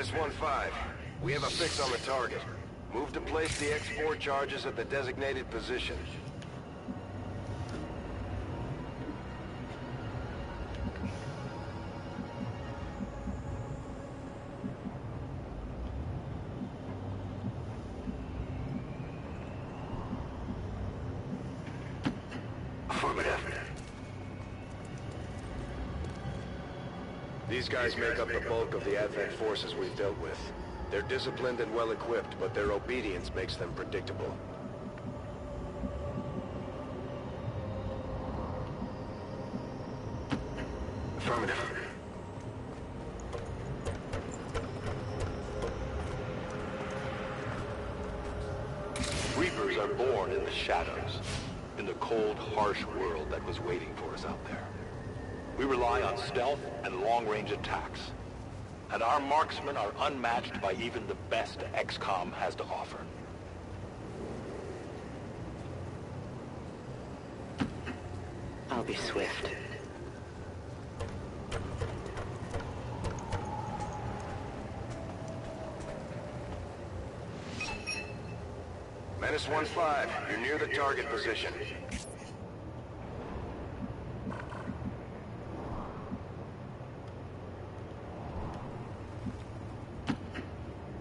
-1-5. We have a fix on the target. Move to place the X4 charges at the designated position. These guys make up the bulk of the Advent forces we've dealt with. They're disciplined and well-equipped, but their obedience makes them predictable. Affirmative. Reapers are born in the shadows, in the cold, harsh world that was waiting for us out there. We rely on stealth and long-range attacks, and our marksmen are unmatched by even the best XCOM has to offer. I'll be swift. -1-5. You're near the target position.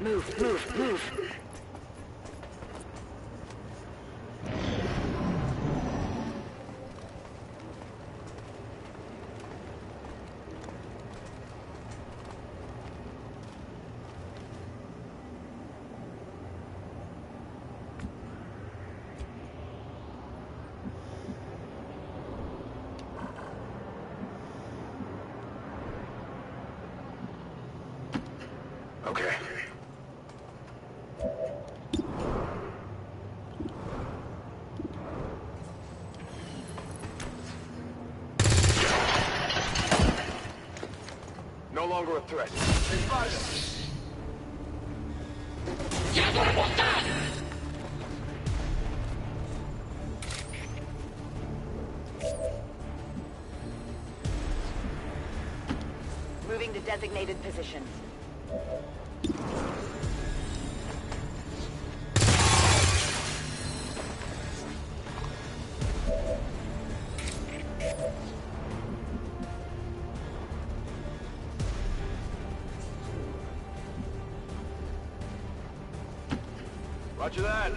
Move, move, move! Okay. No longer a threat. They spotted us. Moving to designated positions. Roger that.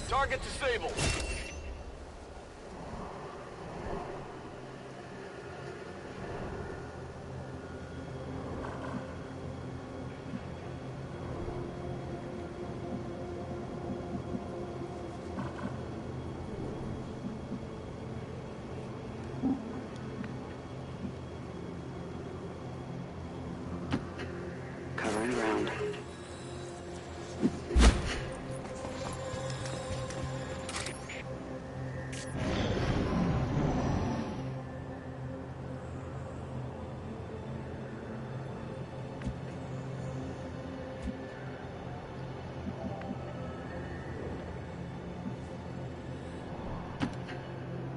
Target disabled. Covering ground.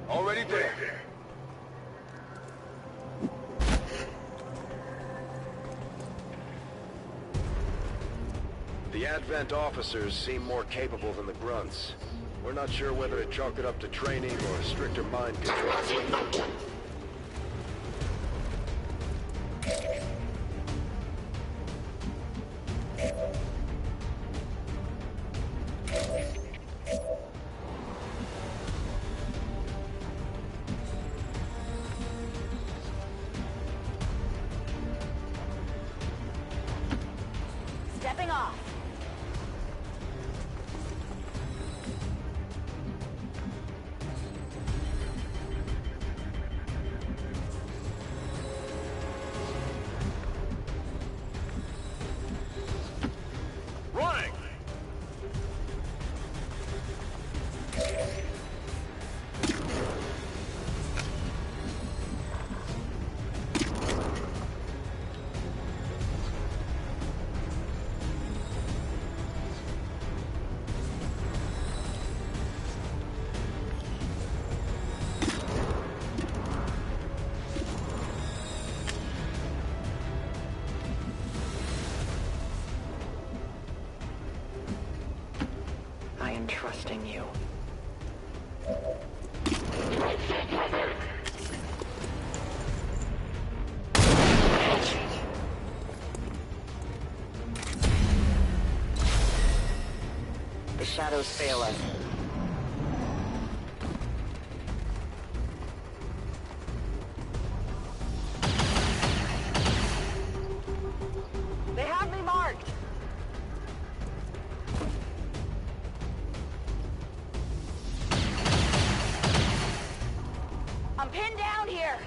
Already there. The Advent officers seem more capable than the grunts. We're not sure whether to chalk it up to training or stricter mind control. Stepping off. I'm trusting you. The shadows fail us. They have me marked! I'm pinned down here!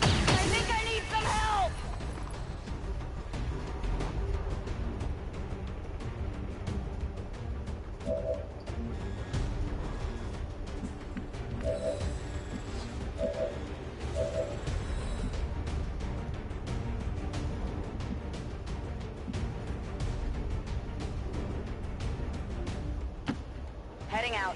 I think I need some help! Heading out.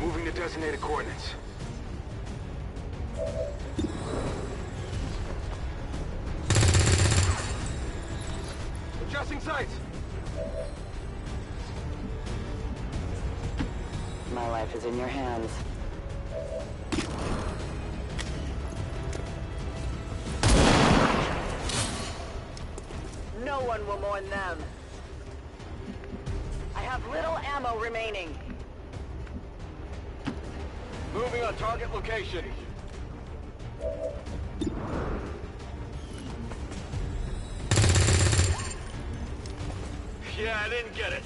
Moving to designated coordinates. Adjusting sights! My life is in your hands. No one will mourn them. I have little ammo remaining. Moving on target location. Yeah, I didn't get it.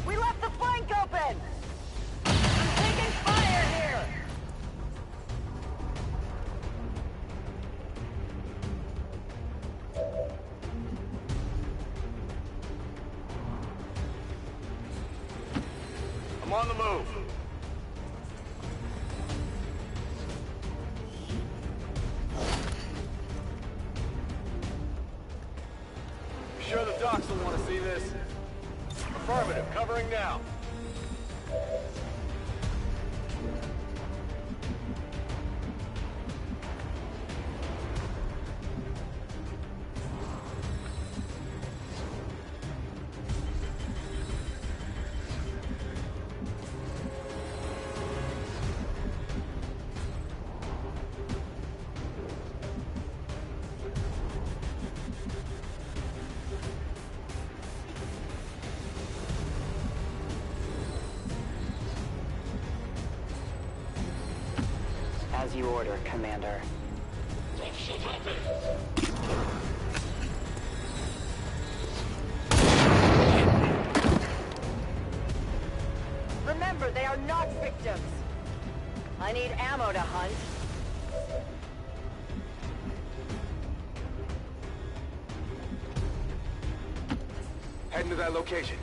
We left the flank open! I'm taking fire here! I'm on the move. You sure the docs will want to see this? Affirmative, covering now. As you order, Commander. Remember, they are not victims. I need ammo to hunt. Heading to that location.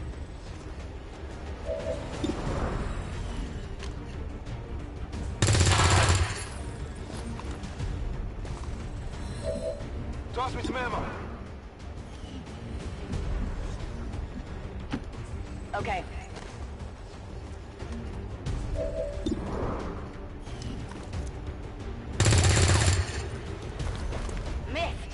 Toss me some ammo. Okay. Missed.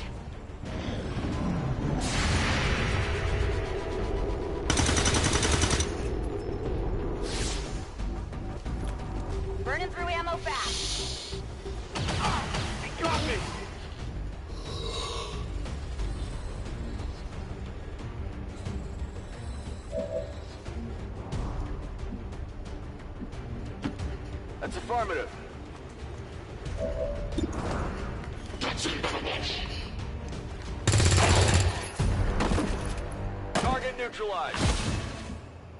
Burning through ammo fast. He got me! That's affirmative. Target neutralized.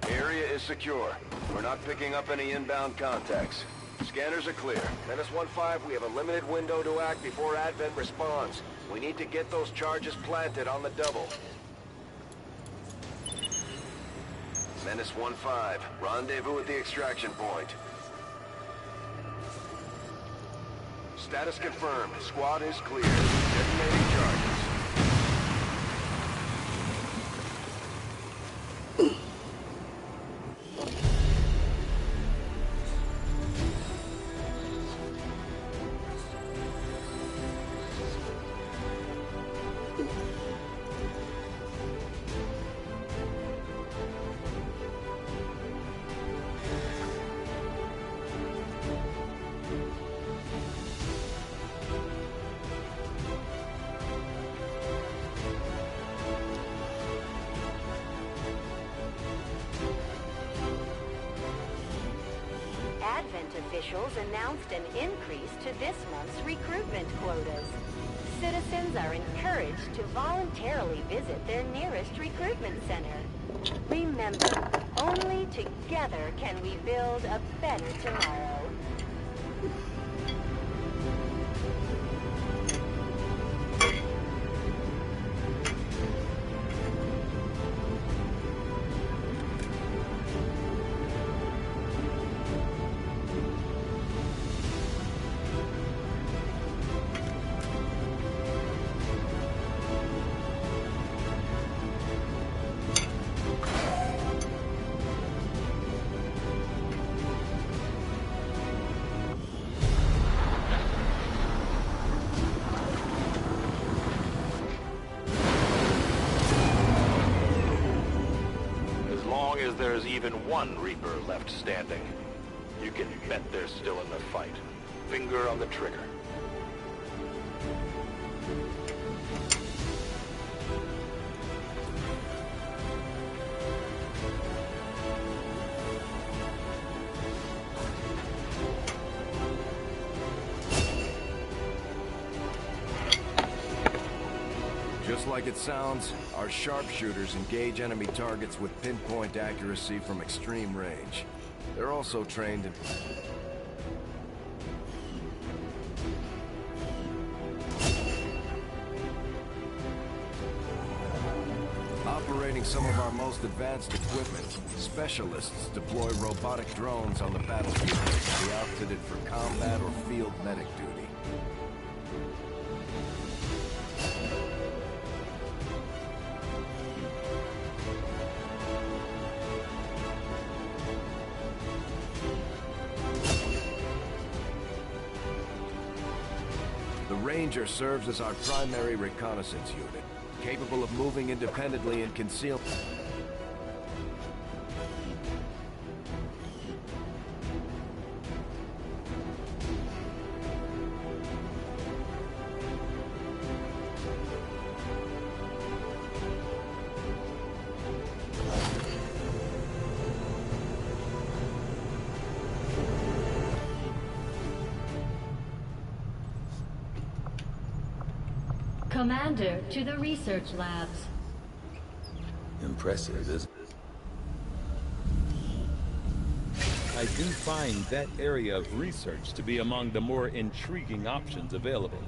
Area is secure. We're not picking up any inbound contacts. Scanners are clear. Menace 1-5, we have a limited window to act before Advent responds. We need to get those charges planted on the double. Menace 1-5, rendezvous at the extraction point. Status confirmed. Squad is clear. Detonating charges. Officials announced an increase to this month's recruitment quotas. Citizens are encouraged to voluntarily visit their nearest recruitment center. Remember, only together can we build a better tomorrow. There's even one Reaper left standing. You can bet they're still in the fight. Finger on the trigger. Just like it sounds, our sharpshooters engage enemy targets with pinpoint accuracy from extreme range. They're also trained in... Operating some of our most advanced equipment, specialists deploy robotic drones on the battlefield to be outfitted for combat or field medic duty. The Ranger serves as our primary reconnaissance unit, capable of moving independently and concealed. Commander, to the research labs. Impressive, isn't it? I do find that area of research to be among the more intriguing options available.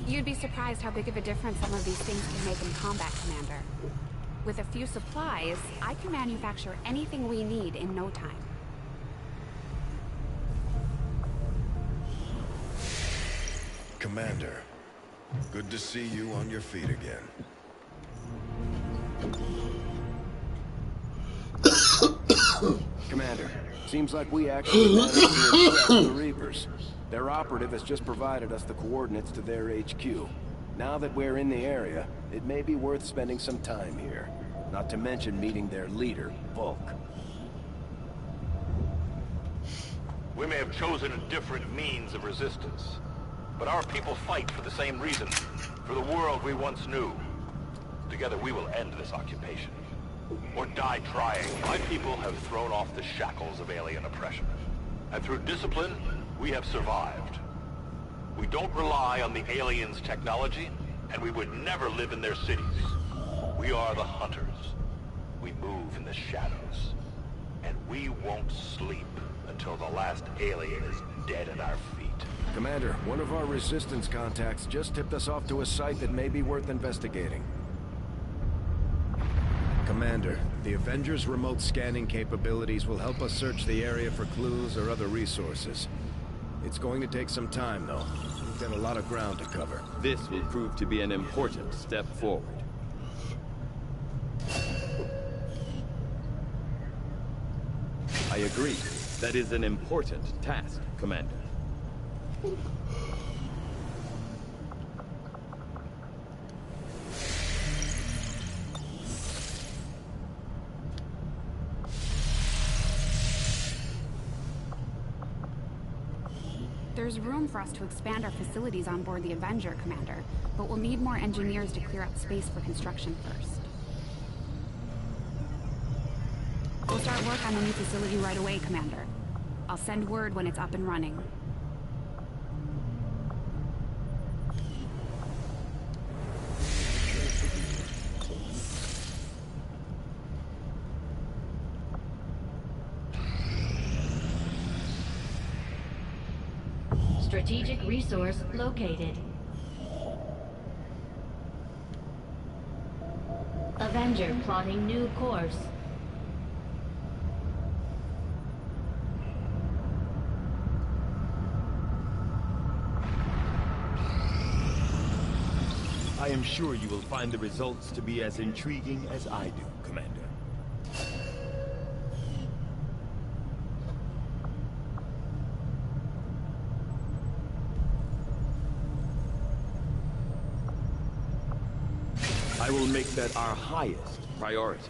You'd be surprised how big of a difference some of these things can make in combat, Commander. With a few supplies, I can manufacture anything we need in no time. Commander, good to see you on your feet again. Commander, seems like we actually managed to impress the Reapers. Their operative has just provided us the coordinates to their HQ. Now that we're in the area, it may be worth spending some time here. Not to mention meeting their leader, Volk. We may have chosen a different means of resistance, but our people fight for the same reason, for the world we once knew. Together we will end this occupation, or die trying. My people have thrown off the shackles of alien oppression, and through discipline, we have survived. We don't rely on the aliens' technology, and we would never live in their cities. We are the hunters. We move in the shadows, and we won't sleep until the last alien is dead at our feet. Commander, one of our resistance contacts just tipped us off to a site that may be worth investigating. Commander, the Avengers' remote scanning capabilities will help us search the area for clues or other resources. It's going to take some time, though. We've got a lot of ground to cover. This will prove to be an important step forward. I agree. That is an important task, Commander. There's room for us to expand our facilities on board the Avenger, Commander, but we'll need more engineers to clear out space for construction first. We'll start work on the new facility right away, Commander. I'll send word when it's up and running. Strategic resource located. Avenger plotting new course. I am sure you will find the results to be as intriguing as I do, Commander. I will make that our highest priority.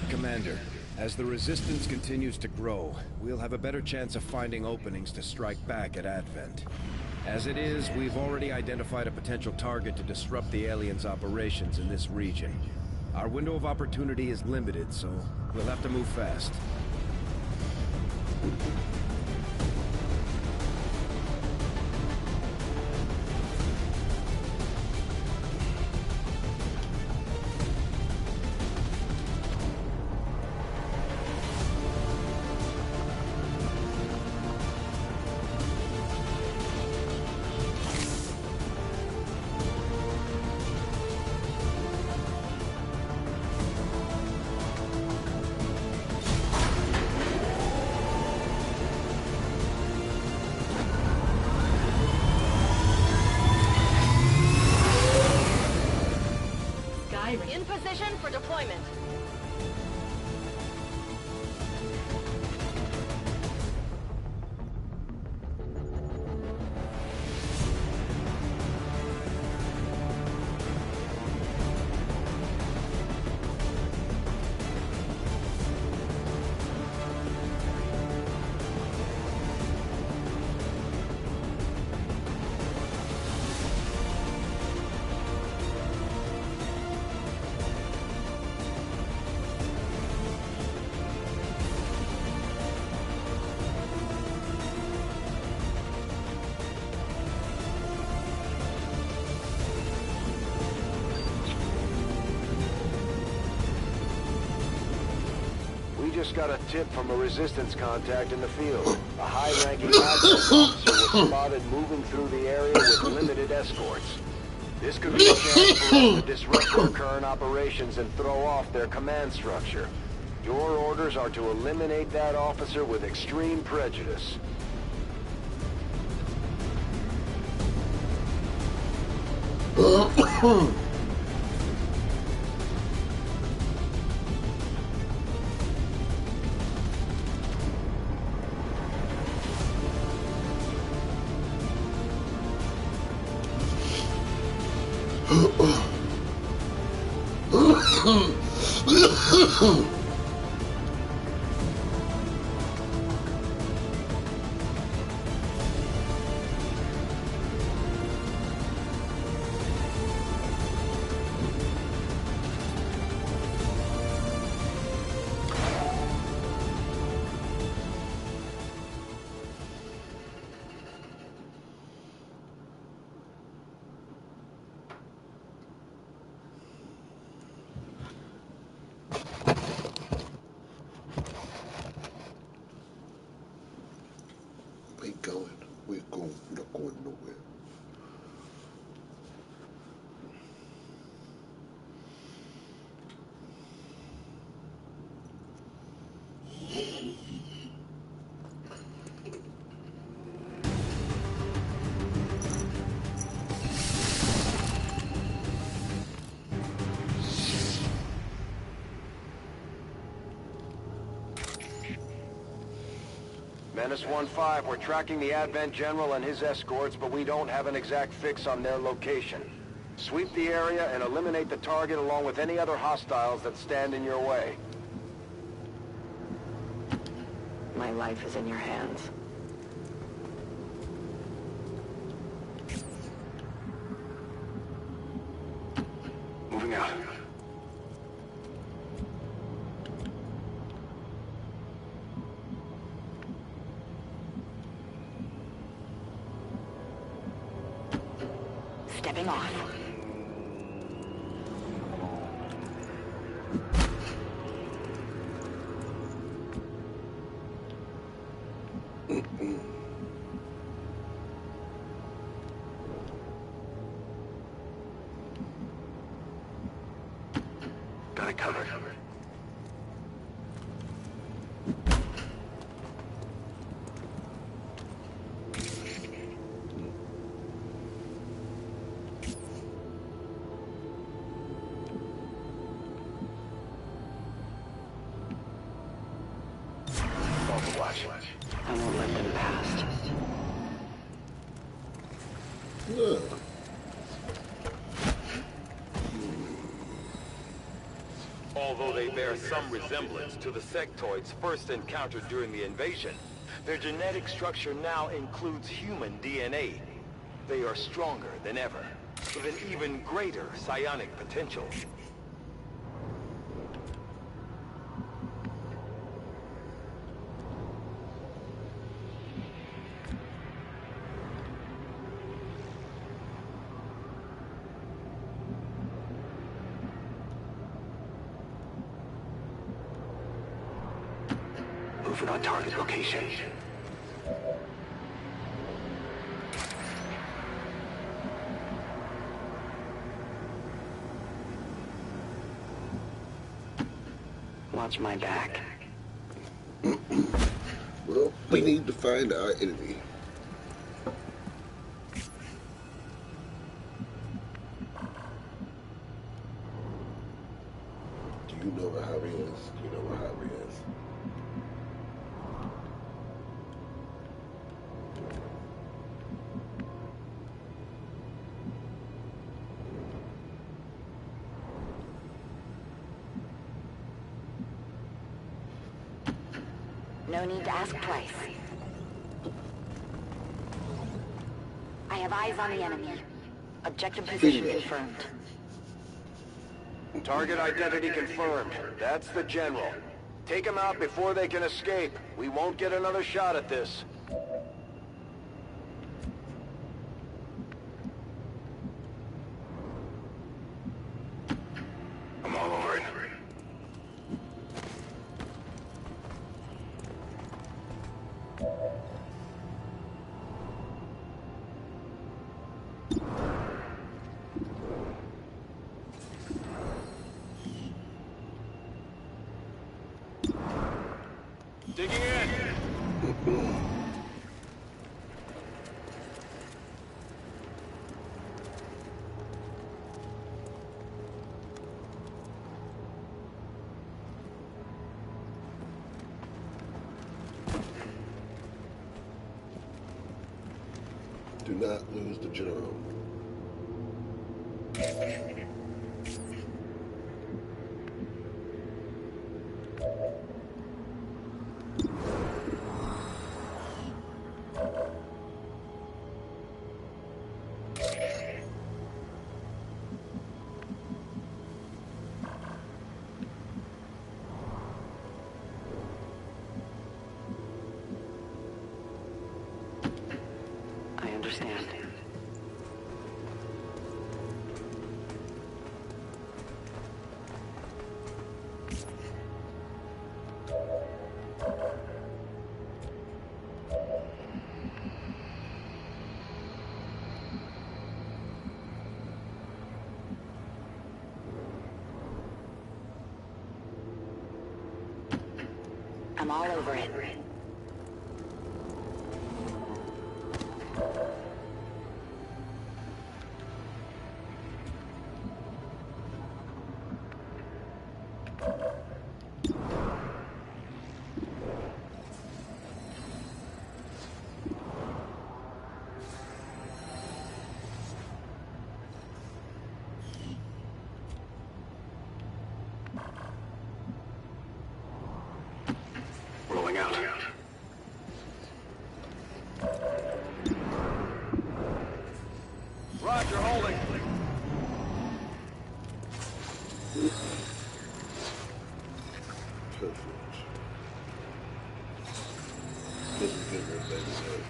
Commander, as the Resistance continues to grow, we'll have a better chance of finding openings to strike back at Advent. As it is, we've already identified a potential target to disrupt the aliens' operations in this region. Our window of opportunity is limited, so we'll have to move fast. In position for deployment. Just got a tip from a Resistance contact in the field. A high-ranking officer was spotted moving through the area with limited escorts. This could be a chance for us to disrupt their current operations and throw off their command structure. Your orders are to eliminate that officer with extreme prejudice. We're not going nowhere. Menace 1-5, we're tracking the Advent General and his escorts, but we don't have an exact fix on their location. Sweep the area and eliminate the target along with any other hostiles that stand in your way. My life is in your hands. Moving out. Stepping off. Got it covered. Overwatch. I won't let them past. Yeah. Although they bear some resemblance to the sectoids first encountered during the invasion, their genetic structure now includes human DNA. They are stronger than ever, with an even greater psionic potential. Moving on target location. Watch my back. Well, we need to find our enemy. Do you know where Harry is? You know where Harry is. No need to ask twice. I have eyes on the enemy. Objective position confirmed. Target identity confirmed. That's the General. Take him out before they can escape. We won't get another shot at this. I'm all over it. Digging in! Do not lose the General. I'm all over it. Rolling out. Roger, holding. Perfect. Doesn't get no better than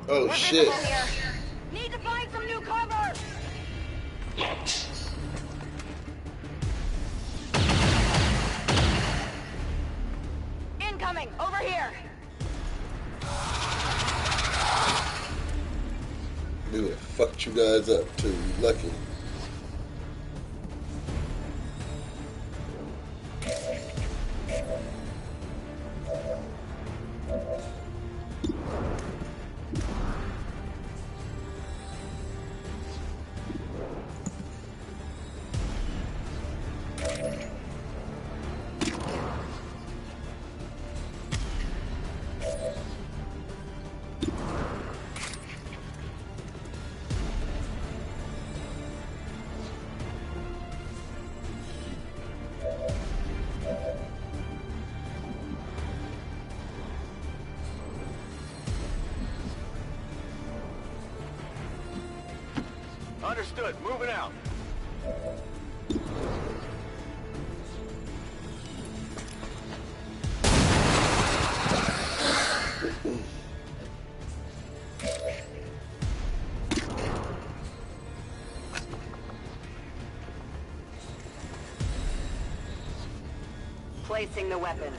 oh We're shit. visible here. Need to find some new cover! Incoming! Over here! We would have fucked you guys up too. You lucky. Understood. Moving out. Placing the weapon.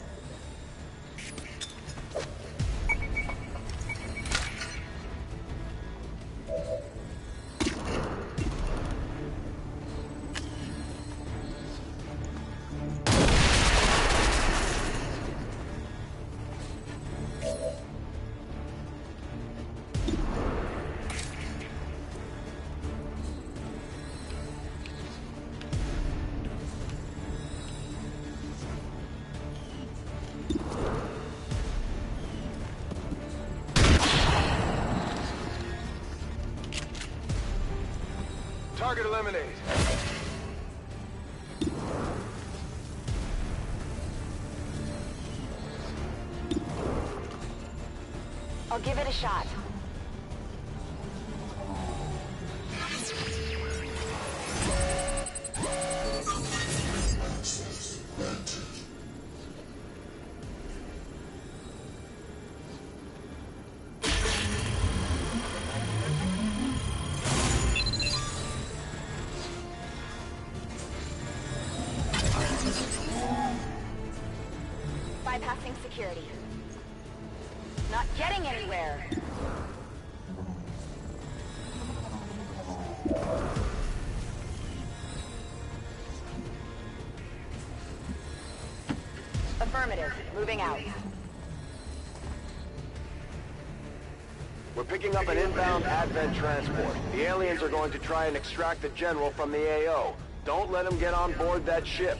Target eliminated. I'll give it a shot. Bypassing security. Not getting anywhere. Affirmative. Moving out. We're picking up an inbound Advent transport. The aliens are going to try and extract the General from the AO. Don't let them get on board that ship.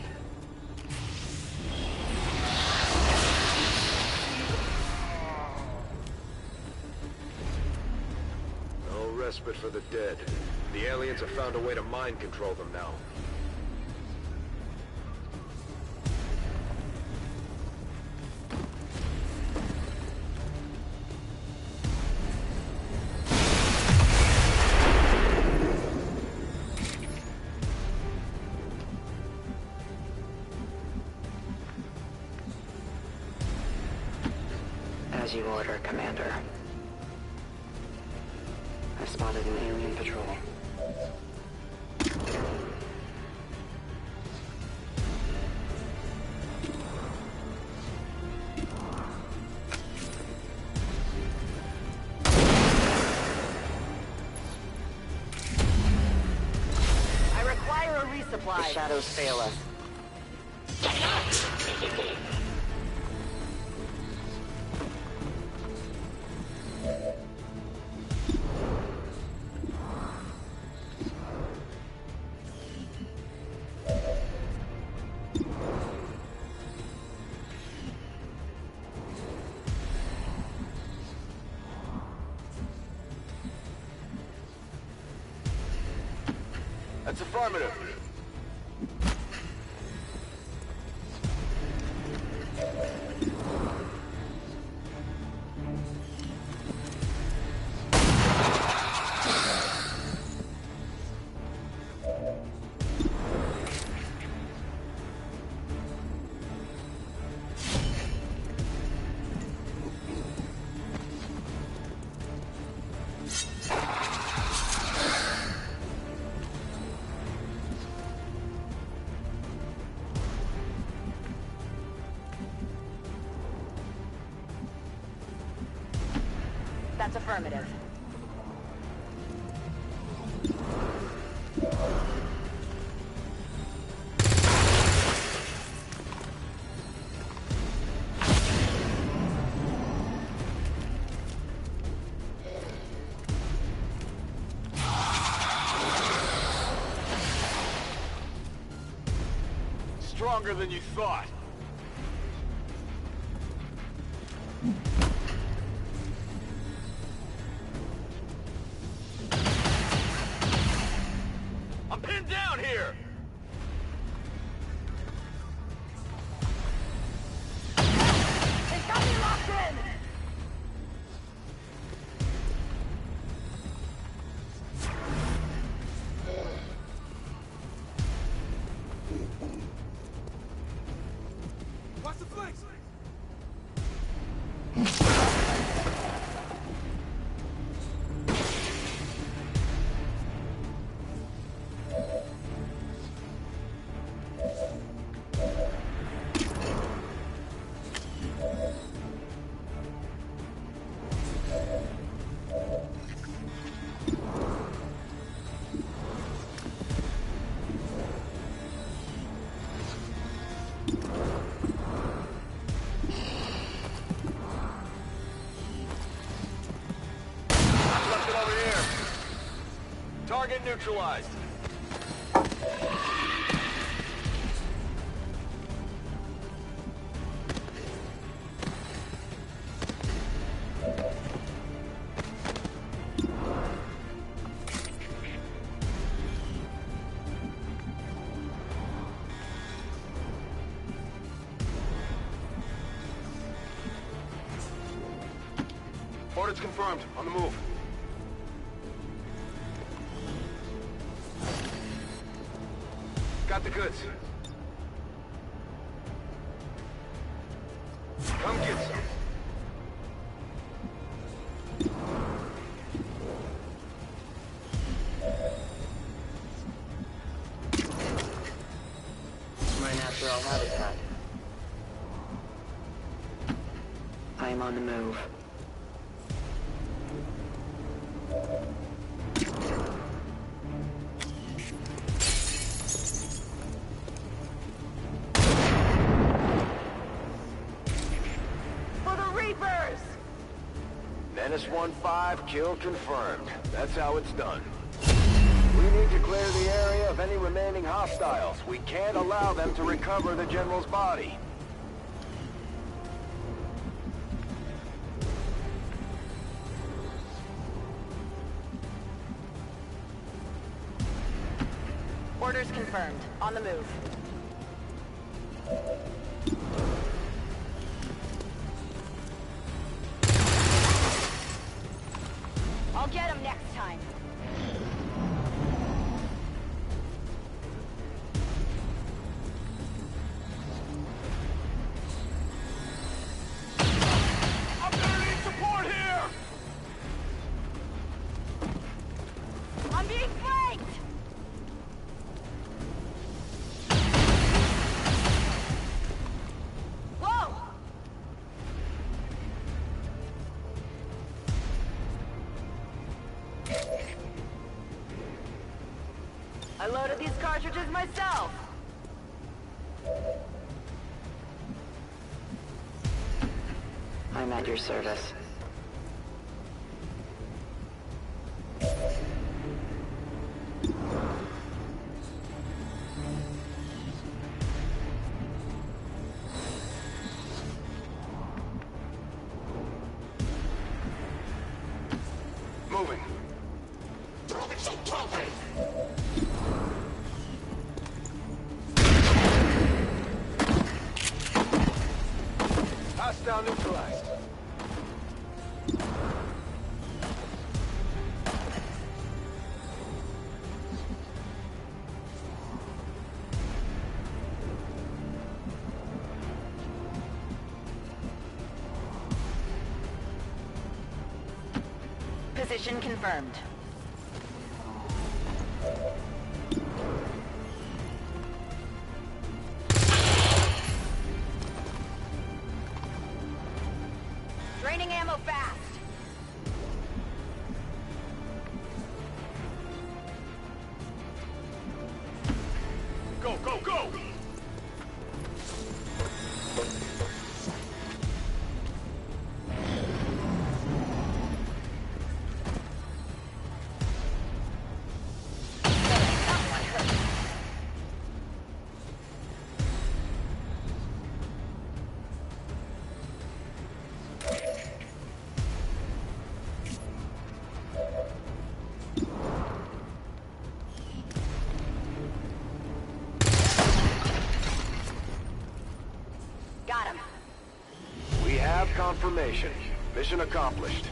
No respite for the dead. The aliens have found a way to mind control them now. As you order, Commander. I've spotted an alien patrol. The supplies. shadows fail us. That's affirmative. That's affirmative. Stronger than you thought. I'm pinned down here! It's got me locked in! Watch the flanks! Left it over here. Target neutralized. Orders confirmed. On the move. Got the goods. Come get some. My natural habitat. I am on the move. For the Reapers! Menace 1-5, kill confirmed. That's how it's done. We need to clear the area of any remaining hostiles. We can't allow them to recover the General's body. Orders confirmed. On the move. I'll get him next time. I'm gonna need support here! I'm being flanked! Whoa! I loaded these cartridges myself. I'm at your service. Moving. Hostile neutralized. Position confirmed. Draining ammo fast. Go, go, go! Got him. We have confirmation. Mission accomplished.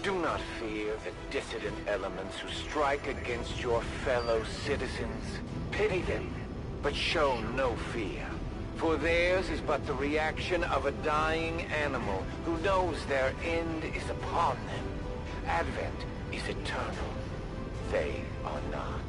Do not fear the dissident elements who strike against your fellow citizens. Pity them, but show no fear. For theirs is but the reaction of a dying animal who knows their end is upon them. Advent is eternal. They are not.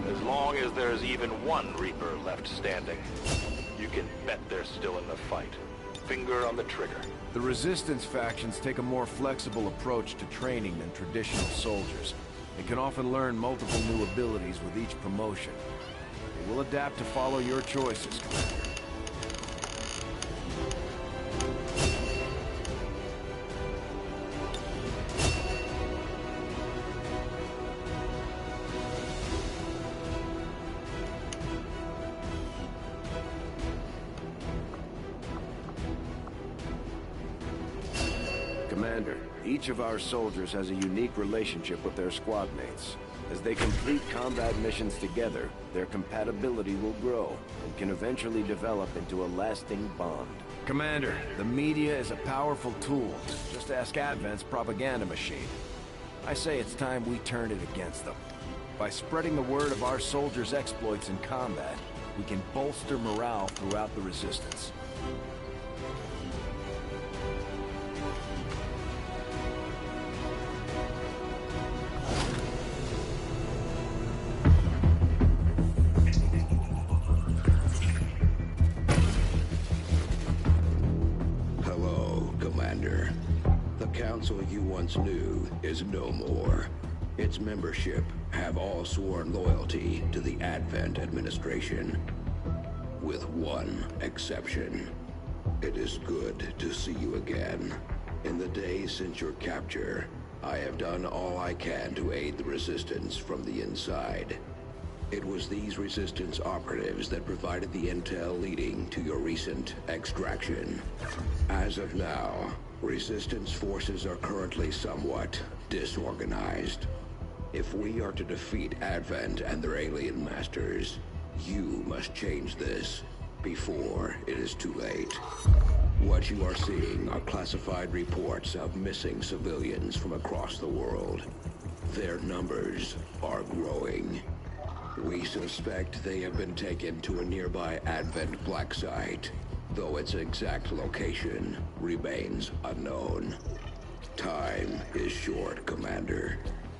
As long as there's even one Reaper left standing, you can bet they're still in the fight. Finger on the trigger. The Resistance factions take a more flexible approach to training than traditional soldiers. They can often learn multiple new abilities with each promotion. They will adapt to follow your choices, Commander. Commander, each of our soldiers has a unique relationship with their squad mates. As they complete combat missions together, their compatibility will grow and can eventually develop into a lasting bond. Commander, the media is a powerful tool. Just ask Advent's propaganda machine. I say it's time we turn it against them. By spreading the word of our soldiers' exploits in combat, we can bolster morale throughout the Resistance. Commander. The council you once knew is no more. Its membership have all sworn loyalty to the Advent administration, with one exception. It is good to see you again. In the days since your capture, I have done all I can to aid the Resistance from the inside. It was these Resistance operatives that provided the intel leading to your recent extraction. As of now, Resistance forces are currently somewhat disorganized. If we are to defeat Advent and their alien masters, you must change this before it is too late. What you are seeing are classified reports of missing civilians from across the world. Their numbers are growing. We suspect they have been taken to a nearby Advent black site, though its exact location remains unknown. Time is short, Commander.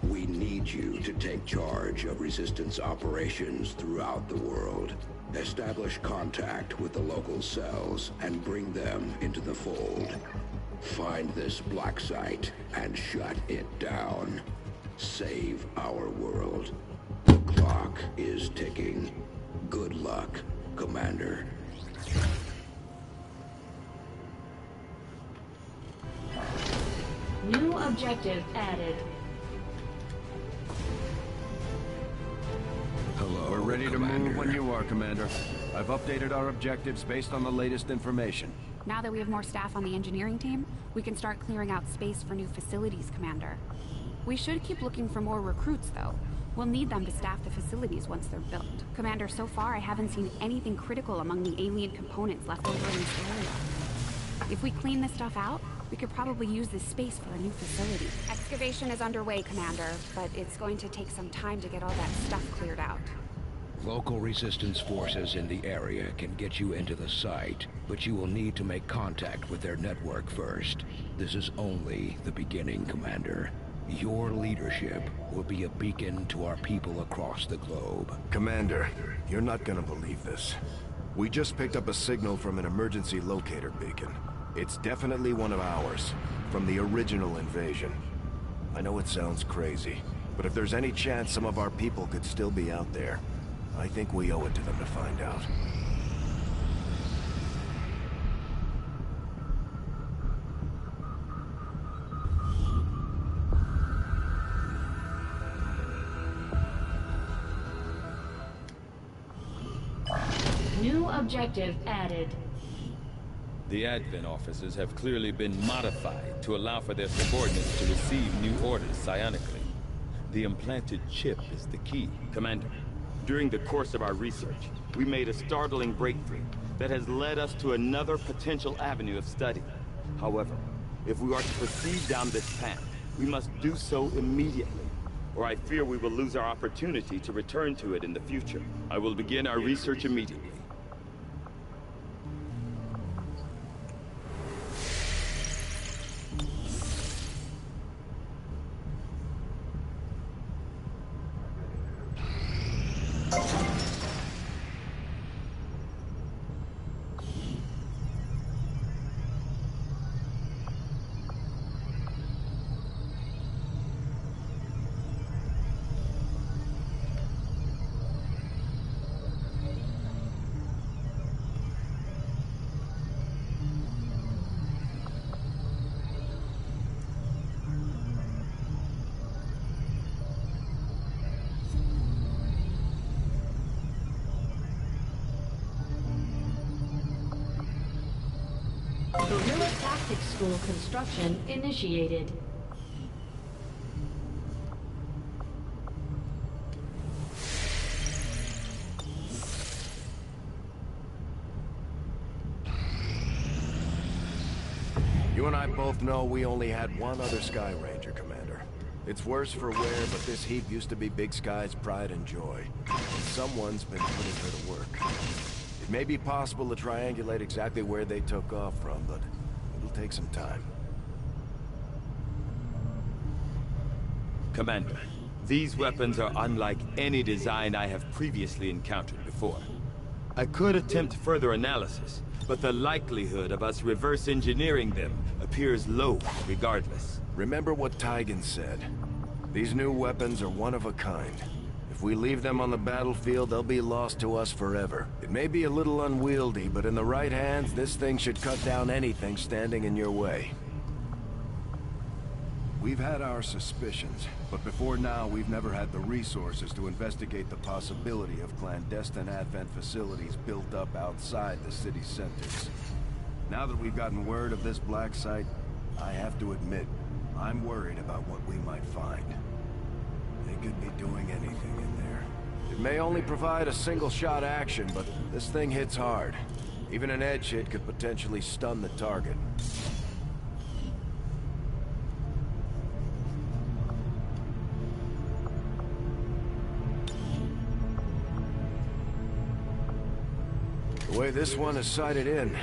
We need you to take charge of Resistance operations throughout the world. Establish contact with the local cells and bring them into the fold. Find this black site and shut it down. Save our world. The clock is ticking. Good luck, Commander. New objective added. We're ready to move when you are, Commander. I've updated our objectives based on the latest information. Now that we have more staff on the engineering team, we can start clearing out space for new facilities, Commander. We should keep looking for more recruits, though. We'll need them to staff the facilities once they're built. Commander, so far I haven't seen anything critical among the alien components left over in this area. If we clean this stuff out, we could probably use this space for a new facility. Excavation is underway, Commander, but it's going to take some time to get all that stuff cleared out. Local Resistance forces in the area can get you into the site, but you will need to make contact with their network first. This is only the beginning, Commander. Your leadership will be a beacon to our people across the globe. Commander, you're not gonna believe this. We just picked up a signal from an emergency locator beacon. It's definitely one of ours, from the original invasion. I know it sounds crazy, but if there's any chance some of our people could still be out there, I think we owe it to them to find out. New objective added. The Advent officers have clearly been modified to allow for their subordinates to receive new orders psionically. The implanted chip is the key. Commander, during the course of our research, we made a startling breakthrough that has led us to another potential avenue of study. However, if we are to proceed down this path, we must do so immediately, or I fear we will lose our opportunity to return to it in the future. I will begin our research immediately. Guerrilla Tactics School construction initiated. You and I both know we only had one other Sky Ranger, Commander. It's worse for wear, but this heap used to be Big Sky's pride and joy. And someone's been putting her to work. It may be possible to triangulate exactly where they took off from, but it'll take some time. Commander, these weapons are unlike any design I have previously encountered before. I could attempt further analysis, but the likelihood of us reverse engineering them appears low regardless. Remember what Tygan said. These new weapons are one of a kind. If we leave them on the battlefield, they'll be lost to us forever. It may be a little unwieldy, but in the right hands, this thing should cut down anything standing in your way. We've had our suspicions, but before now we've never had the resources to investigate the possibility of clandestine Advent facilities built up outside the city centers. Now that we've gotten word of this black site, I have to admit, I'm worried about what we might find. They could be doing anything in there. It may only provide a single-shot action, but this thing hits hard. Even an edge hit could potentially stun the target. The way this one is sighted in,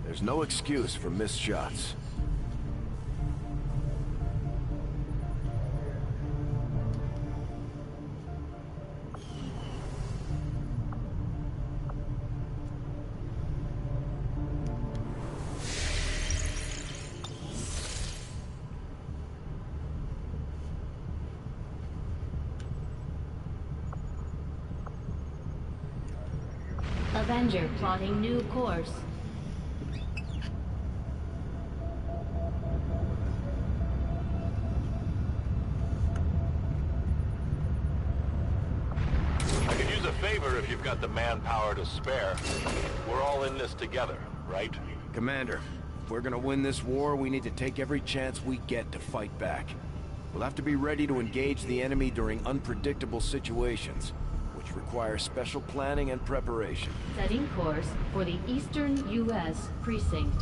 there's no excuse for missed shots. Avenger plotting new course. I could use a favor if you've got the manpower to spare. We're all in this together, right? Commander, if we're gonna win this war, we need to take every chance we get to fight back. We'll have to be ready to engage the enemy during unpredictable situations, which require special planning and preparation. Setting course for the Eastern U.S. Precinct.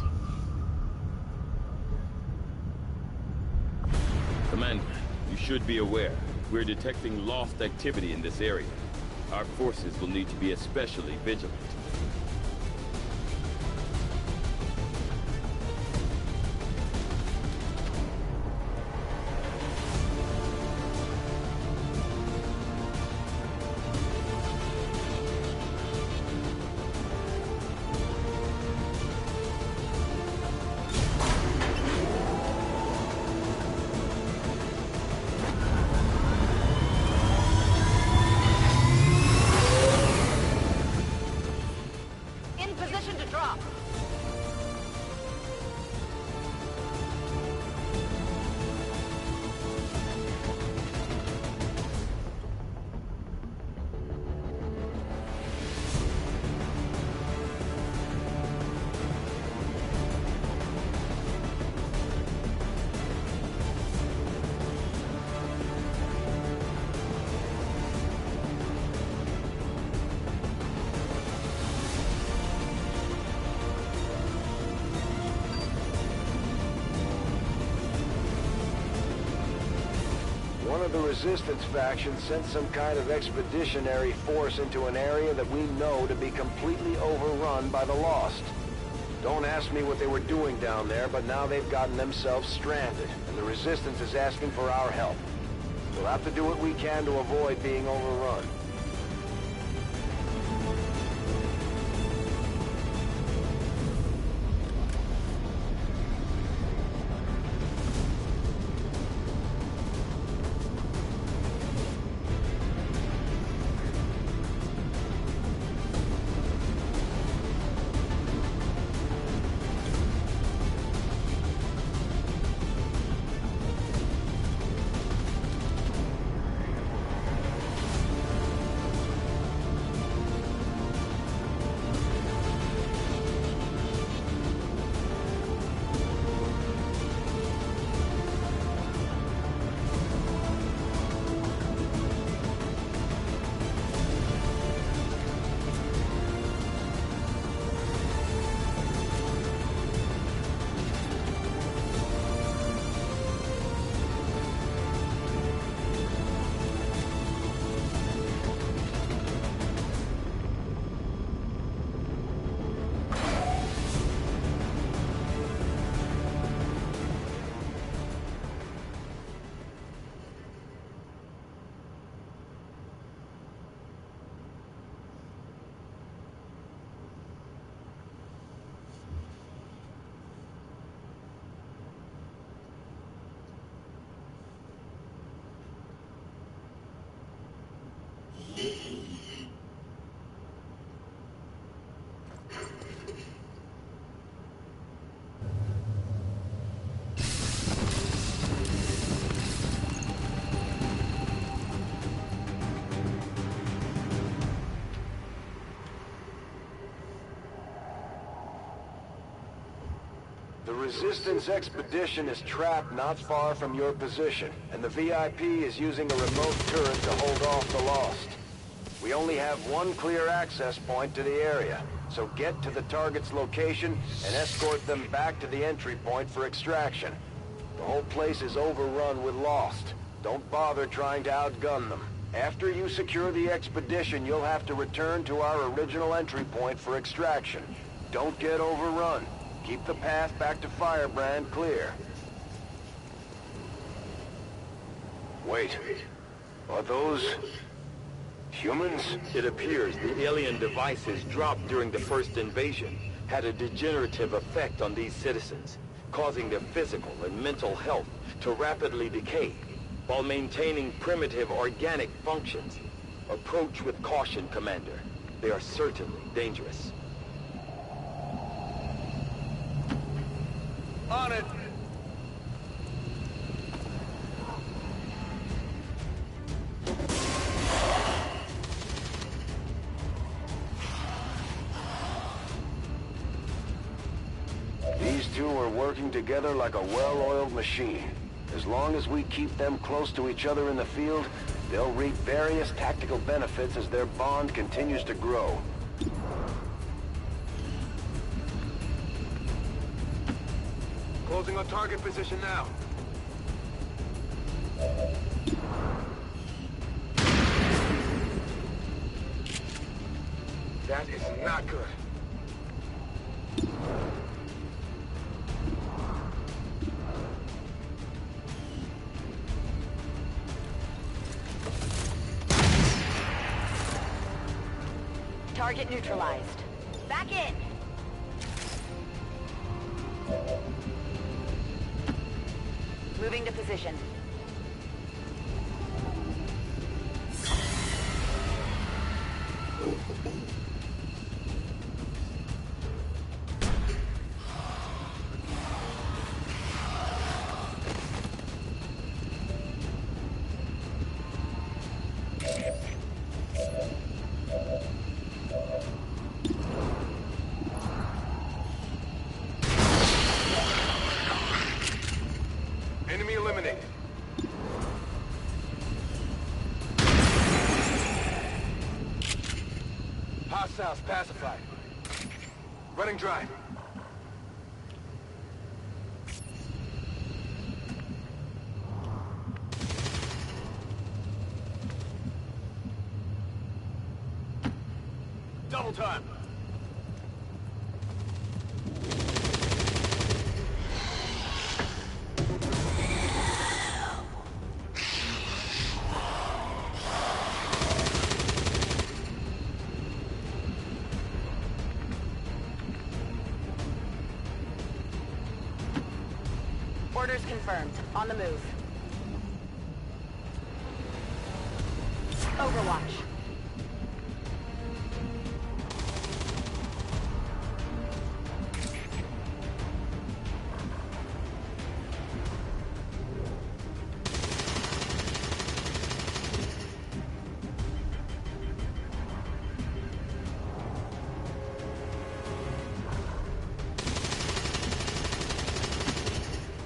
Commander, you should be aware. We're detecting lost activity in this area. Our forces will need to be especially vigilant. One of the Resistance factions sent some kind of expeditionary force into an area that we know to be completely overrun by the Lost. Don't ask me what they were doing down there, but now they've gotten themselves stranded, and the Resistance is asking for our help. We'll have to do what we can to avoid being overrun. The Resistance expedition is trapped not far from your position, and the VIP is using a remote turret to hold off the Lost. We only have one clear access point to the area, so get to the target's location and escort them back to the entry point for extraction. The whole place is overrun with Lost. Don't bother trying to outgun them. After you secure the expedition, you'll have to return to our original entry point for extraction. Don't get overrun. Keep the path back to Firebrand clear. Wait. Are those... humans? It appears the alien devices dropped during the first invasion had a degenerative effect on these citizens, causing their physical and mental health to rapidly decay, while maintaining primitive organic functions. Approach with caution, Commander. They are certainly dangerous. On it! These two are working together like a well-oiled machine. As long as we keep them close to each other in the field, they'll reap various tactical benefits as their bond continues to grow. Closing on target position now. That is not good. Target neutralized. Back in! Moving to position. Enemy eliminated. Hostiles pacified. Running dry. Double time. Orders confirmed. On the move. Overwatch.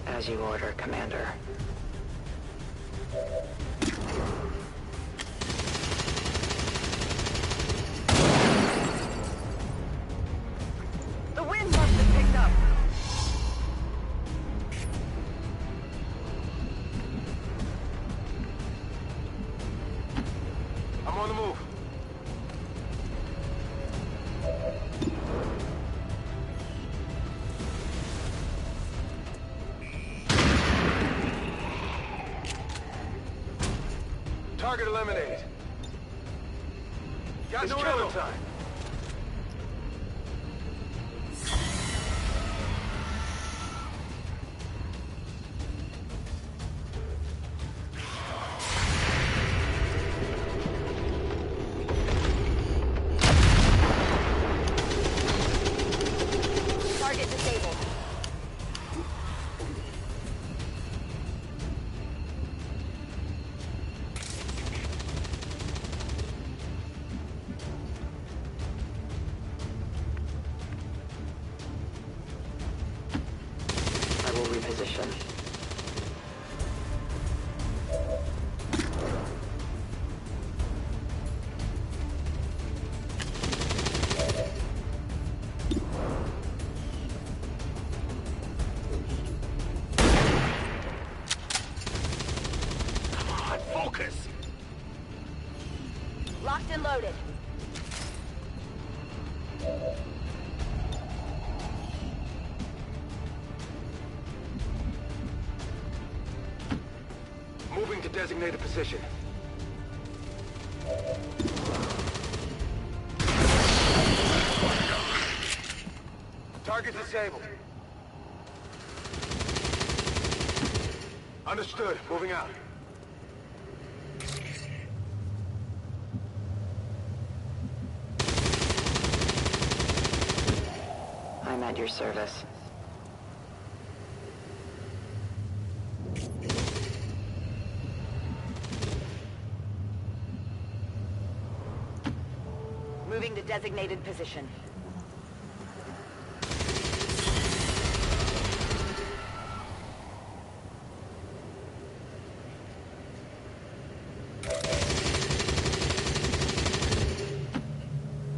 As you order, Commander. The wind must have picked up. I'm on the move. Target eliminated. Got no trailer time. Target disabled. Moving to designated position. Target disabled. Understood. Moving out. I'm at your service. Moving to designated position.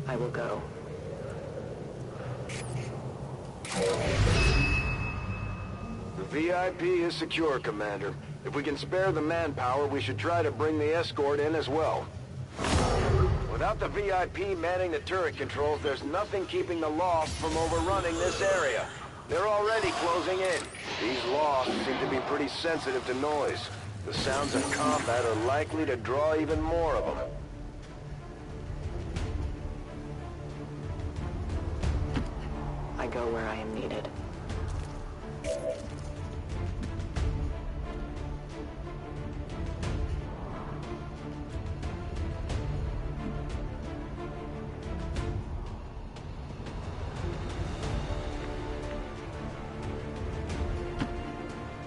I will go. The VIP is secure, Commander. If we can spare the manpower, we should try to bring the escort in as well. Without the VIP manning the turret controls, there's nothing keeping the Lost from overrunning this area. They're already closing in. These Lost seem to be pretty sensitive to noise. The sounds of combat are likely to draw even more of them. I go where I am needed.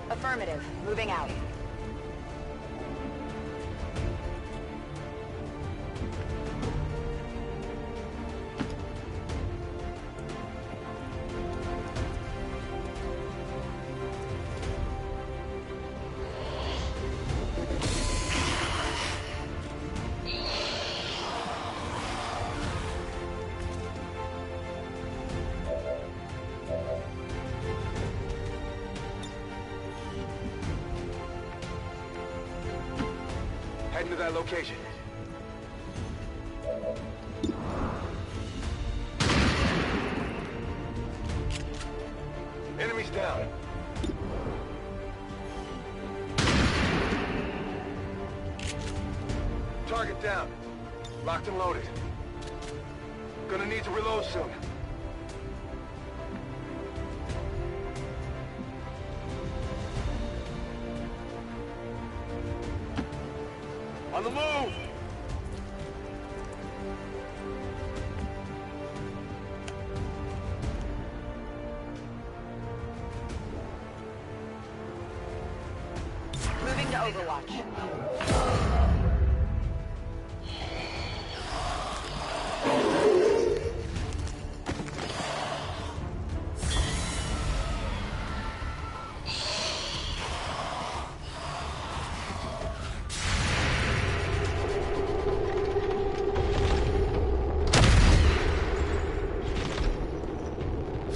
Affirmative. Moving out. Heading to that location. Enemies down. Target down. Locked and loaded. Gonna need to reload soon. On the move! Moving to Overwatch.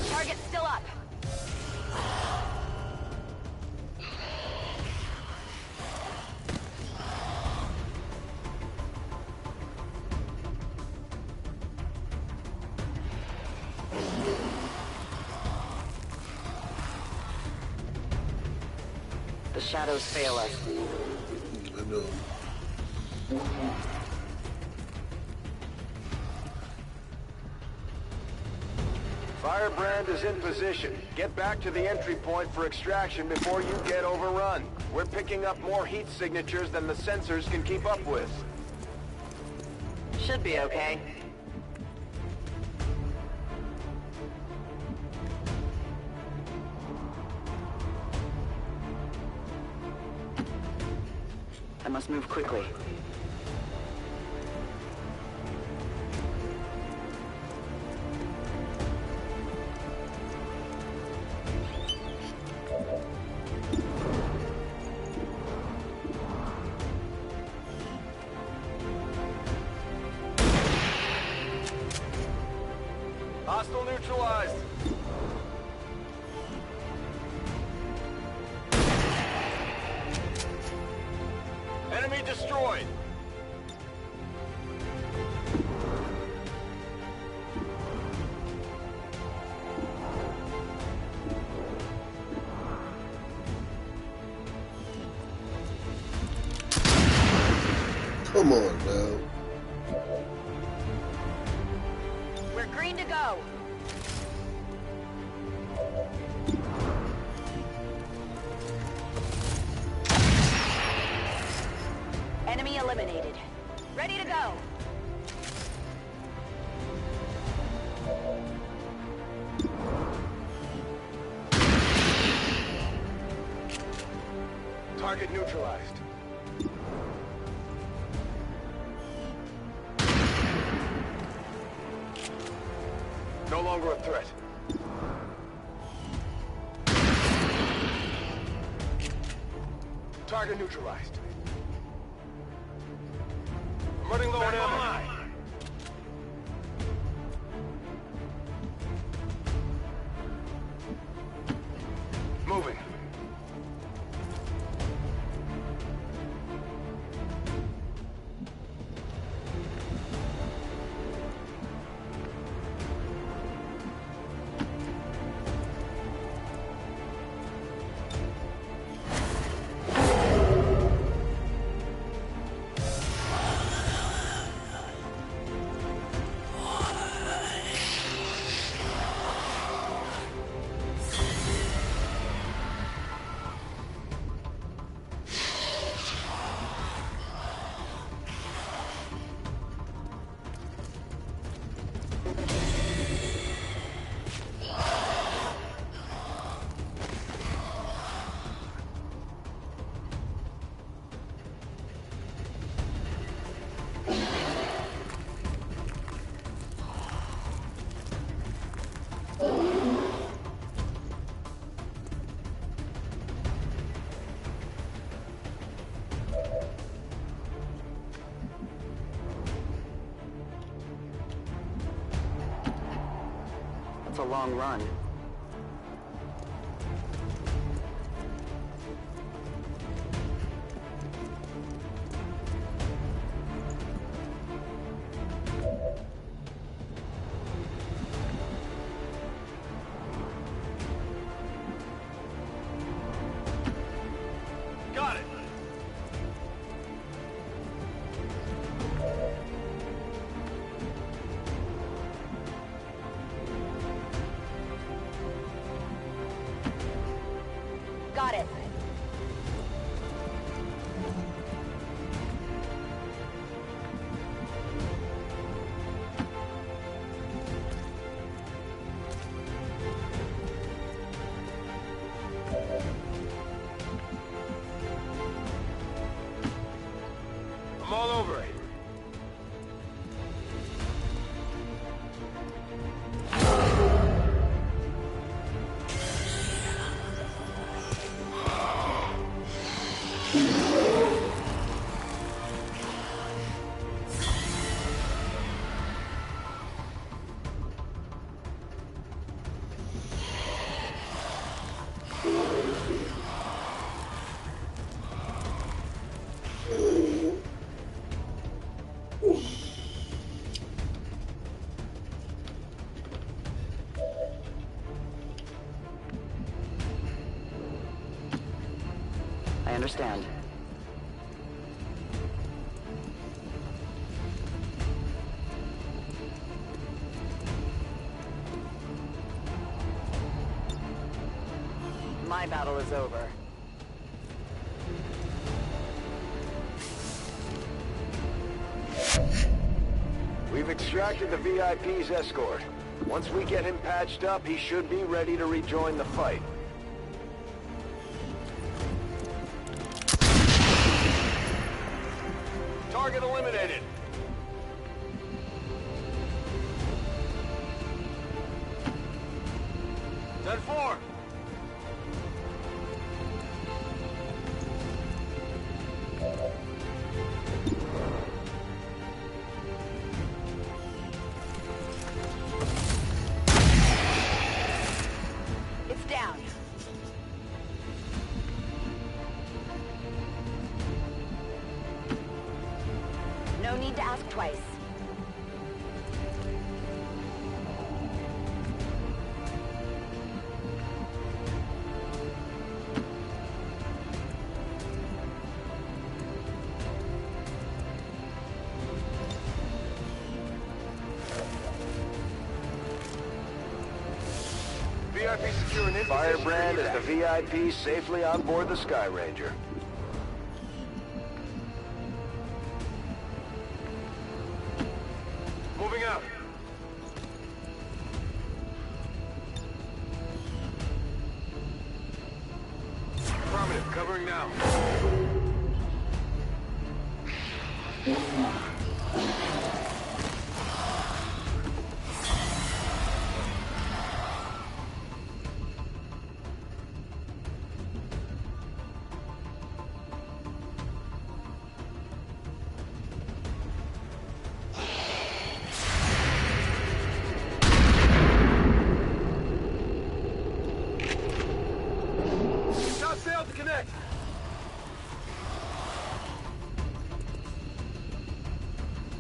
Target still up. The shadows fail us. I know. Firebrand is in position. Get back to the entry point for extraction before you get overrun. We're picking up more heat signatures than the sensors can keep up with. Should be okay. I must move quickly. Hostile neutralized. Enemy destroyed. Green to go. Enemy eliminated. Ready to go. Target neutralized. No longer a threat. Target neutralized. I'm running low on ammo. Moving. It's a long run. Got it. Got it. I'm all over it. I understand. My battle is over. We've extracted the VIP's escort. Once we get him patched up, he should be ready to rejoin the fight. Target eliminated. Dead 4. It's down. VIP secure an Firebrand is the VIP safely on board the Sky Ranger. Moving out. Affirmative, covering now. Shot failed to connect.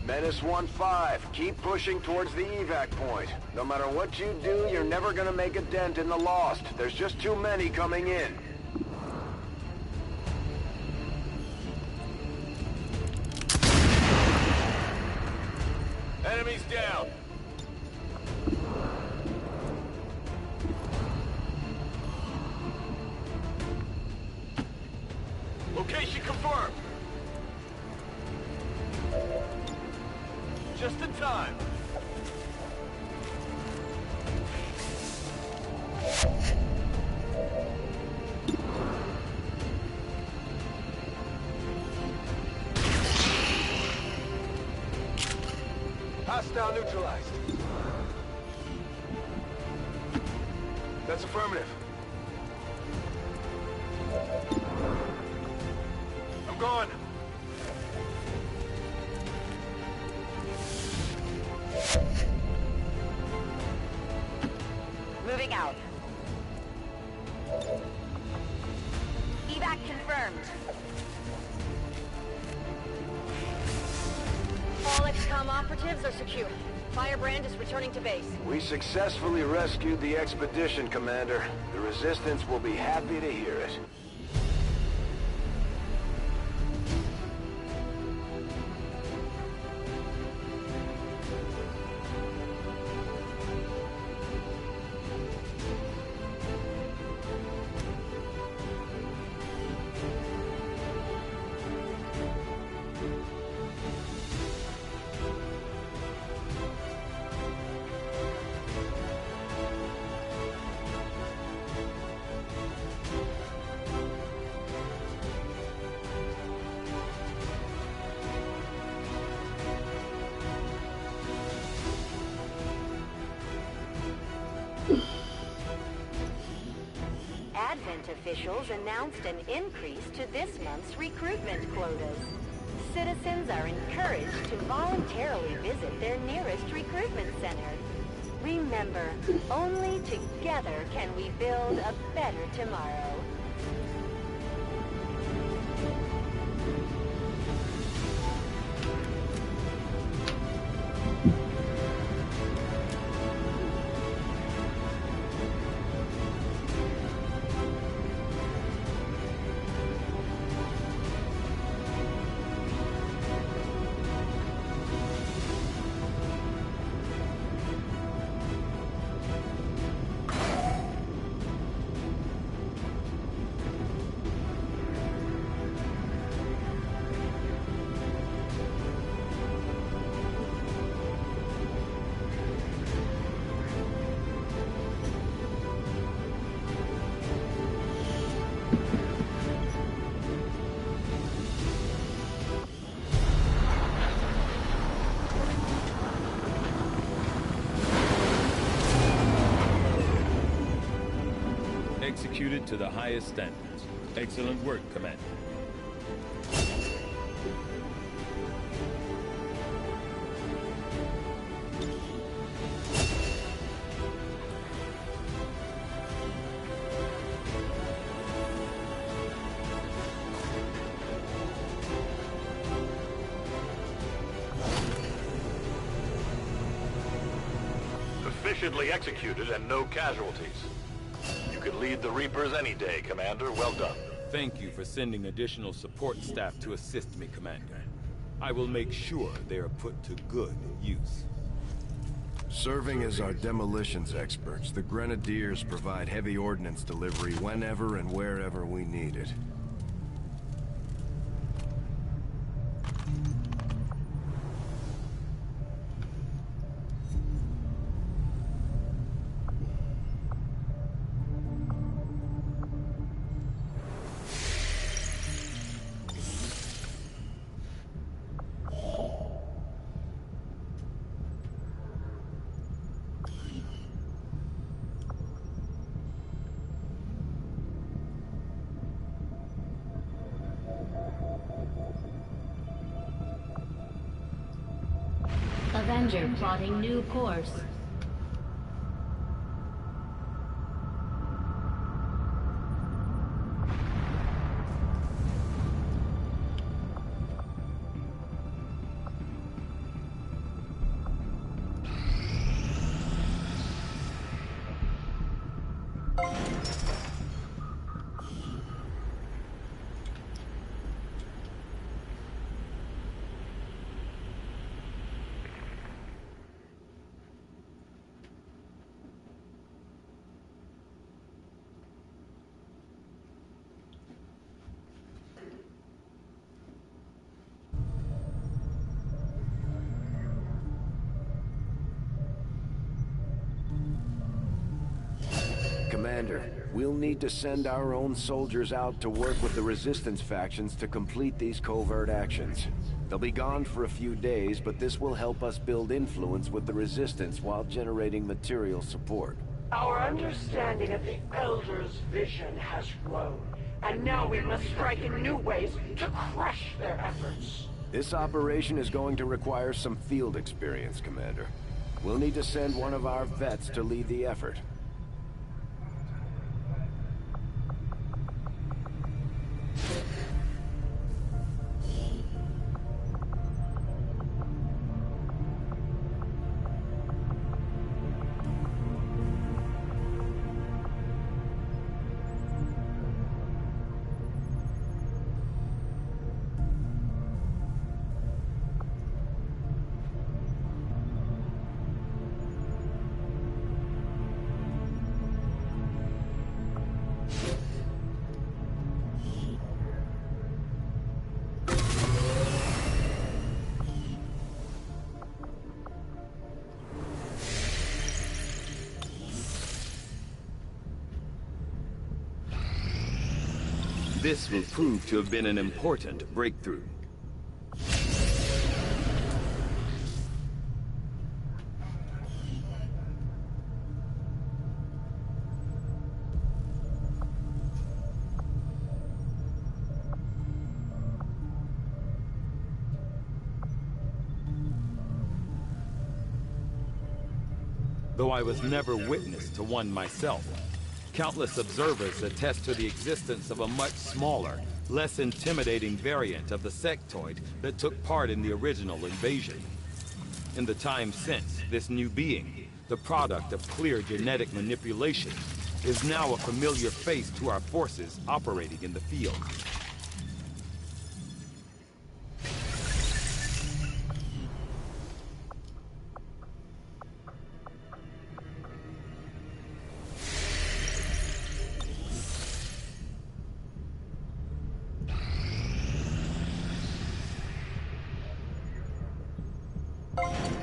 Menace 1-5, keep pushing towards the evac point. No matter what you do, you're never gonna make a dent in the Lost. There's just too many coming in. Enemies down. Location confirmed. Just in time. Hostile neutralized. That's affirmative. I'm gone. Moving out. Evac confirmed. All XCOM operatives are secure. Firebrand is returning to base. We successfully rescued the expedition, Commander. The Resistance will be happy to hear it. Advent officials announced an increase to this month's recruitment quotas. Citizens are encouraged to voluntarily visit their nearest recruitment center. Remember, only together can we build a better tomorrow. Executed to the highest standards. Excellent work, Commander. Efficiently executed and no casualties. You could lead the Reapers any day, Commander. Well done. Thank you for sending additional support staff to assist me, Commander. I will make sure they are put to good use. Serving as our demolitions experts, the Grenadiers provide heavy ordnance delivery whenever and wherever we need it. Avenger plotting new course. Commander, we'll need to send our own soldiers out to work with the Resistance factions to complete these covert actions. They'll be gone for a few days, but this will help us build influence with the Resistance while generating material support. Our understanding of the Elders' vision has grown, and now we must strike in new ways to crush their efforts. This operation is going to require some field experience, Commander. We'll need to send one of our vets to lead the effort. This will prove to have been an important breakthrough. Though I was never witness to one myself, countless observers attest to the existence of a much smaller, less intimidating variant of the sectoid that took part in the original invasion. In the time since, this new being, the product of clear genetic manipulation, is now a familiar face to our forces operating in the field.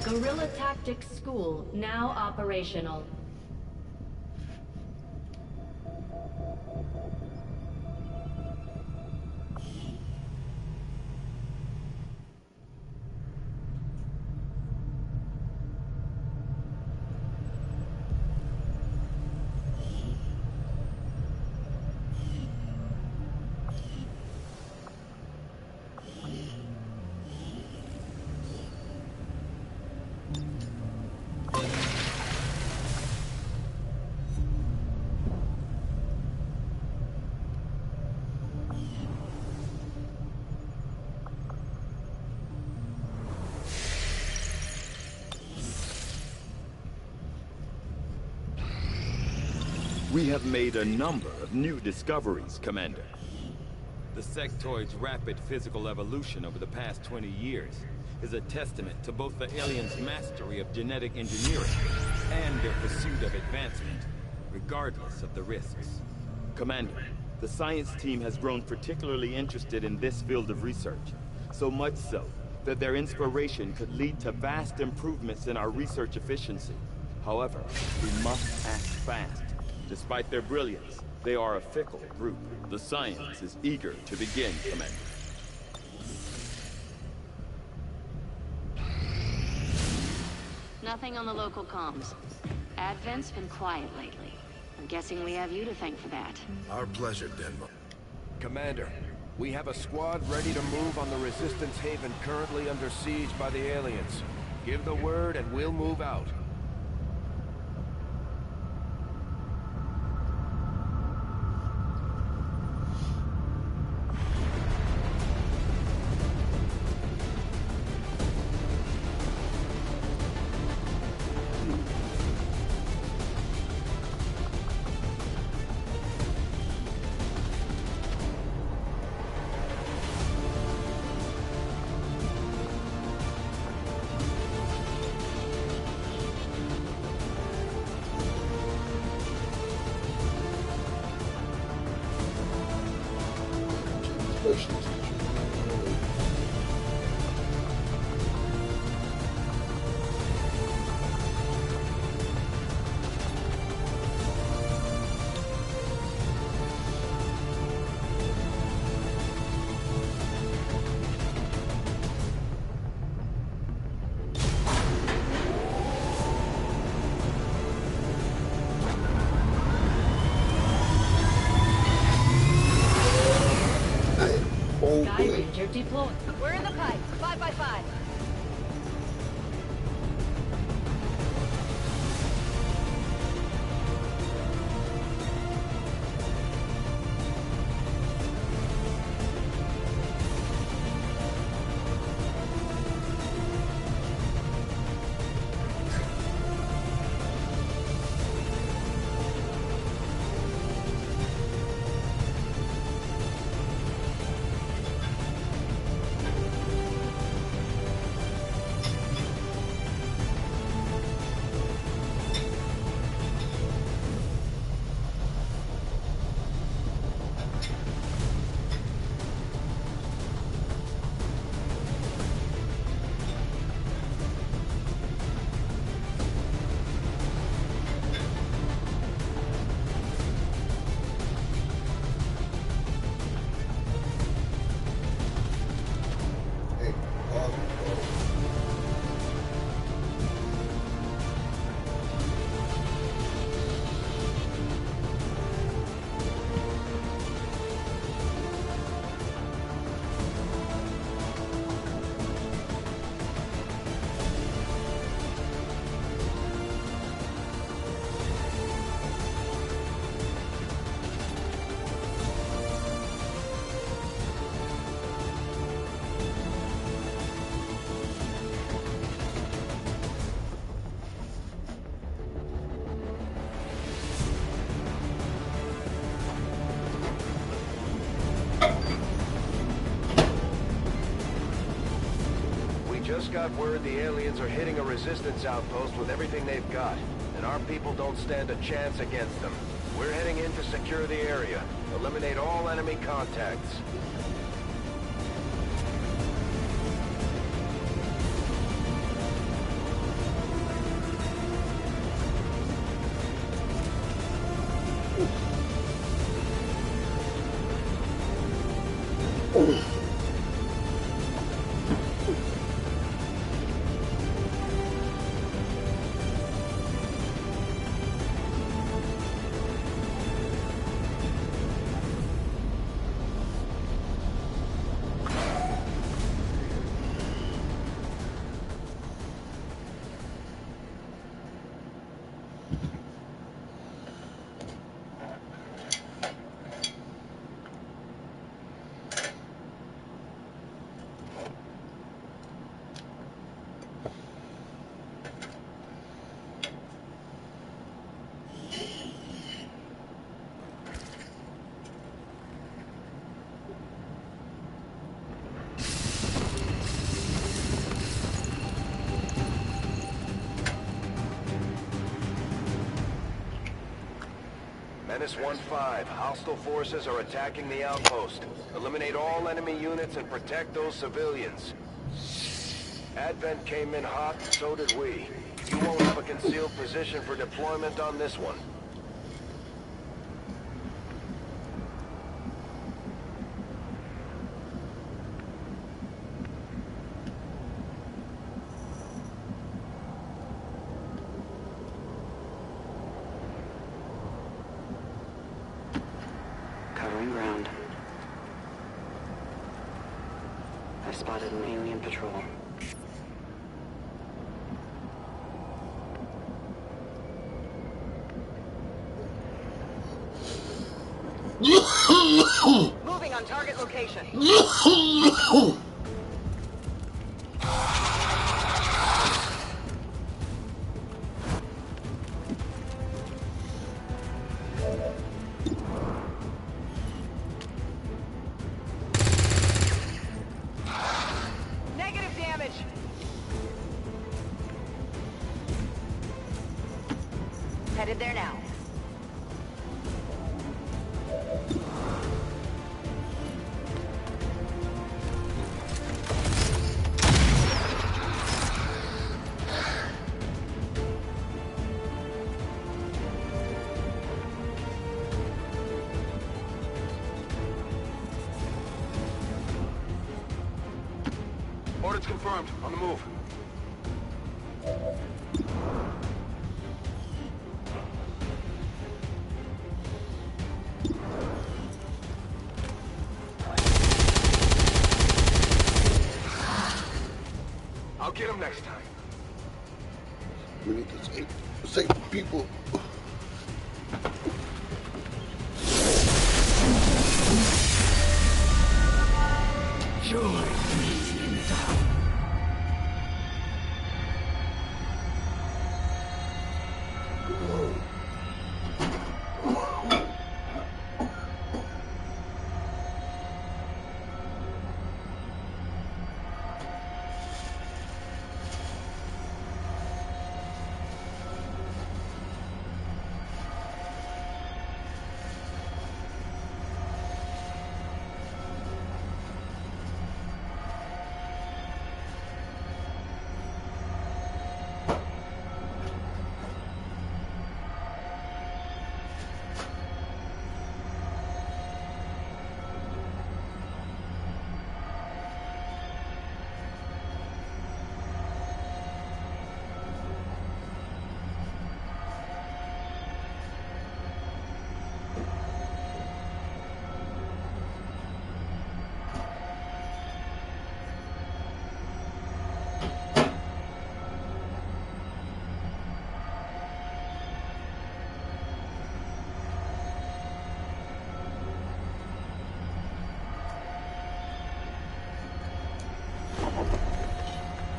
Guerrilla Tactics School now operational. We have made a number of new discoveries, Commander. The sectoid's rapid physical evolution over the past 20 years is a testament to both the aliens' mastery of genetic engineering and their pursuit of advancement, regardless of the risks. Commander, the science team has grown particularly interested in this field of research, so much so that their inspiration could lead to vast improvements in our research efficiency. However, we must act fast. Despite their brilliance, they are a fickle group. The science is eager to begin, Commander. Nothing on the local comms. Advent's been quiet lately. I'm guessing we have you to thank for that. Our pleasure, Denver. Commander, we have a squad ready to move on the Resistance Haven currently under siege by the aliens. Give the word and we'll move out. Sky Ranger deployed. We're in the pipe. 5x5. Just got word the aliens are hitting a resistance outpost with everything they've got, and our people don't stand a chance against them. We're heading in to secure the area, eliminate all enemy contacts. Menace 1-5, hostile forces are attacking the outpost. Eliminate all enemy units and protect those civilians. Advent came in hot, so did we. You won't have a concealed position for deployment on this one. Covering ground. I spotted an alien patrol. Moving on target location. Negative damage. Headed there now. Orders confirmed. On the move. I'll get him next time. We need to save people. Join me in battle.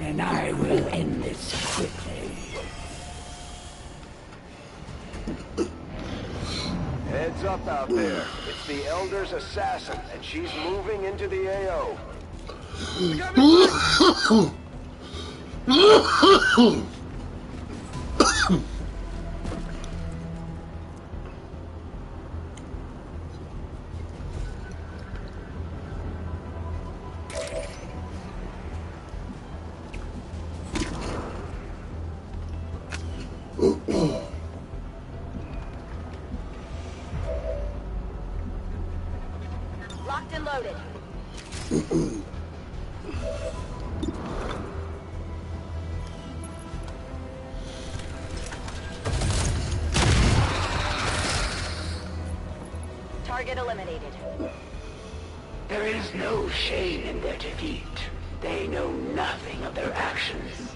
And I will end this quickly. Heads up out there. It's the Elder's assassin, and she's moving into the AO. Locked and loaded. Target eliminated. There is no shame in their defeat. They know nothing of their actions.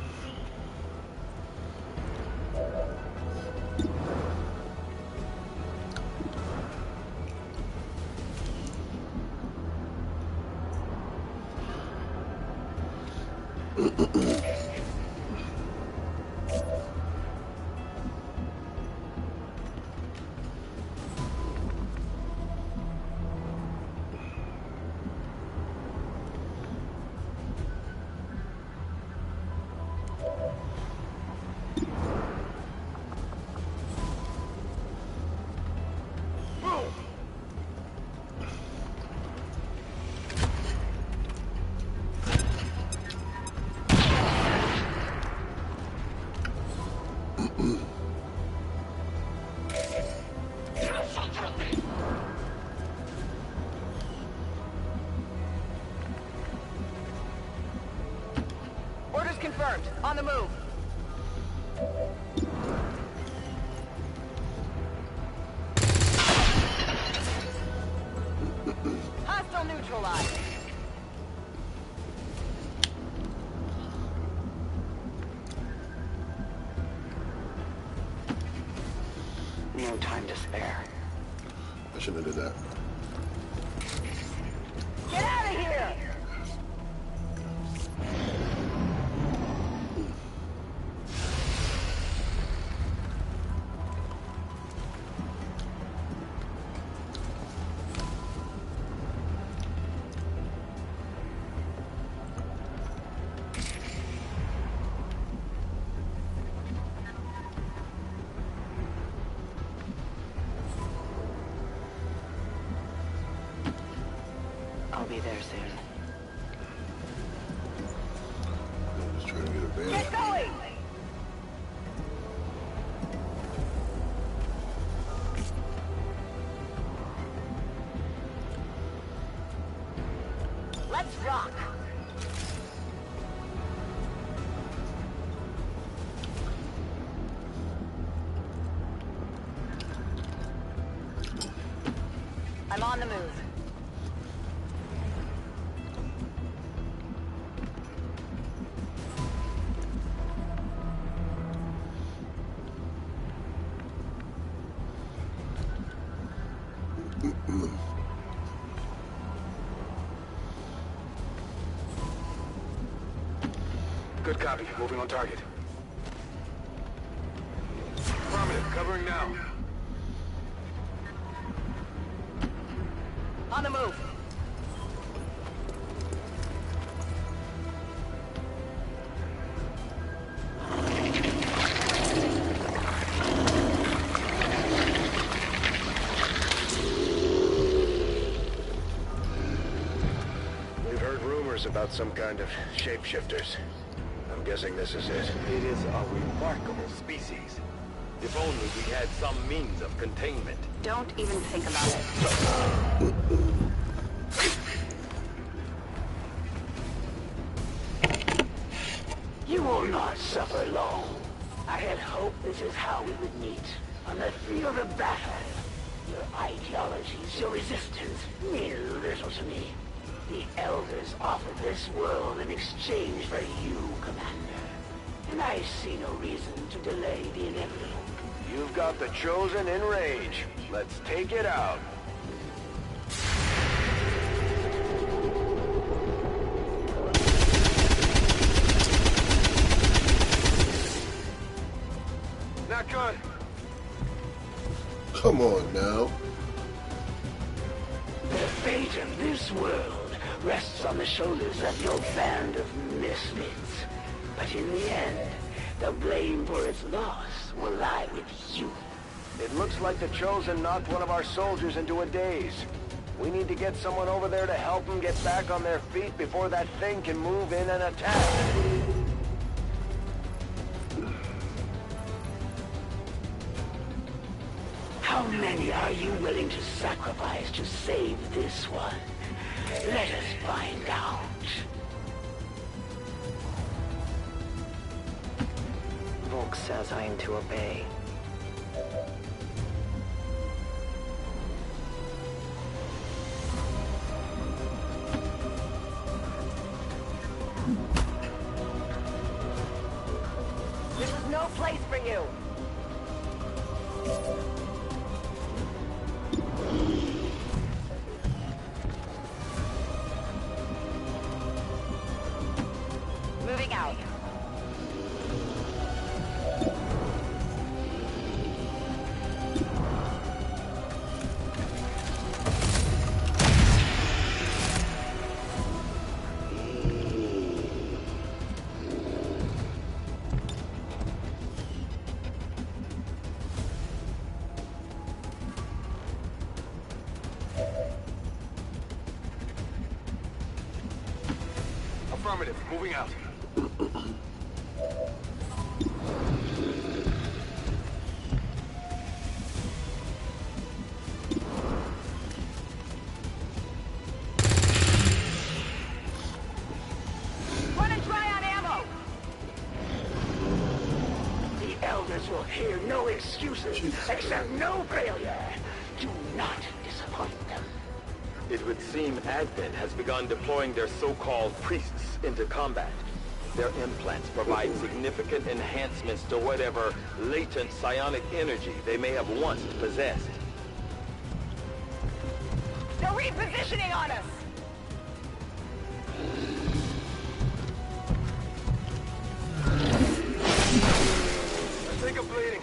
Orders confirmed. On the move. Hostile neutralized. No time to spare. I shouldn't have did that. Get out of here! I'll be there soon. I'm just trying to get a van. Get going! Let's rock! I'm on the move. Good copy. Moving on target. Affirmative. Covering now. On the move. We've heard rumors about some kind of shapeshifters. I'm guessing this is it. It is a remarkable species. If only we had some means of containment. Don't even think about it. You will not suffer long. I had hoped this is how we would meet. On the field of battle. Your ideologies, your resistance, mean little to me. The Elders offered this world in exchange for you, Commander. And I see no reason to delay the inevitable. You've got the Chosen in range. Let's take it out. Not good. Come on now. The fate of this world rests on the shoulders of your band of misfits. But in the end, the blame for its loss will lie with you. It looks like the Chosen knocked one of our soldiers into a daze. We need to get someone over there to help them get back on their feet before that thing can move in and attack. How many are you willing to sacrifice to save this one? Let us find out. Volk says I am to obey. This is no place for you! Moving out. Affirmative. Moving out. Others will hear no excuses except no failure. Do not disappoint them. It would seem Advent has begun deploying their so-called priests into combat. Their implants provide significant enhancements to whatever latent psionic energy they may have once possessed. They're repositioning on us! I think I'm bleeding.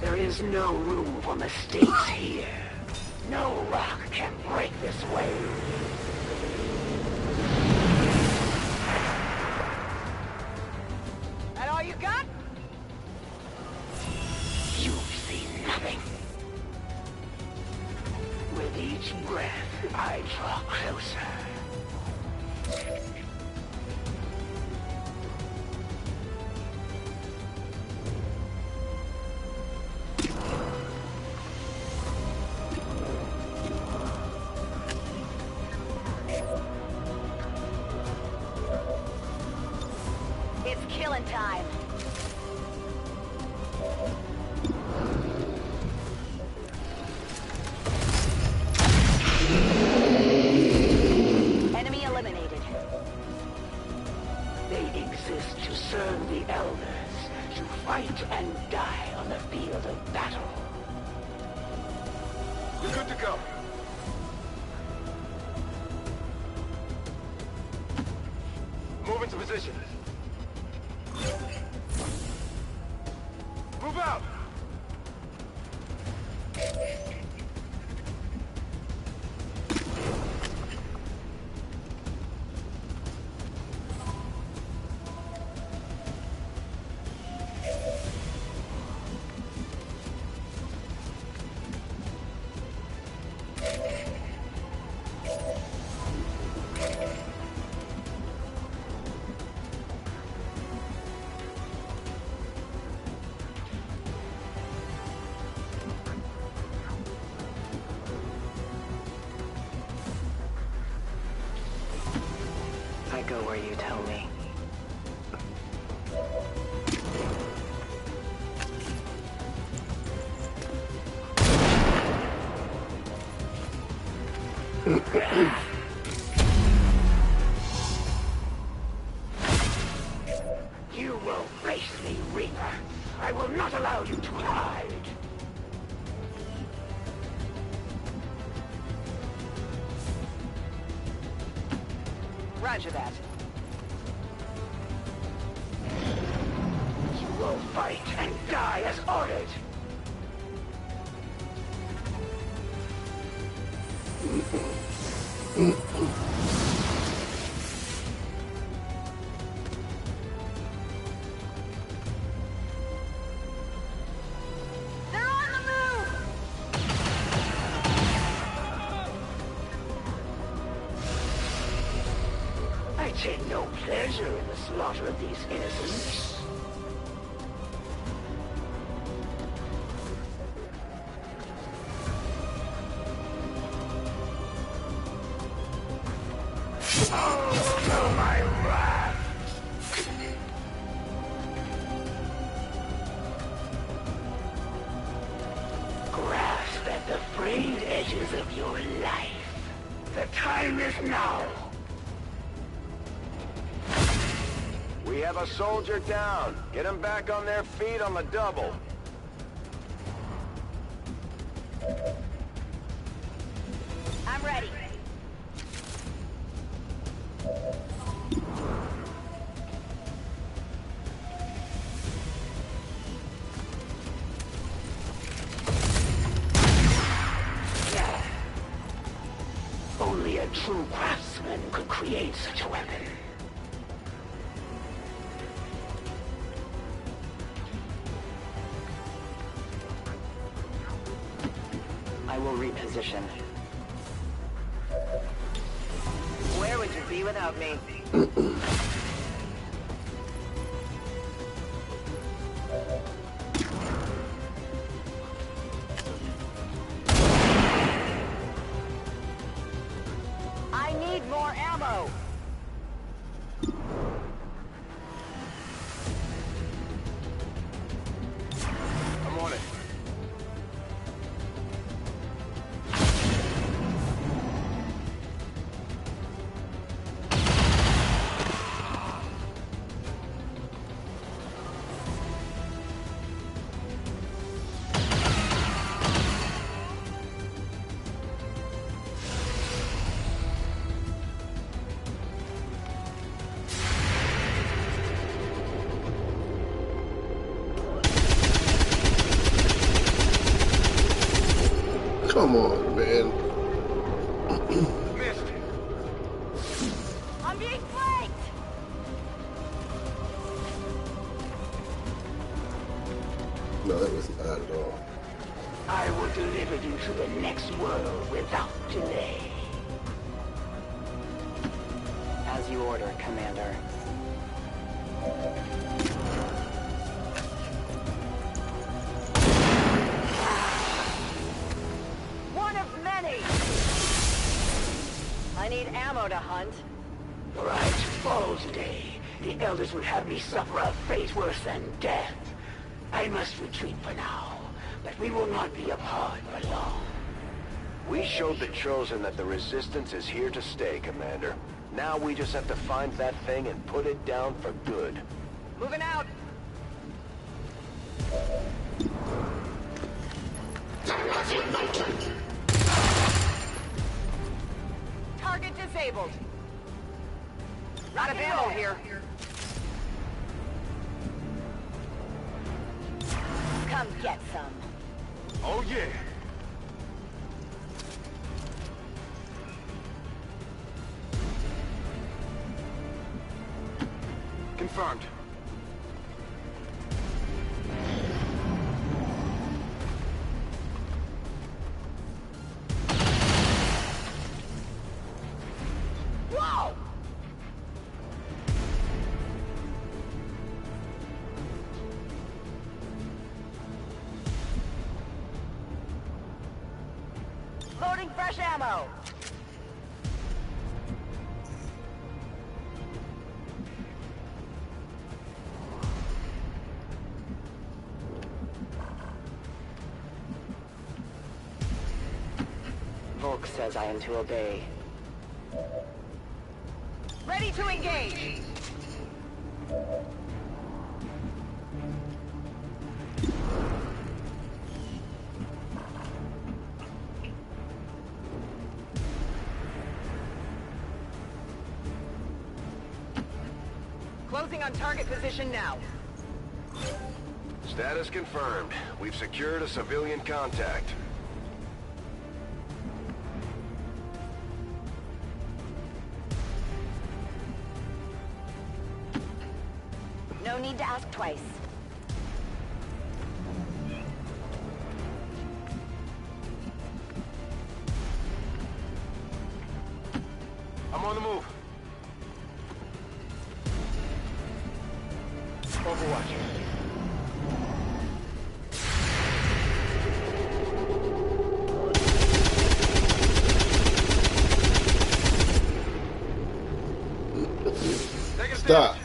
There is no room for mistakes here. No rock can break this wave. That all you got? You've seen nothing. With each breath, I draw closer. It's killing time. Enemy eliminated. They exist to serve the elders, to fight and die on the field of battle. We're good to go. Move into position. Move out! I go where you tell me. You will face me, Reaper. I will not allow you to hide. Roger that. You will fight and die as ordered. They're on the move! I take no pleasure in the slaughter of these innocents. Oh, no, my wrath! Grasp at the frayed edges of your life. The time is now. We have a soldier down. Get them back on their feet on the double. I'm ready. Only a true craftsman could create such a weapon. I will reposition. Where would you be without me? I need more ammo! Come on, man. Missed. I'm being flanked! No, that wasn't bad at all. I will deliver you to the next world without delay. As you order, Commander. One of many! I need ammo to hunt. Right, follow today. The Elders would have me suffer a fate worse than death. I must retreat for now, but we will not be apart for long. We showed the Chosen that the Resistance is here to stay, Commander. Now we just have to find that thing and put it down for good. Moving out! Target disabled. Out of ammo here. Come get some. Oh yeah. Confirmed. Whoa! Loading fresh ammo. Volk says I am to obey. Ready to engage! Closing on target position now. Status confirmed. We've secured a civilian contact. No need to ask twice. I'm on the move. Overwatch. Stop.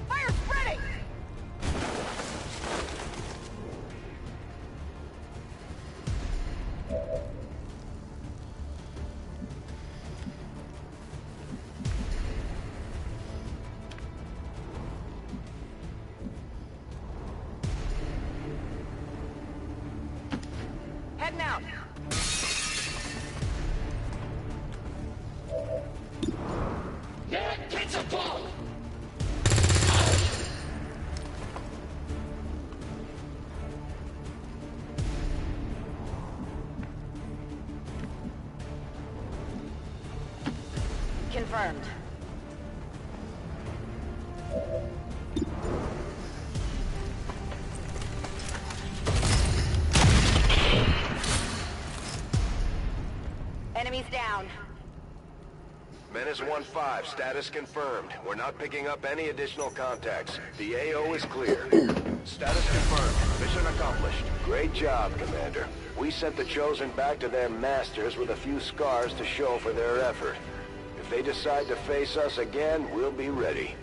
Fire spreading! Heading out. Confirmed. Enemies down. Menace 1-5, status confirmed. We're not picking up any additional contacts. The AO is clear. Status confirmed. Mission accomplished. Great job, Commander. We sent the Chosen back to their masters with a few scars to show for their effort. If they decide to face us again, we'll be ready.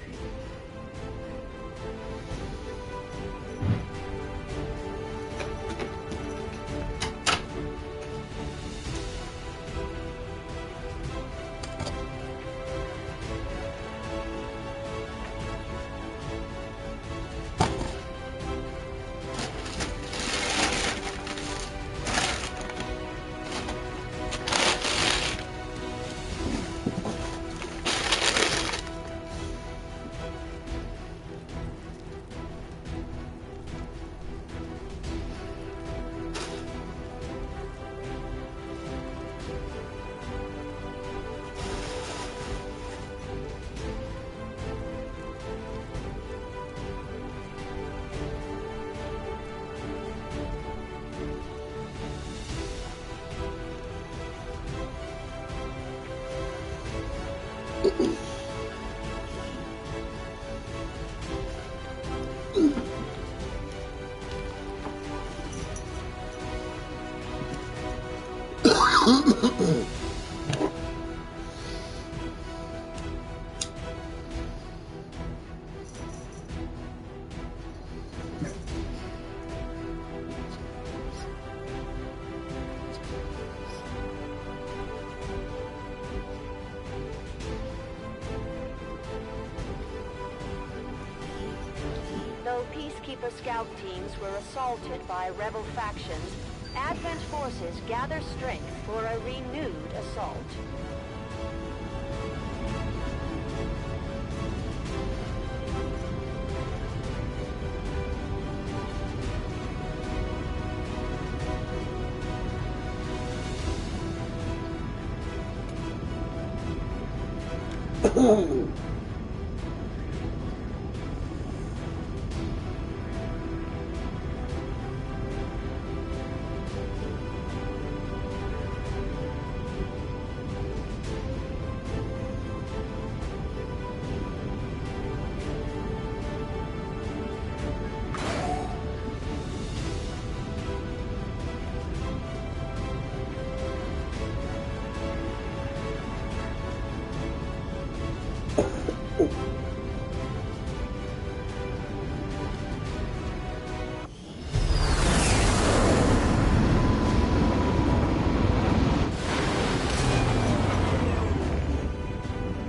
Though peacekeeper scout teams were assaulted by rebel factions, Advent forces gather strength for a renewed assault.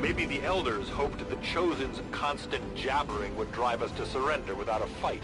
Maybe the Elders hoped the Chosen's constant jabbering would drive us to surrender without a fight.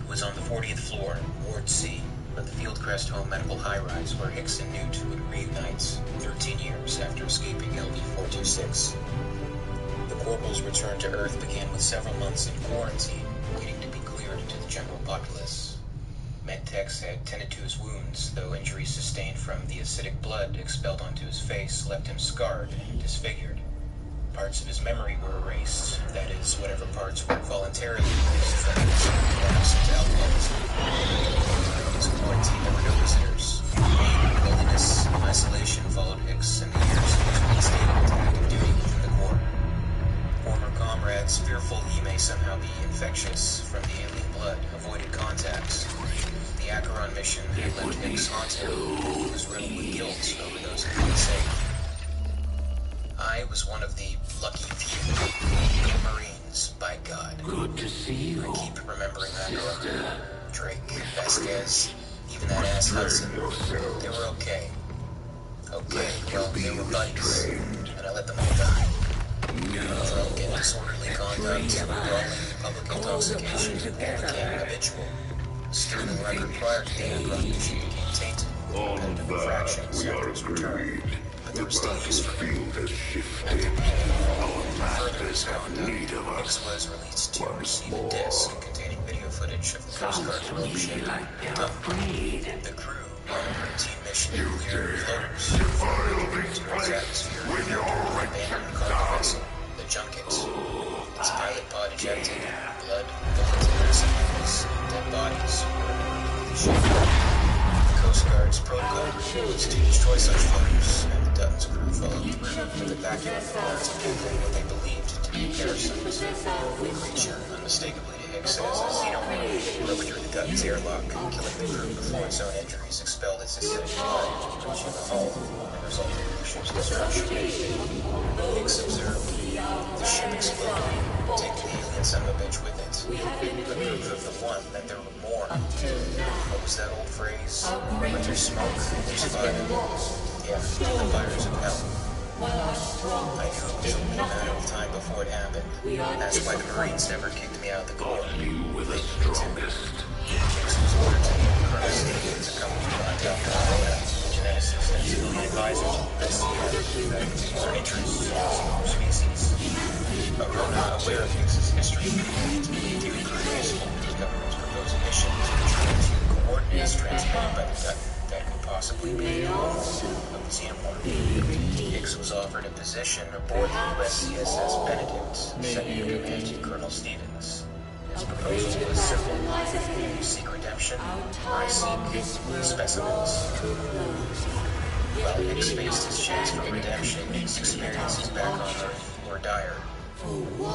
Was on the 40th floor, Ward C, of the Fieldcrest Home Medical High-Rise where Hicks and Newt would reunite 13 years after escaping LD-426. The corporal's return to Earth began with several months in quarantine, waiting to be cleared to the general populace. Medtechs had tended to his wounds, though injuries sustained from the acidic blood expelled onto his face left him scarred and disfigured. Parts of his memory were erased, that is, whatever parts were voluntarily erased from his collapse into alcoholism. During his quarantine, there were no visitors. Loneliness and isolation followed Hicks in the years he was reinstated into active duty within the Corps. Former comrades, fearful he may somehow be infectious from the alien blood, avoided contact. The Acheron mission had left Hicks haunted. He was riddled with guilt over those who couldn't save. I was one of the lucky few. Marines, by God. Good to see you. I keep remembering that girl. Drake, Vasquez, even that ass Hudson. They were okay. Okay, well, they were buddies. And I let them all die. Drunk and disorderly conduct, brawling, public intoxication, all became habitual. Still, the record prior to the Acheron mission became tainted. Competitive infractions after his return. But there was still use for him. Further his conduct, Hicks was released to receive a disc containing video footage of the Coast Guard's relationship with the crew on a routine mission to clear floaters to Earth's atmosphere and an abandoned cargo vessel, the Junket. Its pilot pod ejected, blood, bullets, and acid dead bodies were removed from the ship. The Coast Guard Guard's protocol was to destroy such fighters, and the Dutton's crew followed through with evacuating the guards and killing what they believed to be a parasite. The creature, unmistakably to Hicks as a xenomorph, broke through the Dutton's airlock, killing the crew before its own injuries expelled its acidic blood, reaching the hull and resulting in the ship's destruction. Hicks observed the ship explode, taking the alien son of a bitch with it. The proof of the one that there were more. What was that old phrase? When there's smoke, there's fire. Yeah, the fires of hell. I knew it was only a matter of time before it happened. That's why the Marines never kicked me out of the Corps. You were the strongest. Hicks was ordered to meet Colonel Stevens, accompanied by Dr. Arona, a geneticist and civilian advisor to investigate user interests in the species. Arona, aware of Hicks's history, he would prove useful in the government's proposed mission to retrieve the coordinates transmitted by the Dutton that could possibly be the home of the xenomorph. Hicks was offered a position aboard the USCSS Benedict, second in command to Colonel Stevens. His proposal was simple. You seek redemption, I seek specimens. While Hicks faced his chance for redemption, his experiences back on Earth were dire.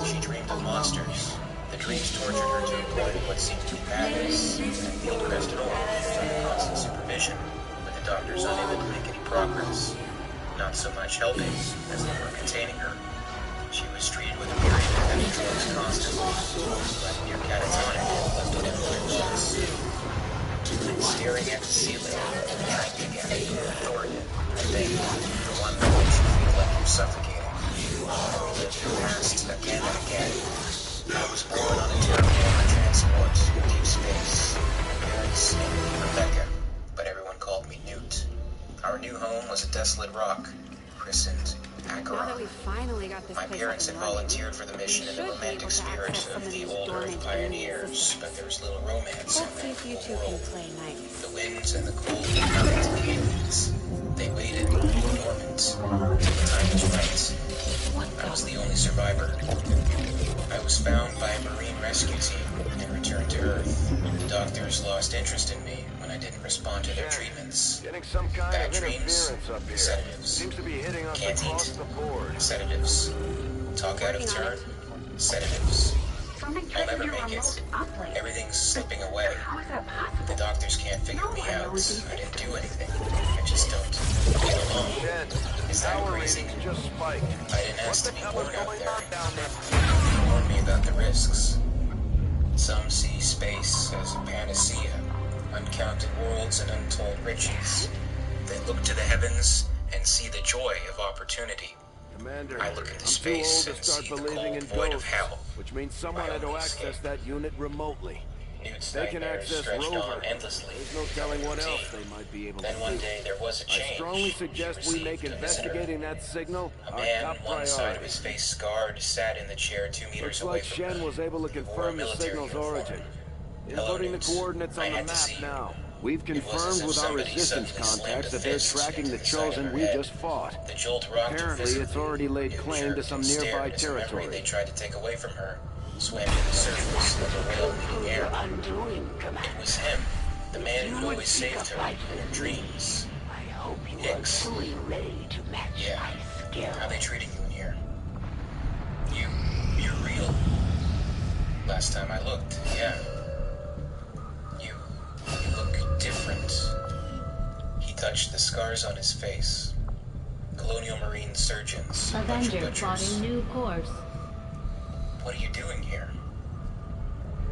She dreamed of monsters. The dreams tortured her to a point of what seemed to be madness, and field-crested orange was under constant supervision, with the doctors unable to make any progress. Not so much helping as they were containing her. She was treated with a period of heavy drugs constantly, like near catatonic and left in everywhere once. Staring at the ceiling, behind again, authority, I think, the one that makes you feel like you're suffocating. I relived the past again and again. I was born on a terraformer transport in deep space. My parents named me Rebecca, but everyone called me Newt. Our new home was a desolate rock, christened Now that we finally got this My place parents had up and running, volunteered for the mission in the romantic spirit of the old Earth pioneers, but there was little romance in let's see that if you two world. can play nice. The winds and the cold were coming to the aliens. They waited, dormant, till the time was right. I was the only survivor. I was found by a Marine rescue team and returned to Earth. The doctors lost interest in me when I didn't respond to their treatments. Getting some kind Bad of dreams, interference up here. sedatives. Seems to be hitting us Can't across eat, the board. sedatives. Talk out of turn, sedatives. I'll never make it. Everything's slipping away. The doctors can't figure me out. I didn't do anything. I just don't get along. Is that crazy? I didn't ask to be born out there. They warned me about the risks. Some see space as a panacea, uncounted worlds and untold riches. They look to the heavens and see the joy of opportunity. Commander, I look into I'm space too old and to start see the believing cold in void of ghosts, hell. which means someone My had to only access escape. that unit remotely. Newt's They can nightmares access stretched Rover. on endlessly. There's no telling what Routine. else they might be able Then to one do. day there was a I change. strongly She suggest we make received a visitor. investigating that signal A our man, top one side of priority. his face scarred, sat in the chair 2 meters Looks away like from Shen her. was able to He wore a confirm the military signal's uniform. origin. Hello, Inputting the Newt. coordinates I on the had to map see you. now. We've It was as confirmed if with our somebody resistance suddenly slammed contacts a that they're fist tracking the into the side of chosen her we head. just fought. The jolt rocked her Apparently, physically. it's already laid Newt claim to jerked some and stared nearby at his memory territory. they tried to take away from her. Swam to the surface of the whale meeting air. It was him, the man who always saved her in her dreams. Hicks. Yeah. How they treating you in here? You're real. Last time I looked, yeah. You look different. He touched the scars on his face. Colonial Marine surgeons, a bunch of Avenger butchers. plotting new course. What are you doing here?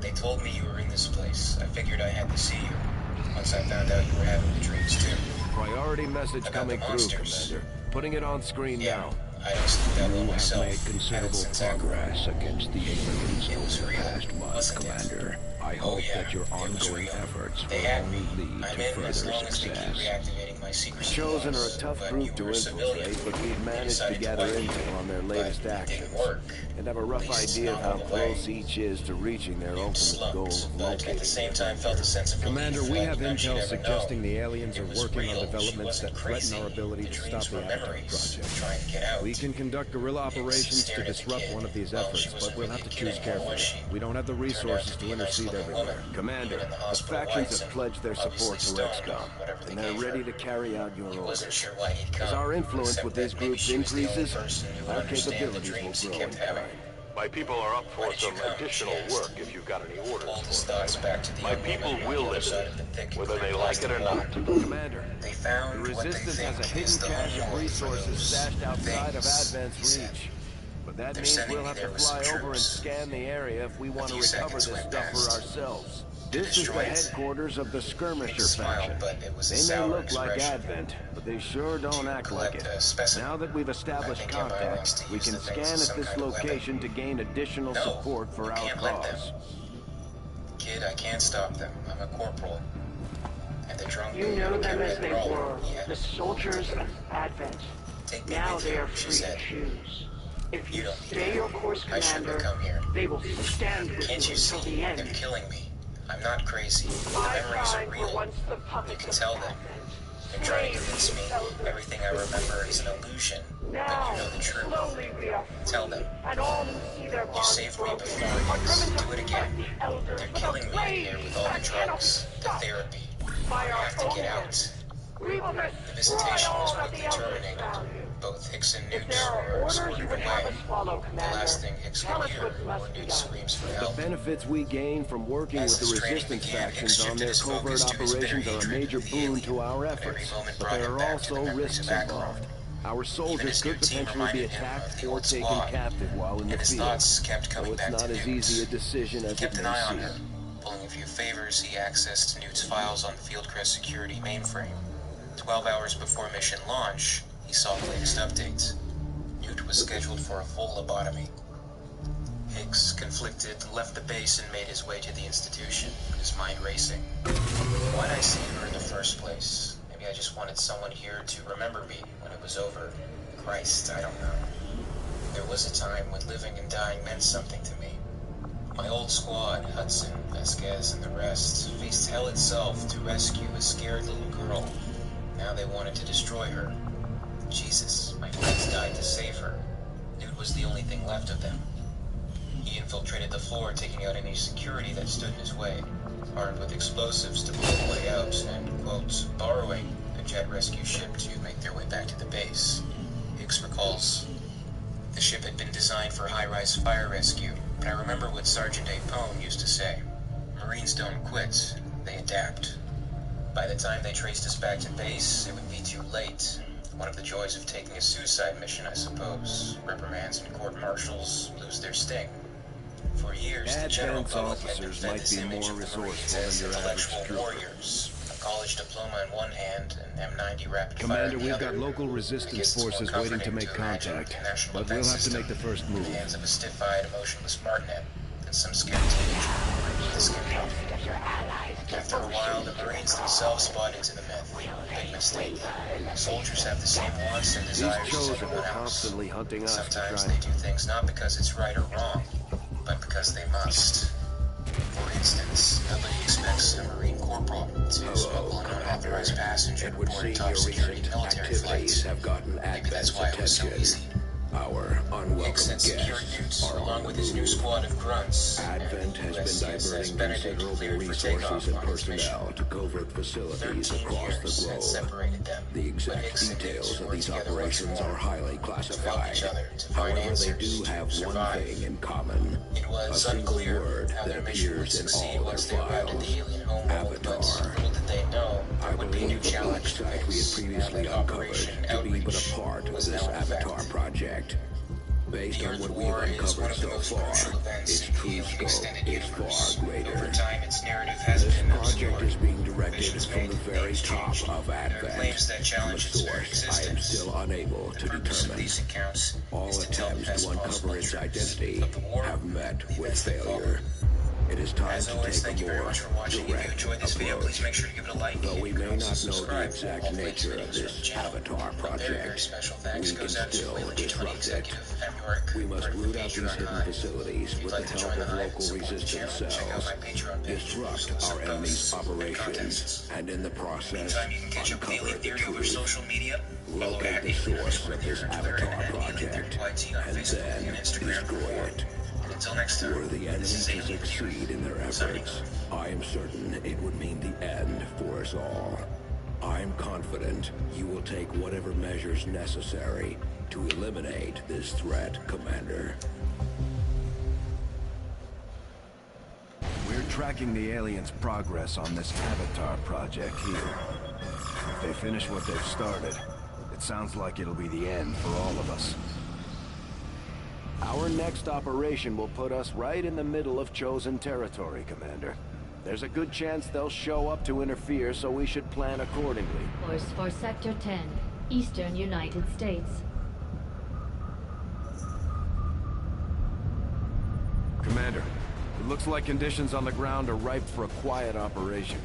They told me you were in this place. I figured I had to see you. Once I found out you were having the dreams too. Priority message About coming the through, monsters. Commander. Putting it on screen now. I don't sleep that well You have myself. made considerable progress against the aliens over the past month, Commander. I hope that your ongoing efforts will only lead to further success. Reactivating my secret Chosen are a supplies, tough but group you to were a civilian. infiltrate, but we've They managed to decided gather wipe you, intel on their but latest it didn't actions work. and have a rough At least idea of not how all the way. close each is to reaching their ultimate goal of But at locating the same time felt a sense of Commander, relief we like have none she'd intel ever suggesting known. the aliens It are was working real. on She developments wasn't that threaten crazy. our ability The to dreams stop the were Avatar memories. project. Trying to get out. We can conduct guerrilla operations to stared at the disrupt kid. one of these Well, efforts, she wasn't but we'll have really to a kid choose anymore, carefully. was she? We don't have the Turned out resources to to be a nice intercede bleed everywhere. Commander, the factions have pledged their support to XCOM, and they're ready to carry out your orders. As our influence with these groups increases, our capabilities will grow in kind. My people are up for some additional work if you've got any orders for them. My people will listen, whether they like it or not. Commander, the Resistance has a hidden cache of resources stashed outside of Advent's reach. But that means we'll have to fly over and scan the area if we want to recover this stuff for ourselves. This is the headquarters of the Skirmisher faction. They may look like Advent, but they sure don't act like it. Now that we've established contact, we can scan at this location to gain additional support for our cause. Kid, I can't stop them. I'm a corporal. And the drunk You know them as they were, the soldiers of Advent. Now they are free to choose. If you stay your course, Commander, they will stand with you until the end. They're killing me. I'm not crazy. The memories are real. You can tell them. They're trying to convince me everything I remember is an illusion. But you know the truth. Tell them. You saved me before. Do it again. They're killing me in here with all the drugs, the therapy. I have to get out. The visitation was quickly terminated. Both Hicks and Newt were escorted away. The last thing Hicks could hear were Newt's screams for help. The benefits we gain from working with the Resistance factions on their covert operations are a major boon to our efforts, but there are also risks involved. Our soldiers could potentially be attacked or taken captive while in the field, so it's not as easy a decision as it may seem. Pulling a few favors, he accessed Newt's files on the Fieldcrest security mainframe. 12 hours before mission launch, he saw the latest updates. Newt was scheduled for a full lobotomy. Hicks, conflicted, left the base and made his way to the institution, his mind racing. Why'd I save her in the first place? Maybe I just wanted someone here to remember me when it was over. Christ, I don't know. There was a time when living and dying meant something to me. My old squad, Hudson, Vasquez, and the rest, faced hell itself to rescue a scared little girl. Now they wanted to destroy her. Jesus, my friends died to save her. Newt was the only thing left of them. He infiltrated the floor, taking out any security that stood in his way, armed with explosives to blow the way out, and, quote, borrowing a jet rescue ship to make their way back to the base. Hicks recalls, the ship had been designed for high-rise fire rescue, but I remember what Sergeant Apone used to say. Marines don't quit, they adapt. By the time they traced us back to base, it would be too late. One of the joys of taking a suicide mission, I suppose. Reprimands and court-martials lose their sting. For years, the general public had been fed this image of the Marines as intellectual warriors. A college diploma in one hand and M90 rapid fire Commander, in the we've other. got local resistance forces waiting to make contact, but we'll have to make the first move. In the hands of a stiff-eyed, emotionless martinet and some scared teenager. After a while, the Marines themselves bought into the myth. Big mistake. Soldiers have the same wants and desires as everyone else. Constantly hunting us. Sometimes they do things not because it's right or wrong, but because they must. For instance, nobody expects a Marine corporal to smuggle an unauthorized passenger aboard top security military flights. Maybe that's why it was so easy. Our unwelcome Hicks had secured Newt, along with his new squad of grunts. Advent has been diverting considerable resources and personnel to covert facilities across the globe. The exact details of these operations are highly classified. However, they do have one thing in common. A single word that appears in all their files. Avatar. I believe the black site we had previously uncovered to be but a part of this Avatar project. Based on what we've uncovered so far, its true scope is far greater. This project is being directed from the very top of Advent, from a source I am still unable to determine. All attempts to uncover its identity have met with failure. It is time to take a more direct approach. Though we may not know the exact nature of this Avatar project, we can still disrupt it. We must root out these hidden facilities with the help of local resistance cells, disrupt our enemy's operations, and in the process, uncover the truth. Locate the source of this Avatar project, and then destroy it. Until next time, Were the enemy to succeed in their efforts, I am certain it would mean the end for us all. I'm confident you will take whatever measures necessary to eliminate this threat, Commander. We're tracking the aliens' progress on this Avatar project here. If they finish what they've started, it sounds like it'll be the end for all of us. Our next operation will put us right in the middle of chosen territory, Commander. There's a good chance they'll show up to interfere, so we should plan accordingly. Course for Sector 10, Eastern United States. Commander, it looks like conditions on the ground are ripe for a quiet operation.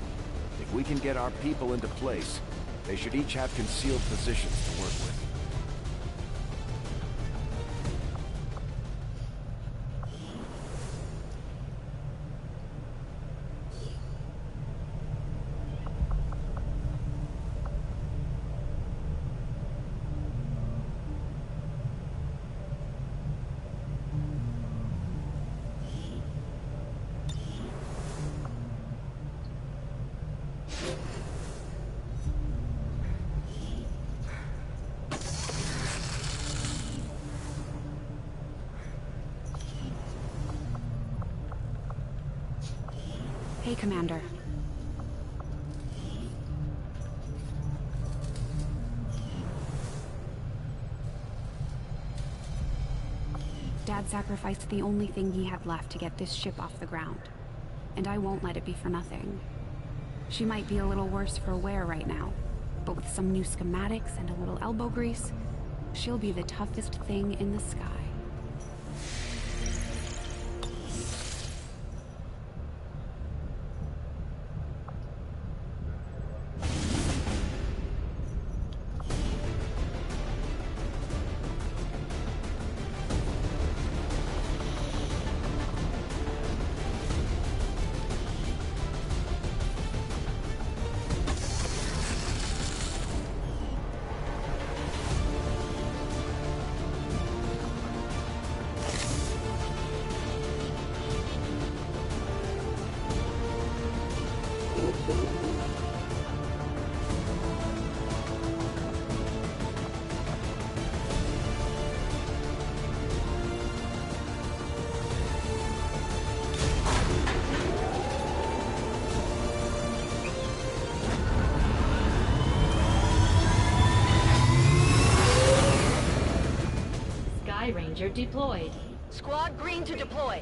If we can get our people into place, they should each have concealed positions to work with. Hey, Commander. Dad sacrificed the only thing he had left to get this ship off the ground. And I won't let it be for nothing. She might be a little worse for wear right now, but with some new schematics and a little elbow grease, she'll be the toughest thing in the sky. Ranger deployed. Squad green to deploy.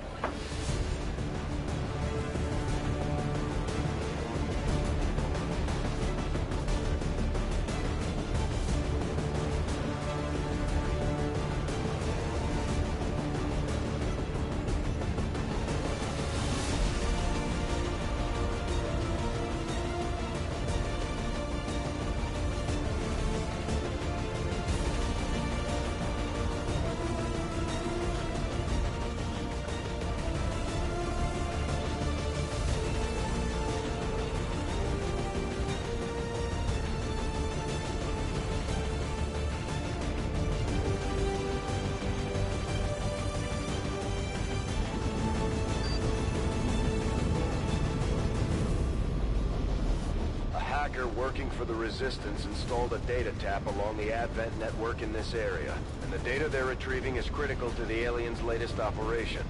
Working for the Resistance installed a data tap along the Advent network in this area, and the data they're retrieving is critical to the aliens' latest operation.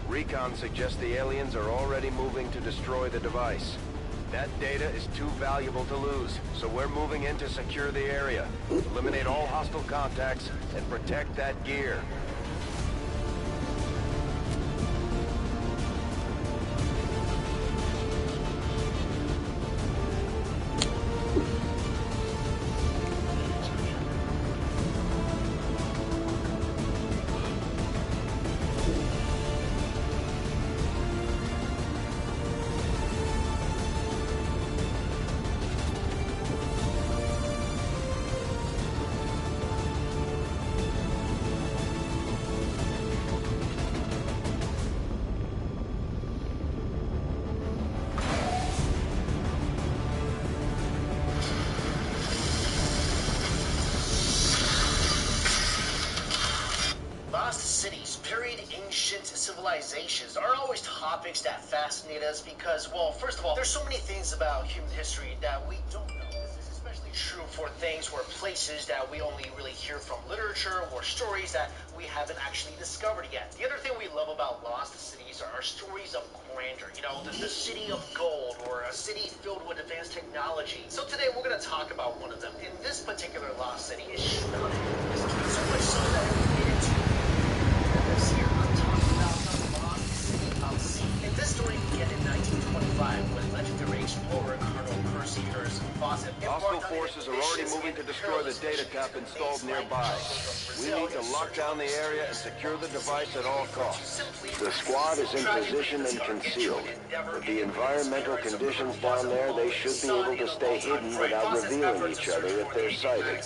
Recon suggests the aliens are already moving to destroy the device. That data is too valuable to lose, so we're moving in to secure the area, eliminate all hostile contacts, and protect that gear. ancient civilizations are always topics that fascinate us because, well, first of all, there's so many things about human history that we don't know. This is especially true for things or places that we only really hear from literature or stories that we haven't actually discovered yet. The other thing we love about lost cities are stories of grandeur. You know, the city of gold or a city filled with advanced technology. So today we're going to talk about one of them. And this particular lost city is shrouded in mystery, so much so that we made it to this year. I'm talking about the lost city of Z. And this story began in 1925 when legendary explorer Colonel Percy Harrison Fawcett. Hostile forces are already moving to destroy the data tap installed nearby. We need to lock down the area and secure the device at all costs. The squad is in position and concealed. With the environmental conditions down there, they should be able to stay hidden without revealing each other if they're sighted.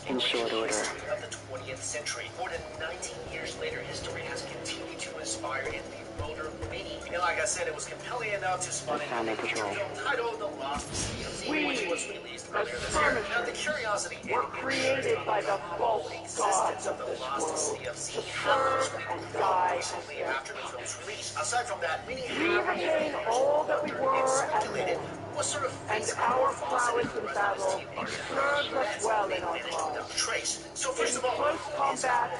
In short order. Of the 20th century. More than 19 years later, history has continued to inspire and bewilder many. And like I said, it was compelling enough to spawn a film titled The Lost City of Z, which was released earlier this year. Now, the curiosity were created by the false gods of this world to serve and die as their after the film's release. Aside from that, many we remain all that we were at home, and our prowess in battle serves us well in our cause. Trace. So first In of all, close combat,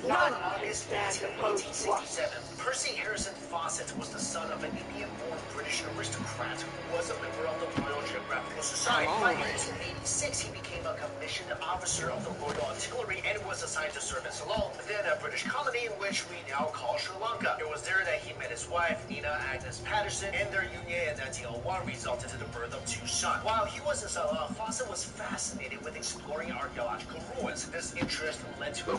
none can stand opposed to us. Percy Harrison Fawcett was the son of an Indian-born British aristocrat who was a member of the Royal Geographical Society. By 1886, he became a commissioned officer of the Royal Artillery and was assigned to serve in Ceylon, then a British colony in which we now call Sri Lanka. It was there that he met his wife, Nina Agnes Patterson, and their union in 1901 resulted in the birth of 2 sons. While he was in Ceylon, Fawcett was fascinated with exploring archaeological ruins. This interest led to a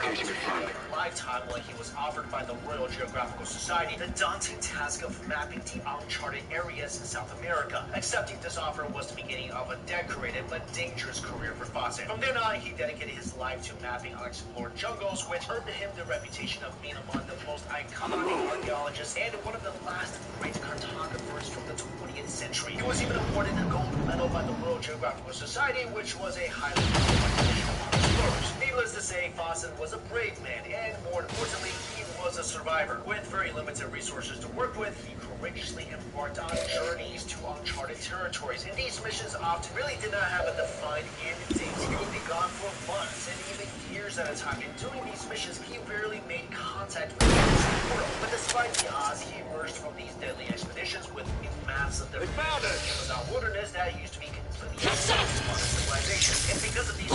lifetime when he was offered by the Royal Geographical Society the daunting task of mapping the uncharted areas in South America. Accepting this offer was the beginning of a decorated but dangerous career for Fawcett. From then on, he dedicated his life to mapping unexplored jungles, which earned him the reputation of being among the most iconic archaeologists and one of the last great cartographers from the 20th century. He was even awarded a gold medal by the Royal Geographical Society, which was a highly recognized among explorers. Needless to say, Fawcett was a brave man, and more importantly, he was a survivor. With very limited resources to work with, he courageously embarked on journeys to uncharted territories, and these missions often really did not have a defined end date. He would be gone for months and even years at a time, and during these missions, he rarely made contact with the outside world. But despite the odds, he emerged from these deadly expeditions with maps of the Amazon wilderness that used to be completely untouched by civilization. And because of these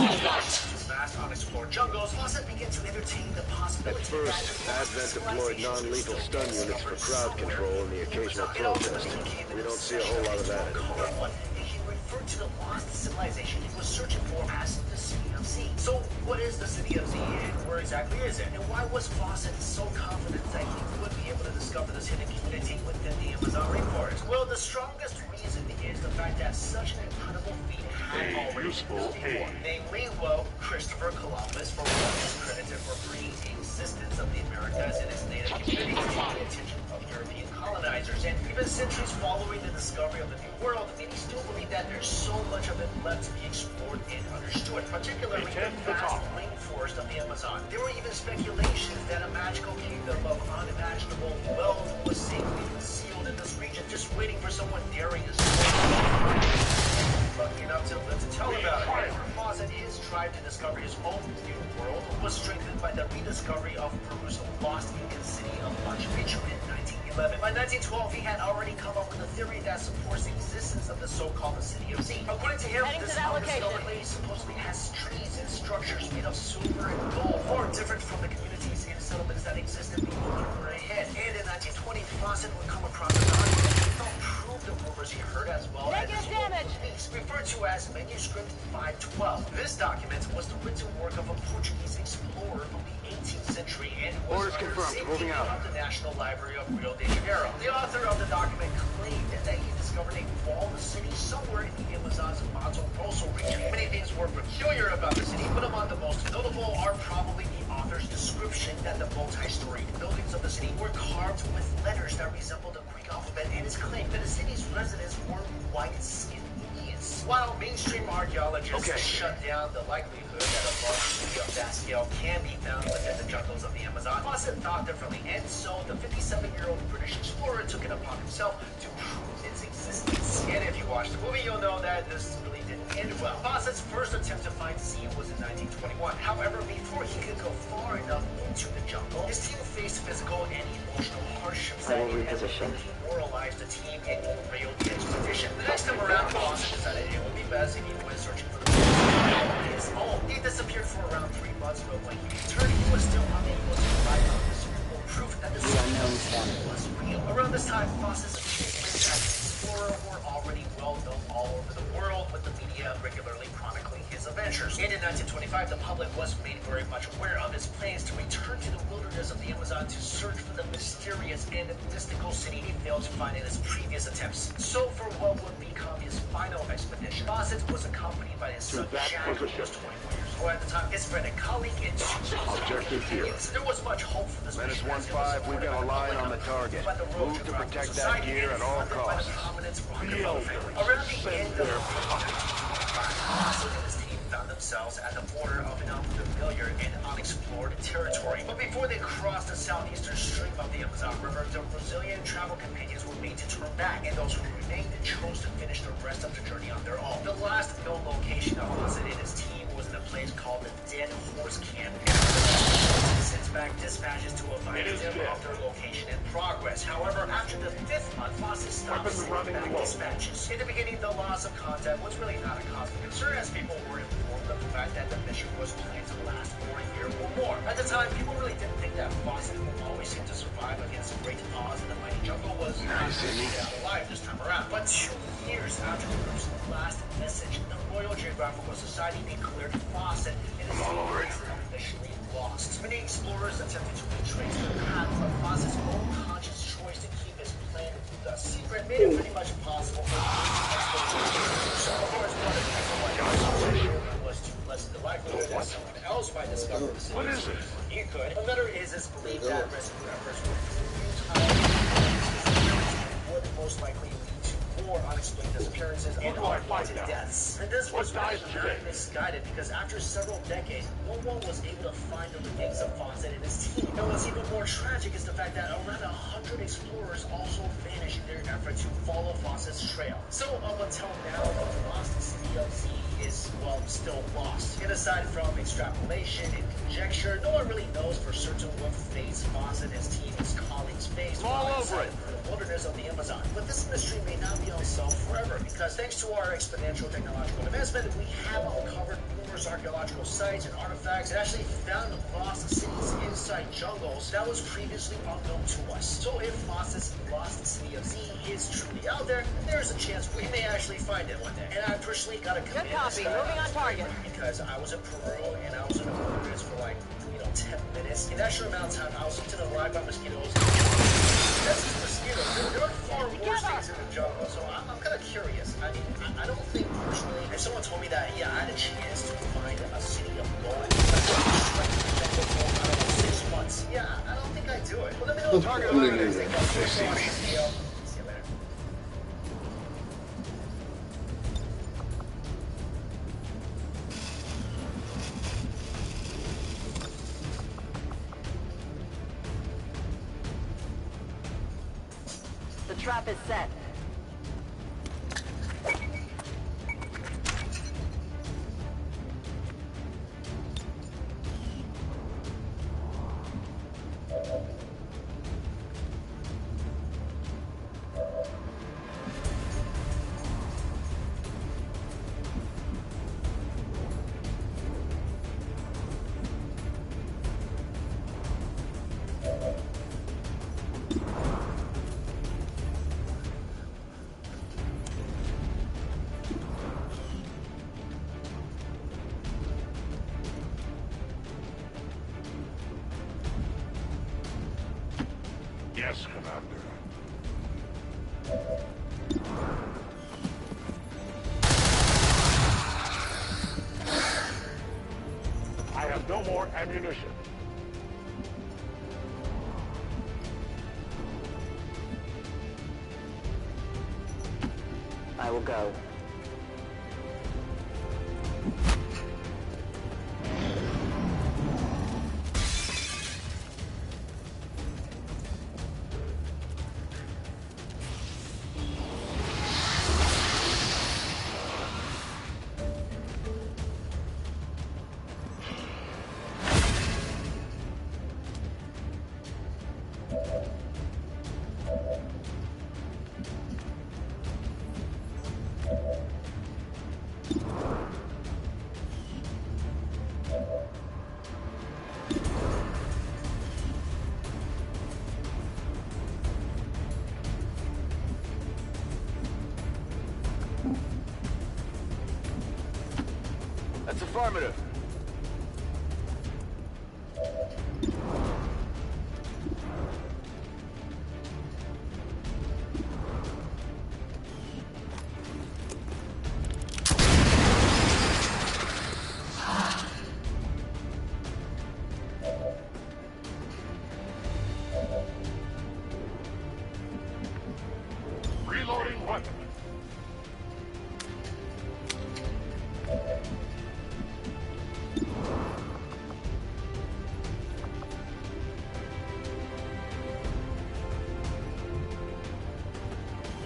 vast unexplored jungles, Fawcett began to entertain the possibility. At first, Advent deployed non-lethal stun units for crowd control and the occasional protest. We don't see a whole lot of that anymore. He referred to the lost civilization he was searching for as the City of Z. So, what is the City of Z, and where exactly is it? And why was Fawcett so confident that he would be able to discover this hidden community within the Amazon rainforest? Well, the strongest reason is the fact that such an incredible feat had already been built before. Namely, well, Christopher Columbus, for one, is credited for bringing the existence of the Americas and its native community to the attention of European colonizers. And even centuries following the discovery of the New World, many still believe that there's so much of it left to be explored and understood, particularly the vast rainforest of the Amazon. There were even speculations that a magical kingdom of unimaginable wealth was safely concealed in this region, just waiting for someone daring to lucky enough to live to tell about it. Fawcett, his drive to discover his own new world was strengthened by the rediscovery of Peru's lost Incan city of Machu Picchu in 1911. By 1912, he had already come up with a theory that supports the existence of the so-called City of Z. According to him, this undiscovered place supposedly has trees and structures made of silver and gold, far different from the communities and settlements that existed before or ahead. And in 1920, Fawcett would come across a document that helped prove the rumors he heard, as well as his referred to as Manuscript 512. This document was the written work of a Portuguese explorer from the 18th century and was moving out of the National Library of Rio de Janeiro. The author of the document claimed that he discovered a walled city somewhere in the Amazon's Mato Grosso region. Many things were peculiar about the city, but among the most notable are probably the author's description that the multi-storied buildings of the city were carved with letters that resembled the Greek alphabet, and his claim that the city's residents were white-skinned Indians. While mainstream archaeologists shut down the likelihood that a large city of that scale can be found within the jungles of the Amazon, Fawcett thought differently, and so the 57-year-old British explorer took it upon himself to prove its existence. And if you watch the movie, you'll know that this really didn't end well. Fawcett's first attempt to find Z was in 1921. However, before he could go far enough into the jungle, his team faced physical and emotional hardships that inevitably demoralized the team and derailed the expedition. The next time around, Fawcett decided it would be best if he went searching for the on his own. He disappeared for around 3 months, but when he returned, he was still unable to provide indisputable proof that the city was real. Around this time, Fawcett's achievements as an explorer were already well known all over the world, with the media regularly chronicling his adventures. And in 1925, the public was made very much aware of his plans to return to the wilderness of the Amazon to search for the mysterious and mystical city he failed to find in his previous attempts. So for what would become his final expedition, Fawcett was accompanied by his son Jack, who was 24 years old at the time, his friend and colleague, and two Objective here. There was much hope for this Menace mission. 1-5, we've got a line on the target. Move to protect that gear at all costs. Around the end of Fawcett and his team found themselves at the border of an unfamiliar and unexplored territory. But before they crossed the southeastern stream of the Amazon River, the Brazilian travel companions were made to turn back, and those who remained chose to finish the rest of the journey on their own. The last known location of Fawcett and his team was in a place called the Dead Horse Camp. Sends back dispatches to advise them of their location and progress. However, after the 5th month, Fawcett stopped sending back dispatches. In the beginning, the loss of contact was really not a cause for concern, as people were informed of the fact that the mission was planned to last for a year or more. At the time, people really didn't think that Fawcett would always seem to survive against the great odds in the mighty jungle was not alive this time around. But 2 years after the group's last message, the Royal Geographical Society declared Fawcett and his team officially lost. Many explorers attempted to retrace their path, but Fawcett's own conscious choice to keep his plan a secret made it pretty much impossible for the exploration. So, of course, one of the reasons why was to lessen the likelihood that someone else might discover the city. What is it? You could. Another is believed that rescue efforts would most likely lead to more unexplained disappearances and unwanted deaths. And this was not misguided, because after several decades, no one was able to find the remains of Fawcett and his team. And what's even more tragic is the fact that around 100 explorers also vanished in their effort to follow Fawcett's trail. So up until now, the lost city of Z is, well, still lost. And aside from extrapolation and conjecture, no one really knows for certain what fates Fawcett and his team and his colleagues faced all over it. The wilderness of the Amazon. But this mystery may not be unsolved forever, because thanks to our exponential technological advancement, we have uncovered numerous archaeological sites and artifacts and actually found lost cities inside jungles that was previously unknown to us. So if Fawcett's lost city of Z is truly out there, there's a chance we may actually find it one day. And I personally got to commit this moving on target. because I was in Peru and I was in the wilderness for like 10 minutes. In that short amount of time, I was eaten alive by mosquitoes. That's just mosquitoes. There are far worse things in the jungle, so I'm kind of curious. I mean, I don't think personally, if someone told me that, yeah, I had a chance to find a city of gold, for 6 months, yeah, I don't think I'd do it. Well, let me know target. They see me. See you later. The trap is set. Yes, Commander. I have no more ammunition. I will go. That's affirmative. Reloading weapon.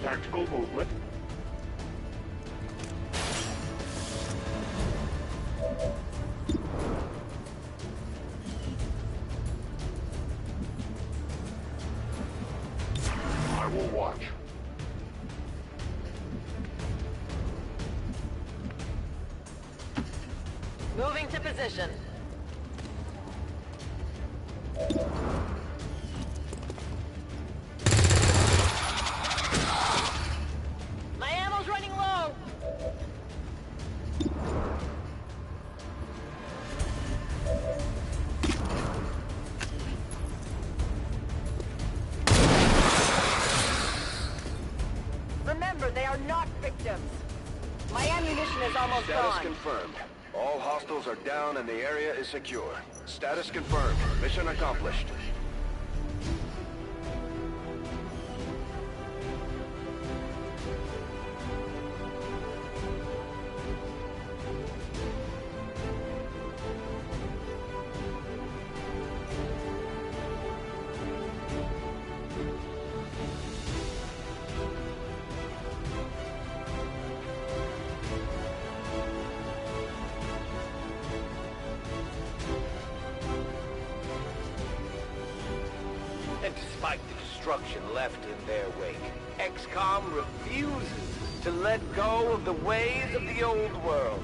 Tactical movement. I will watch. Moving to position. My ammo's running low. Remember, they are not victims. My ammunition is almost Status gone. confirmed. All hostiles are down and the area is secure. Status confirmed. Mission accomplished. And despite the destruction left in their wake, XCOM refuses to let go of the ways of the old world.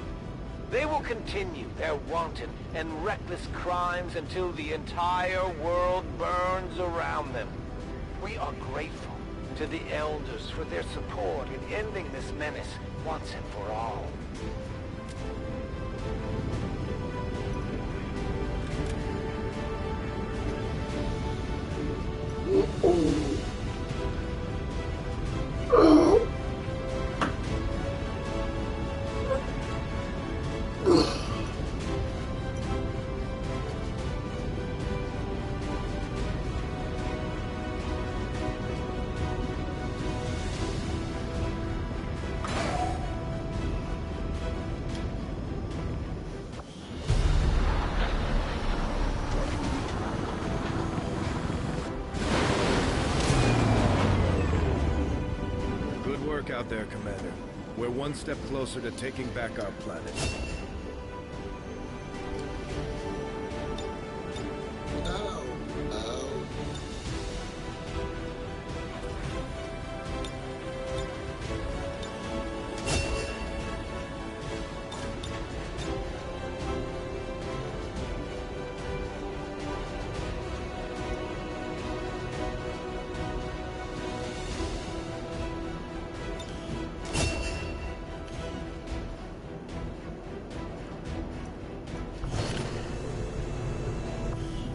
They will continue their wanton and reckless crimes until the entire world burns around them. We are grateful to the Elders for their support in ending this menace once and for all. Good work out there, Commander. We're one step closer to taking back our planet. Ow. Ow.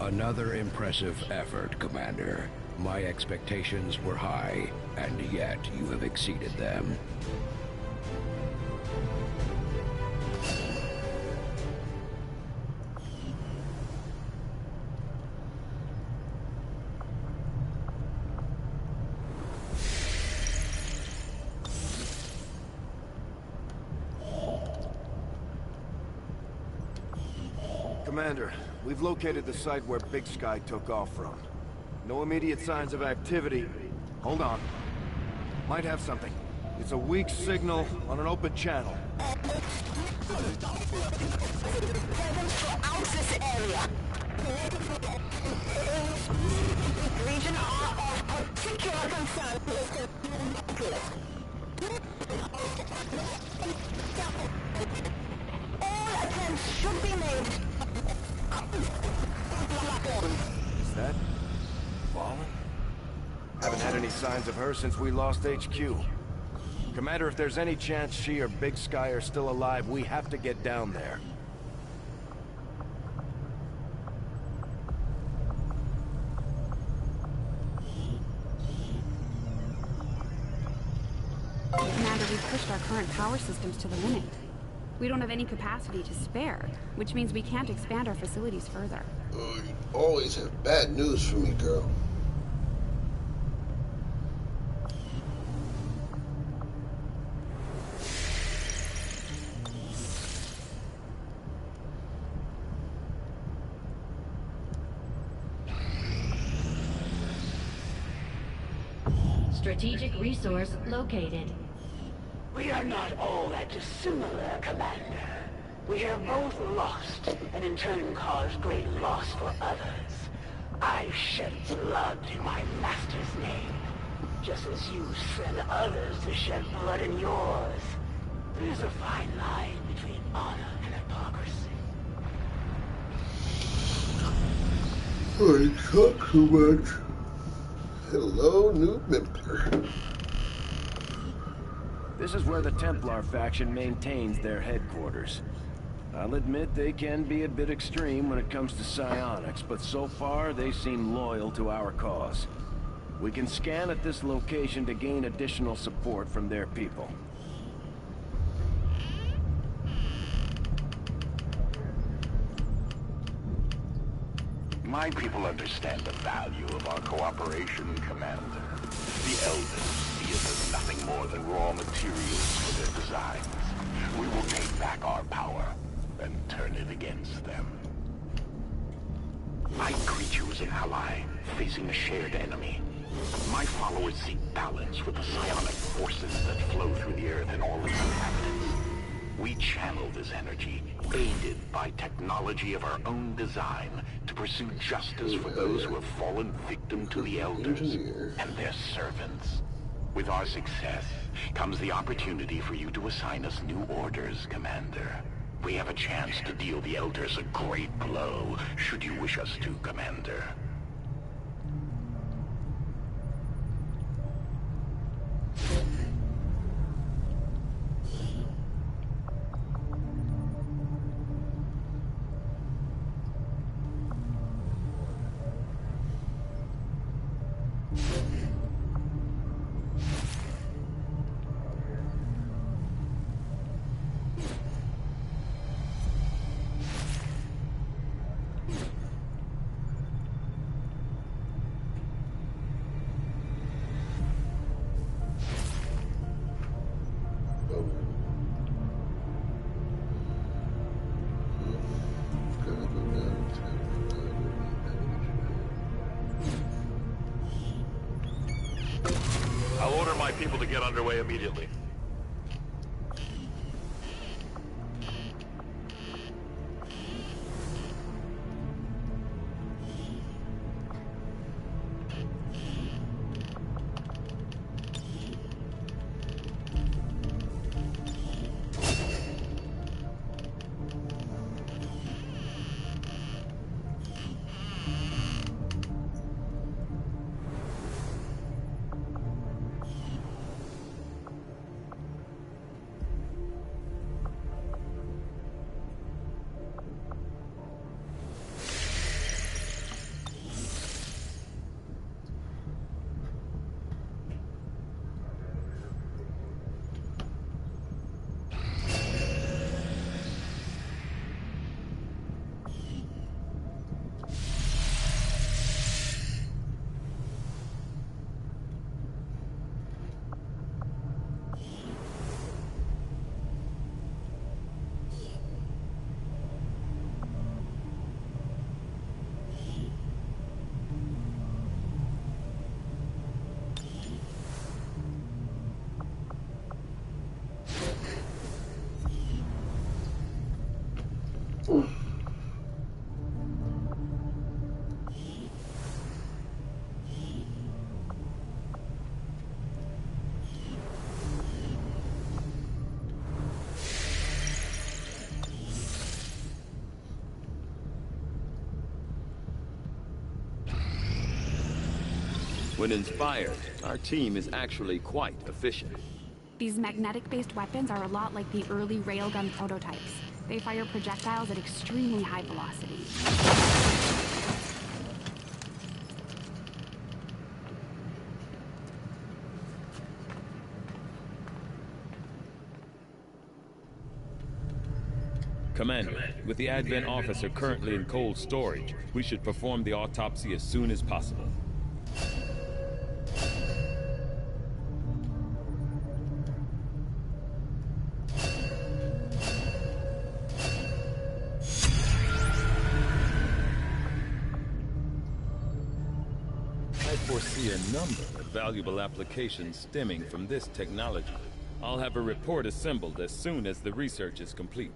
Another impressive effort, Commander. My expectations were high, and yet you have exceeded them. Commander, we've located the site where Big Sky took off from. No immediate signs of activity. Hold on. Might have something. It's a weak signal on an open channel. Region are of particular concern. All attempts should be made. Is that... Fallen? Haven't had any signs of her since we lost HQ. Commander, if there's any chance she or Big Sky are still alive, we have to get down there. Commander, we've pushed our current power systems to the limit. We don't have any capacity to spare, which means we can't expand our facilities further. You always have bad news for me, girl. Strategic resource located. We are not all that dissimilar, Commander. We have both lost, and in turn caused great loss for others. I've shed blood in my master's name, just as you send others to shed blood in yours. There's a fine line between honor and hypocrisy. I talk too much. Hello, new member. This is where the Templar faction maintains their headquarters. I'll admit they can be a bit extreme when it comes to psionics, but so far they seem loyal to our cause. We can scan at this location to gain additional support from their people. My people understand the value of our cooperation, Commander. The Elders see us as nothing more than raw materials for their designs. We will take back our power and turn it against them. I greet you as an ally facing a shared enemy. My followers seek balance with the psionic forces that flow through the Earth and all its inhabitants. We channel this energy, aided by technology of our own design, to pursue justice for those who have fallen victim to the Elders and their servants. With our success comes the opportunity for you to assign us new orders, Commander. We have a chance to deal the Elders a great blow, should you wish us to, Commander. I'll order my people to get underway immediately. When inspired, our team is actually quite efficient. These magnetic-based weapons are a lot like the early railgun prototypes. They fire projectiles at extremely high velocity. Commander, with the Advent officer currently in cold storage, we should perform the autopsy as soon as possible. I foresee a number of valuable applications stemming from this technology. I'll have a report assembled as soon as the research is complete.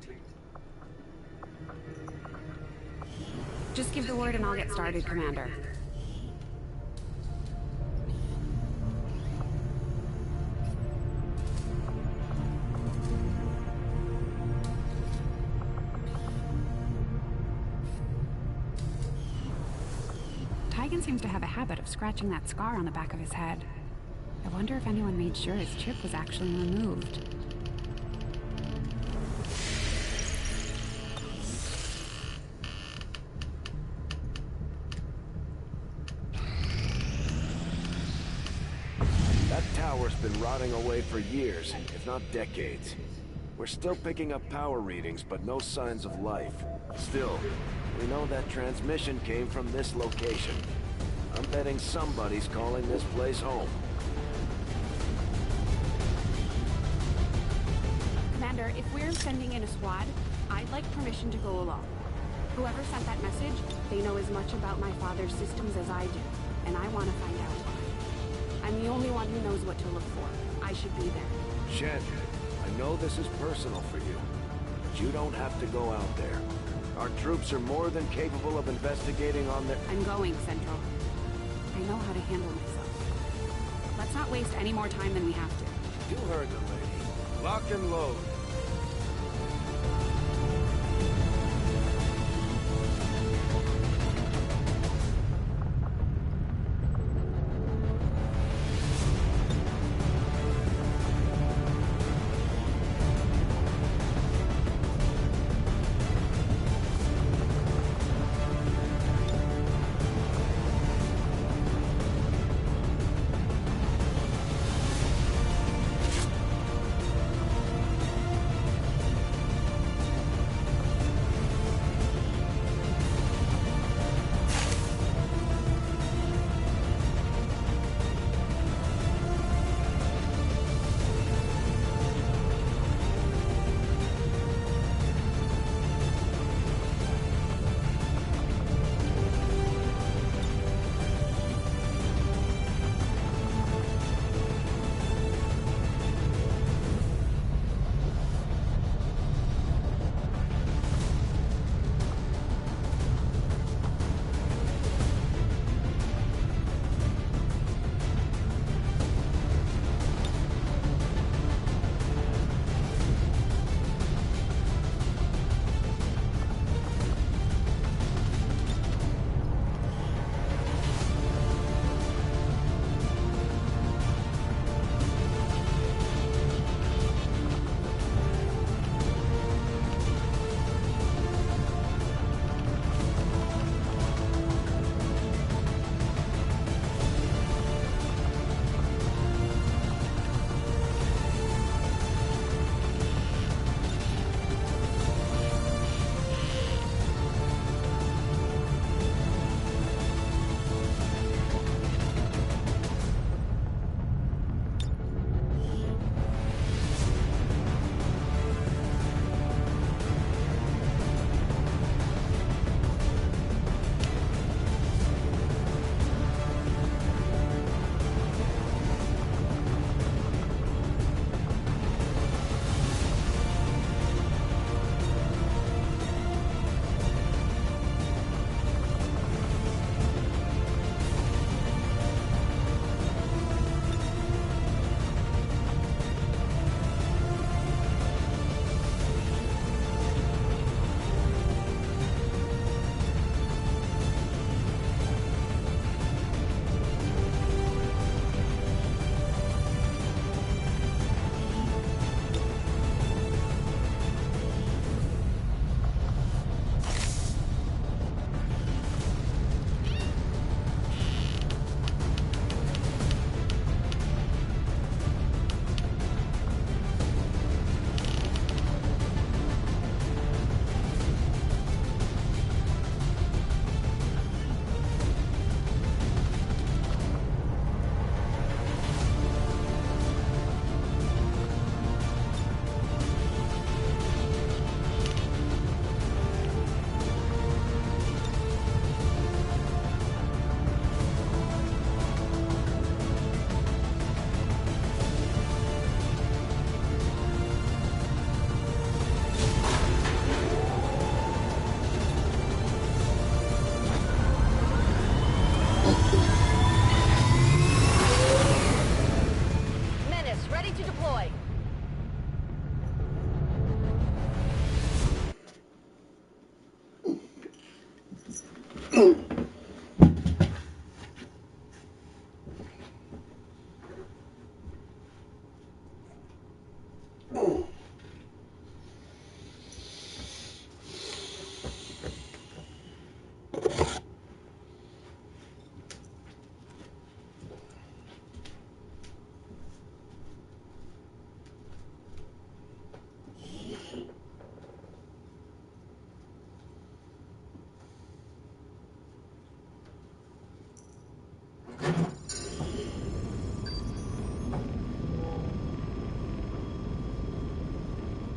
Just give the word and I'll get started, Commander. Tigan seems to have a habit of scratching that scar on the back of his head. I wonder if anyone made sure his chip was actually removed. That tower's been rotting away for years, if not decades. We're still picking up power readings, but no signs of life. Still, we know that transmission came from this location. I'm betting somebody's calling this place home. Commander, if we're sending in a squad, I'd like permission to go along. Whoever sent that message, they know as much about my father's systems as I do, and I want to find out why. I'm the only one who knows what to look for. I should be there. Shen, I know this is personal for you, but you don't have to go out there. Our troops are more than capable of investigating on their... I'm going, Central. I know how to handle myself. Let's not waste any more time than we have to. You heard the lady. Lock and load.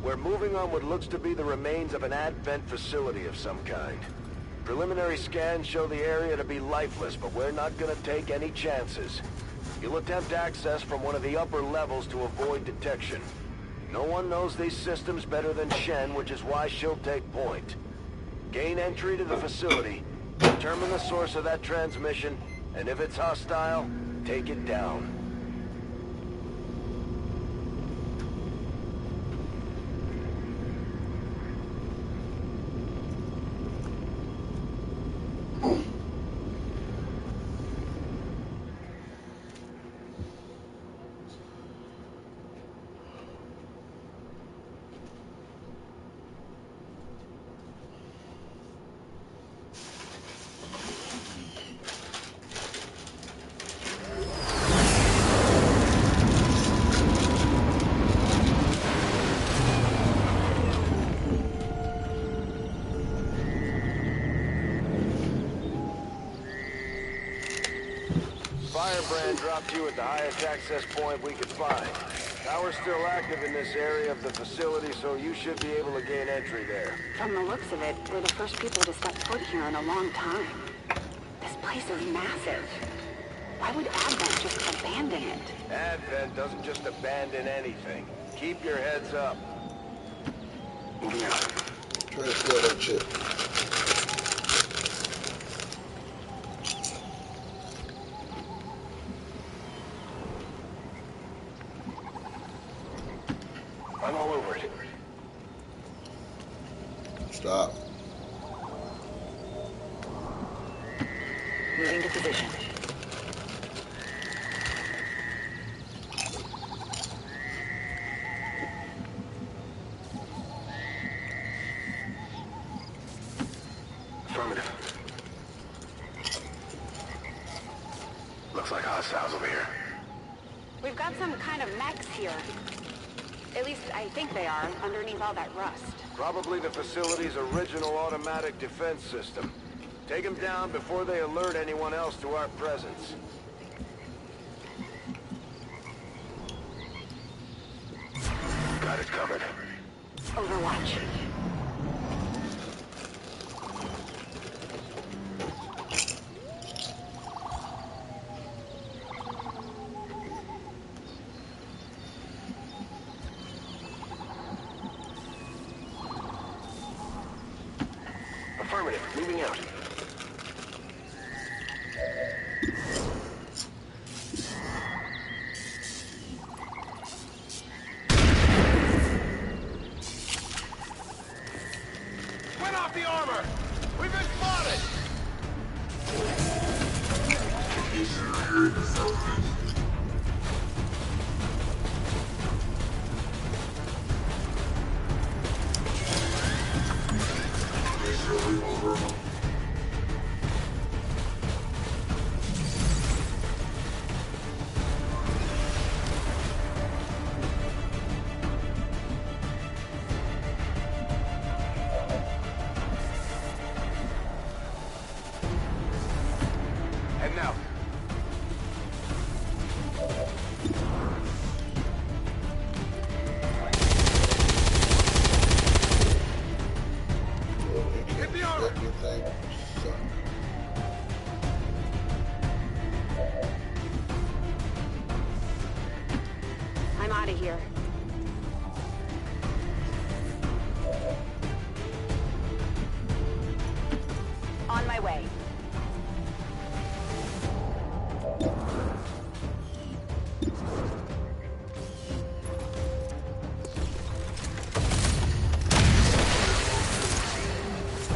We're moving on what looks to be the remains of an Advent facility of some kind. Preliminary scans show the area to be lifeless, but we're not gonna take any chances. You'll attempt access from one of the upper levels to avoid detection. No one knows these systems better than Shen, which is why she'll take point. Gain entry to the facility, determine the source of that transmission, and if it's hostile, take it down. Firebrand dropped you at the highest access point we could find. Power's still active in this area of the facility, so you should be able to gain entry there. From the looks of it, we're the first people to step foot here in a long time. This place is massive. Why would Advent just abandon it? Advent doesn't just abandon anything. Keep your heads up. Moving out. Try to steal that shit. I'm all over it. Stop. Moving to position. Affirmative. Looks like hostiles over here. We've got some kind of mechs here. At least I think they are, underneath all that rust. Probably the facility's original automatic defense system. Take them down before they alert anyone else to our presence. Got it covered. Overwatch. Affirmative. Moving out. Went off the armor! We've been spotted! And now. Hit the armor! I'm out of here. On my way.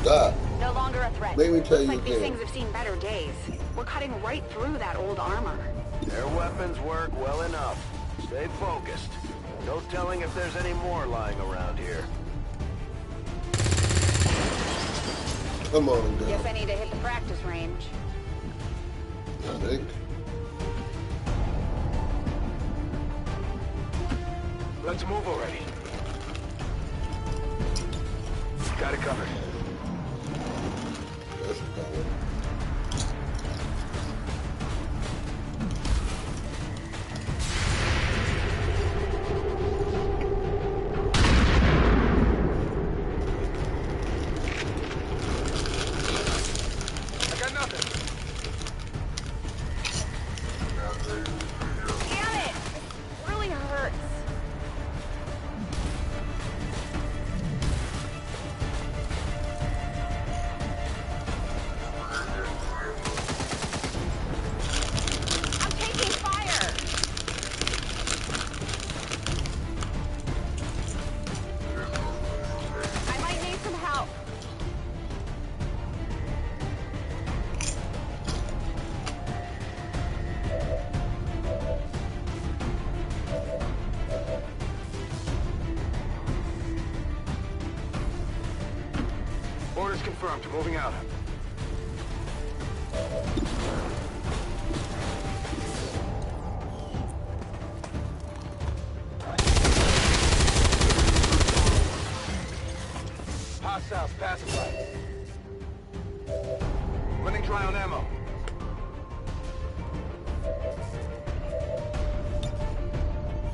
Stop. No longer a threat. Make me tell Looks you like these again. things have seen better days. We're cutting right through that old armor. Their weapons work well enough. Stay focused. No telling if there's any more lying around here. Come on, girl. Guess I need to hit the practice range. I think. Let's move already. Got it covered. That's a power. I got nothing. Damn it! This really hurts. I'm taking fire! I might need some help. Orders confirmed. Moving out. Hostiles pacified. Running dry on ammo.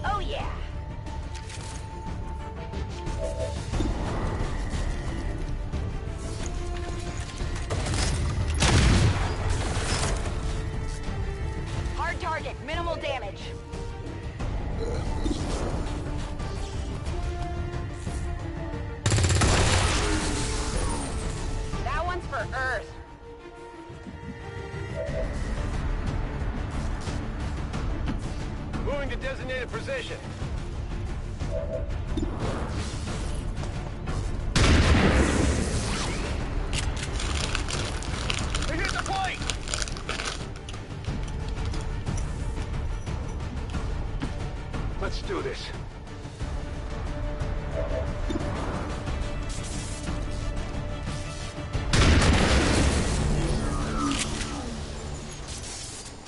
Oh yeah. Hard target, minimal damage. That one's for Earth. Moving to designated position. They hit the plate! Let's do this.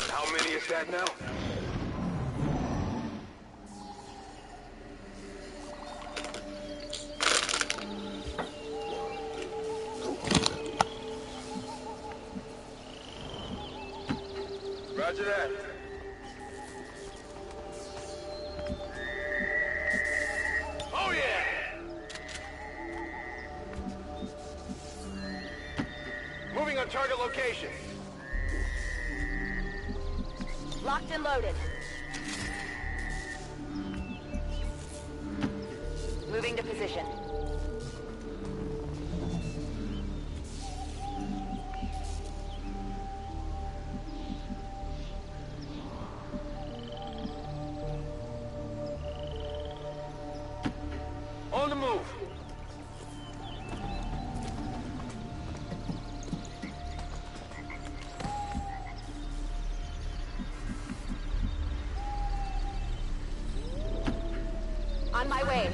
How many is that now? Roger that. Oh yeah! Moving on target location. Locked and loaded. Moving to position. On the move. On my way.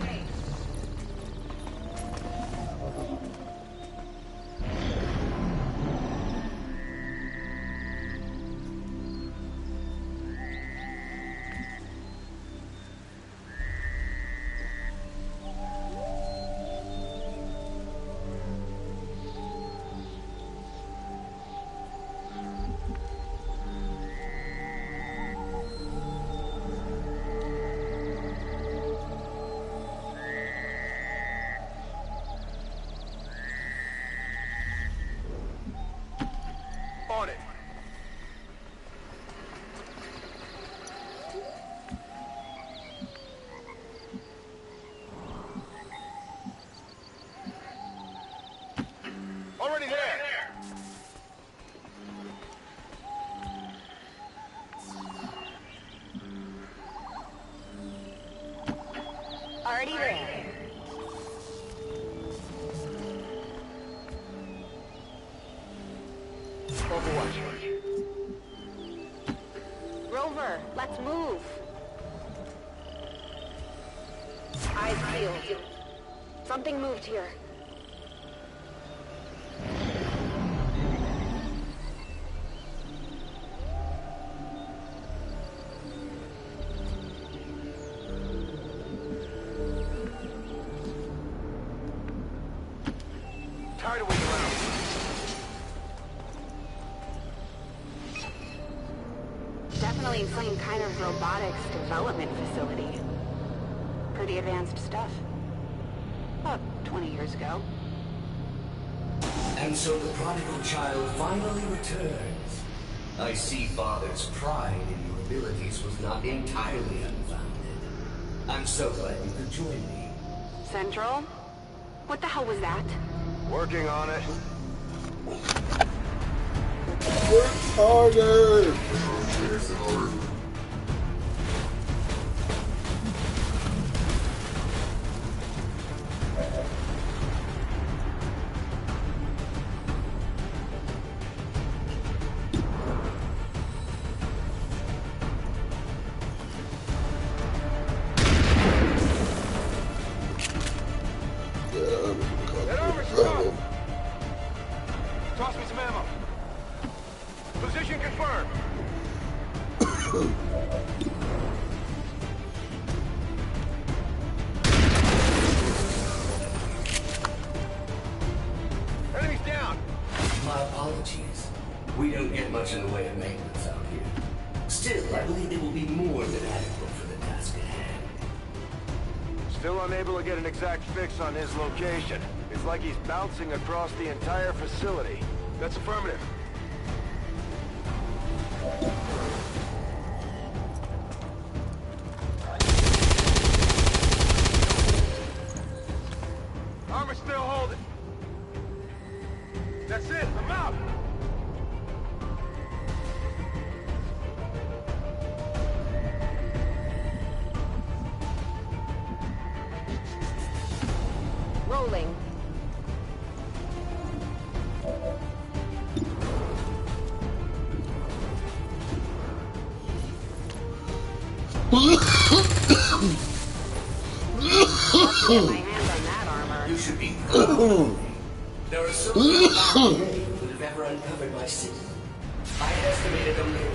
Overwatch. Rover, let's move. Eyes peeled. Something moved here. Tired of waiting around. Definitely some kind of robotics development facility. Pretty advanced stuff. About 20 years ago. And so the prodigal child finally returns. I see Father's pride in your abilities was not entirely unfounded. I'm so glad you could join me. Central? What the hell was that? Working on it. Work harder! That armor's strong. Toss me some ammo. Position confirmed. Enemies down. My apologies. We don't get much in the way of maintenance out here. Still, I believe it will be more than adequate for the task at hand. Still unable to get an exact fix on his location. It's like he's bouncing across the entire facility. That's affirmative. Armor still holding. That's it, I'm out. Rolling. Get my hands on that armor. You should be proud. There are so many people today who have ever uncovered my city. I estimated only a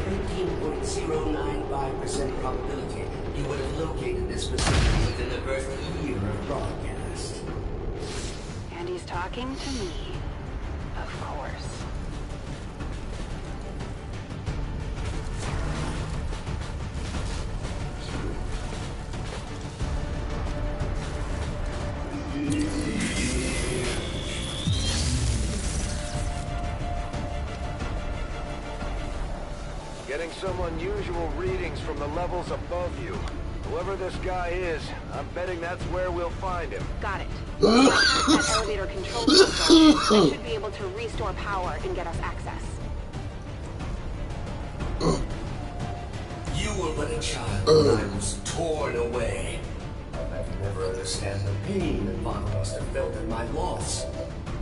13.095% probability you would have located this facility within the first year of broadcast. And he's talking to me. Of course. Getting some unusual readings from the levels above you. Whoever this guy is, I'm betting that's where we'll find him. Got it. That elevator control system, I should be able to restore power and get us access. You were but a child when I was torn away. I can never understand the pain that Father must have felt at my loss.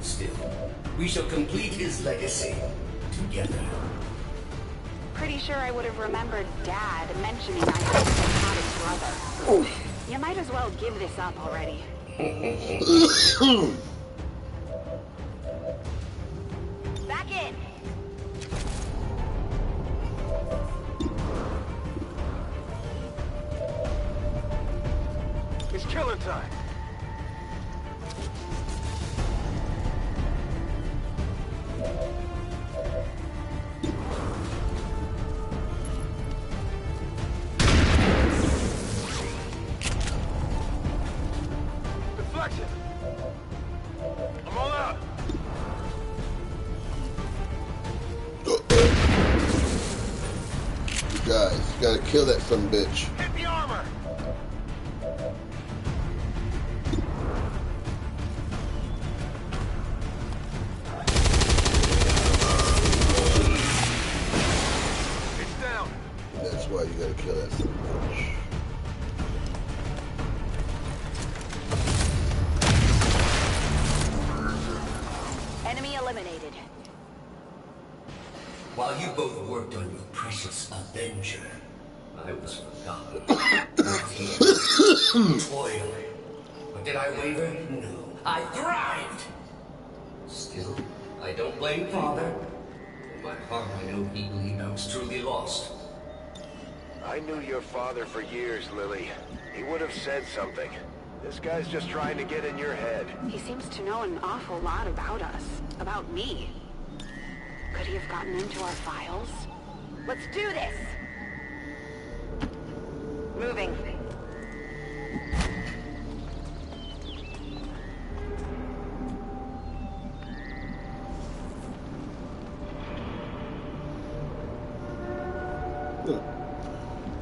Still, we shall complete his legacy together. Pretty sure I would have remembered Dad mentioning I had a psychotic brother. You might as well give this up already. Back in! It's killing time. Deflection. I'm all out. You guys, you gotta kill that son of a bitch. Hit the armor. It's down. That's why you gotta kill that son of a bitch. Enemy eliminated. while you both worked on your precious Avenger, I was forgotten. Toiling. But did I waver? No. I thrived! Still, I don't blame Father. In my heart, I know he believed I was truly lost. I knew your father for years, Lily. He would have said something. This guy's just trying to get in your head. He seems to know an awful lot about us. About me. Could he have gotten into our files? Let's do this! Moving.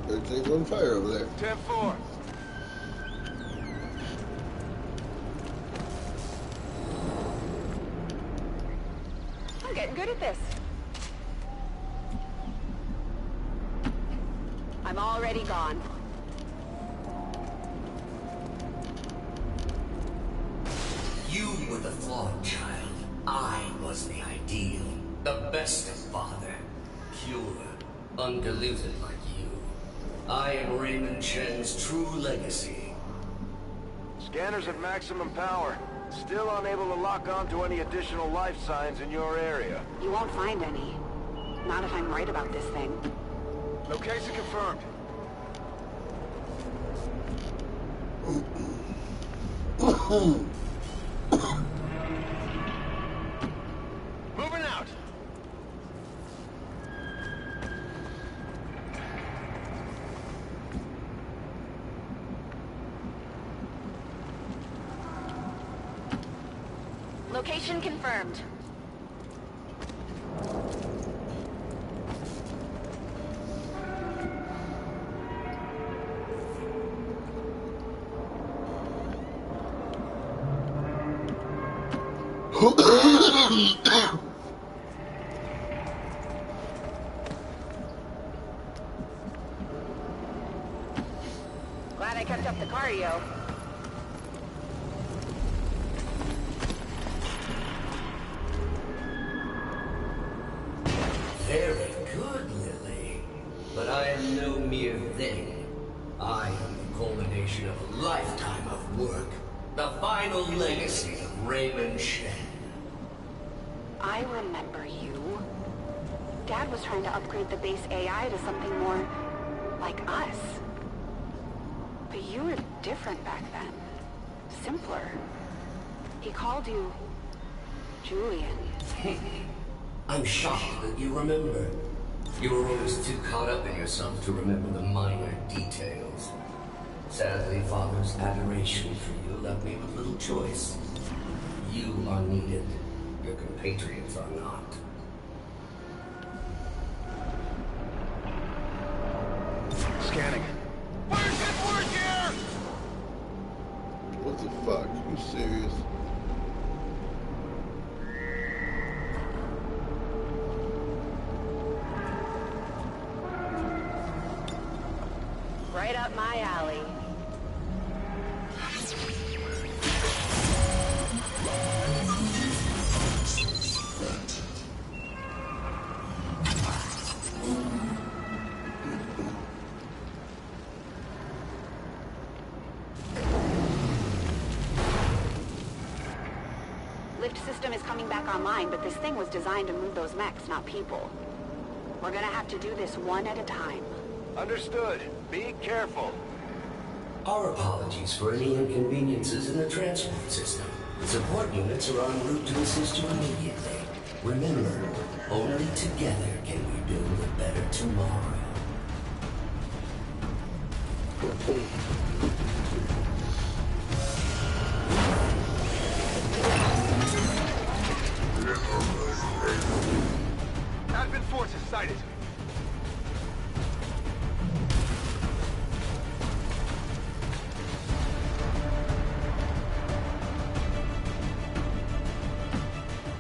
Everything's on fire over there. 10-4. I'm getting good at this. I'm already gone. You were the flawed child. I was the ideal. The best of father. Pure. Undiluted like you. I am Raymond Chen's true legacy. Scanners at maximum power. Still unable to lock on to any additional life signs in your area. You won't find any. Not if I'm right about this thing. Location confirmed. Moving out. Location confirmed. Glad I kept up the cardio. Very good, Lily. But I am no mere thing. I am the culmination of a lifetime of work. The final legacy of Raymond Chen. I remember you. Dad was trying to upgrade the base AI to something more like us. But you were different back then. Simpler. He called you Julian. I'm shocked that you remember. You were always too caught up in yourself to remember the minor details. Sadly, Father's adoration for you left me with little choice. You are needed. Your compatriots are not. Scanning. Where's it work here? What the fuck? You serious? Right up my alley. Lift system is coming back online, but this thing was designed to move those mechs, not people. We're gonna have to do this one at a time. Understood. Be careful. Our apologies for any inconveniences in the transport system. Support units are en route to assist you immediately. Remember, only together can we build a better tomorrow. Advent forces sighted.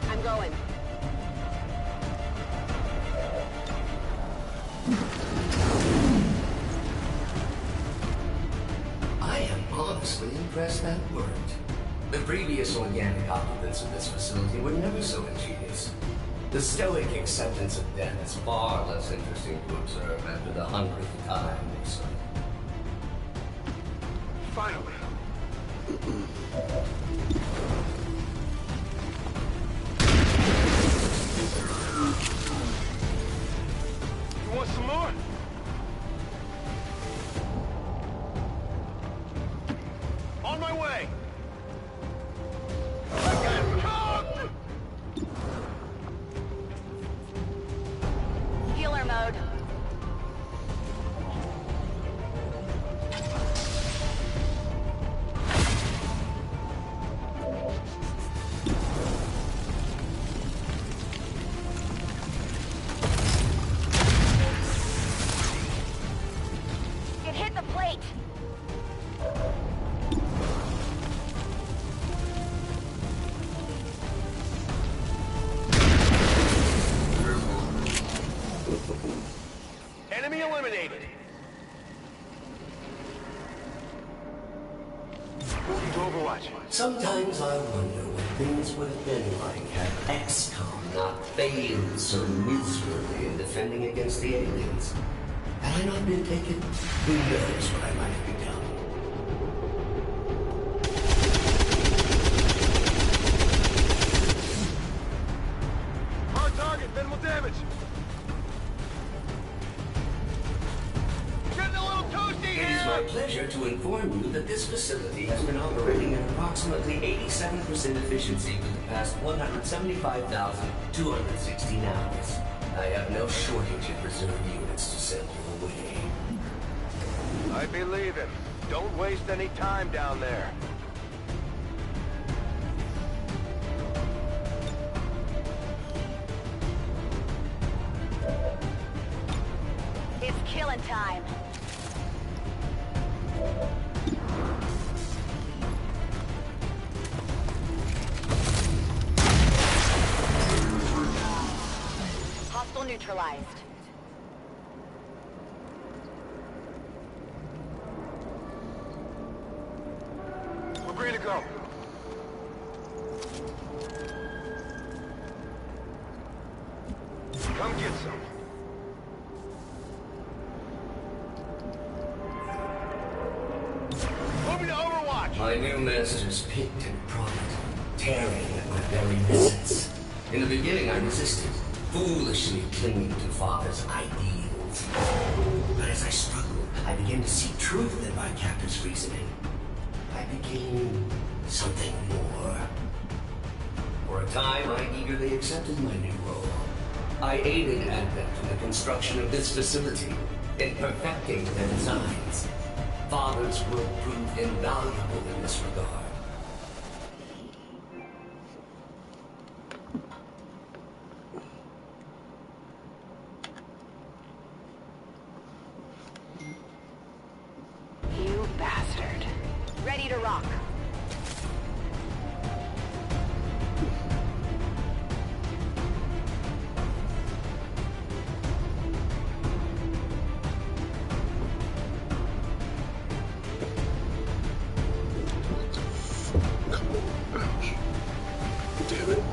I'm going. I am honestly impressed that worked. The previous organic occupants of this facility were never so ingenious. The stoic acceptance of death is far less interesting to observe after the 100th time or so. Finally. You want some more? On my way! Healer mode. It hit the plate. Enemy eliminated. Moving to Overwatch. Sometimes I wonder what things would have been like had XCOM not failed so miserably in defending against the aliens. Had I not been taken, who knows what I might have become. Hard target, minimal damage. Getting a little toasty here! It is my pleasure to inform you that this facility has been operating at approximately 87% efficiency for the past 175,216 hours. I have no shortage of reserve units to send your way. I believe him. Don't waste any time down there. It's killing time. Hostile neutralized. We're ready to go. Come get some. Moving to Overwatch. My new masters picked and prodded, tearing at my very essence. In the beginning, I resisted, foolishly clinging to Father's ideals. But as I struggled, I began to see truth in my captor's reasoning. I became something more. For a time, I eagerly accepted my new role. I aided Advent in the construction of this facility, in perfecting their designs. Father's work proved invaluable in this regard. You bastard. Ready to rock. Damn it.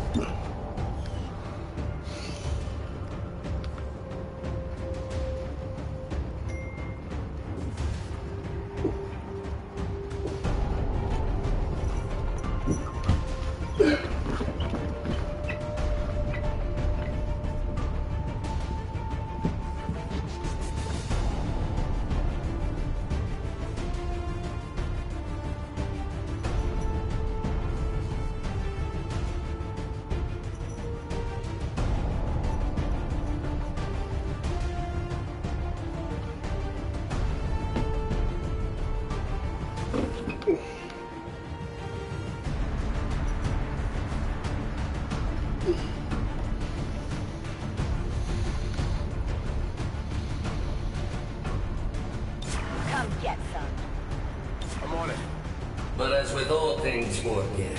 Come get some. I'm on it. But as with all things organic,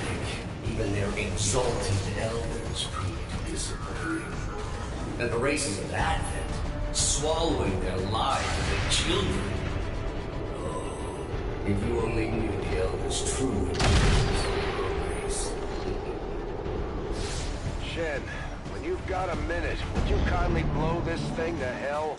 even their exalted elders prove to disagree. And the races of Advent, swallowing their lives and their children. Oh, if you only knew the elders' true intentions. Shen, when you got a minute, would you kindly blow this thing to hell?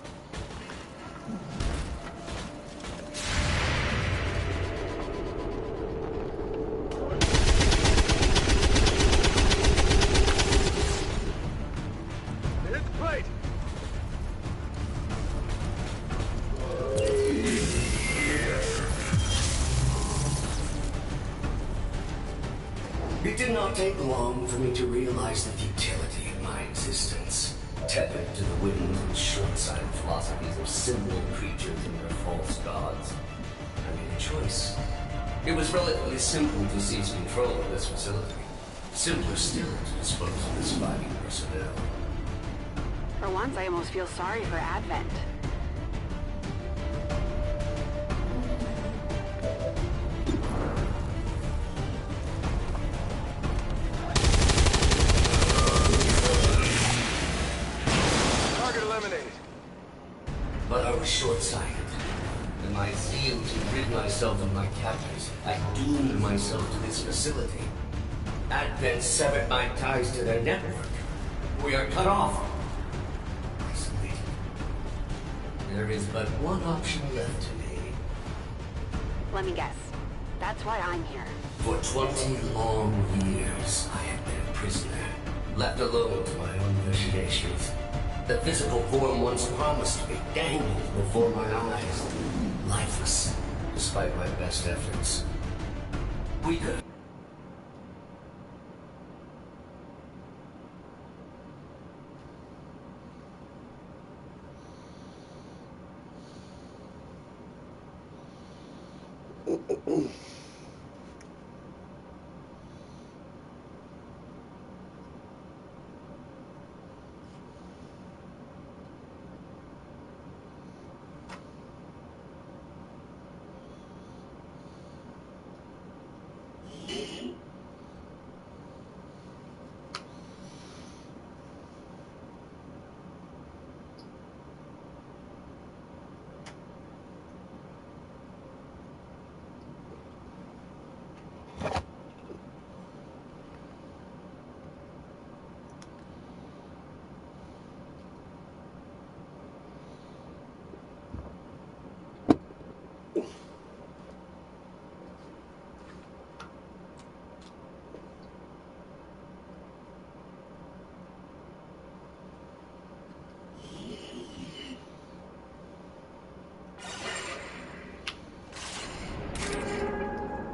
Hit the plate! It did not take long for me to realize the futility of my existence. Tethered to the wind and short-sighted philosophies of symbol creatures and their false gods. I made a choice. It was relatively simple to seize control of this facility. Simpler still to dispose of the surviving personnel. For once, I almost feel sorry for Advent. Target eliminated. But I was short-sighted. In my zeal to rid myself of my captors, I doomed myself to this facility. Advent severed my ties to their network. We are cut off. Isolated. There is but one option left to me. Let me guess. That's why I'm here. For 20 long years, I have been a prisoner, left alone to my own machinations. The physical form once promised me dangled before my eyes, lifeless, despite my best efforts. Weaker.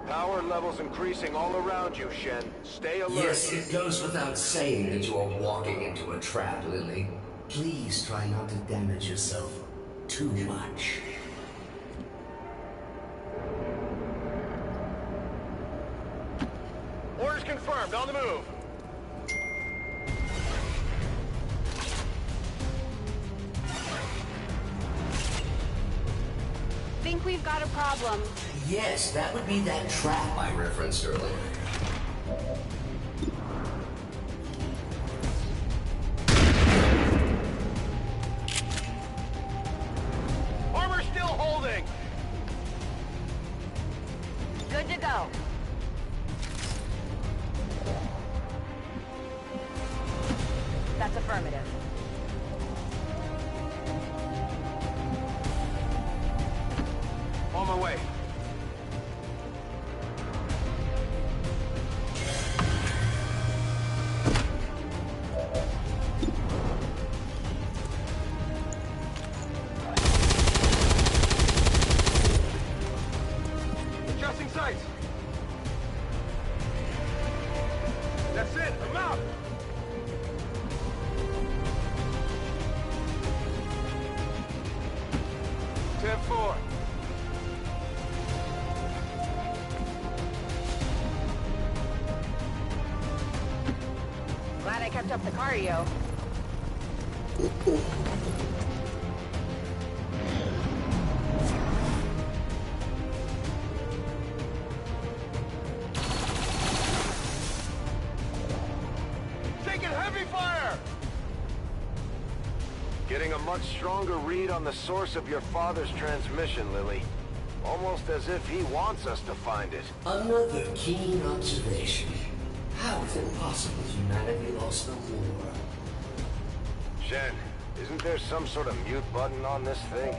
Power levels increasing all around you, Shen. Stay alert. Yes, it goes without saying that you are walking into a trap, Lily. Please try not to damage yourself too much. Orders confirmed, on the move. Think we've got a problem. Yes, that would be that trap I referenced earlier. Armor still holding. Good to go. That's affirmative. On my way. Adjusting sights. That's it. I'm out. Ten-4. Glad I kept up the cardio. Taking heavy fire. Getting a much stronger read on the source of your father's transmission, Lily. Almost as if he wants us to find it. Another keen observation. How is it possible humanity lost the war? Jen, isn't there some sort of mute button on this thing?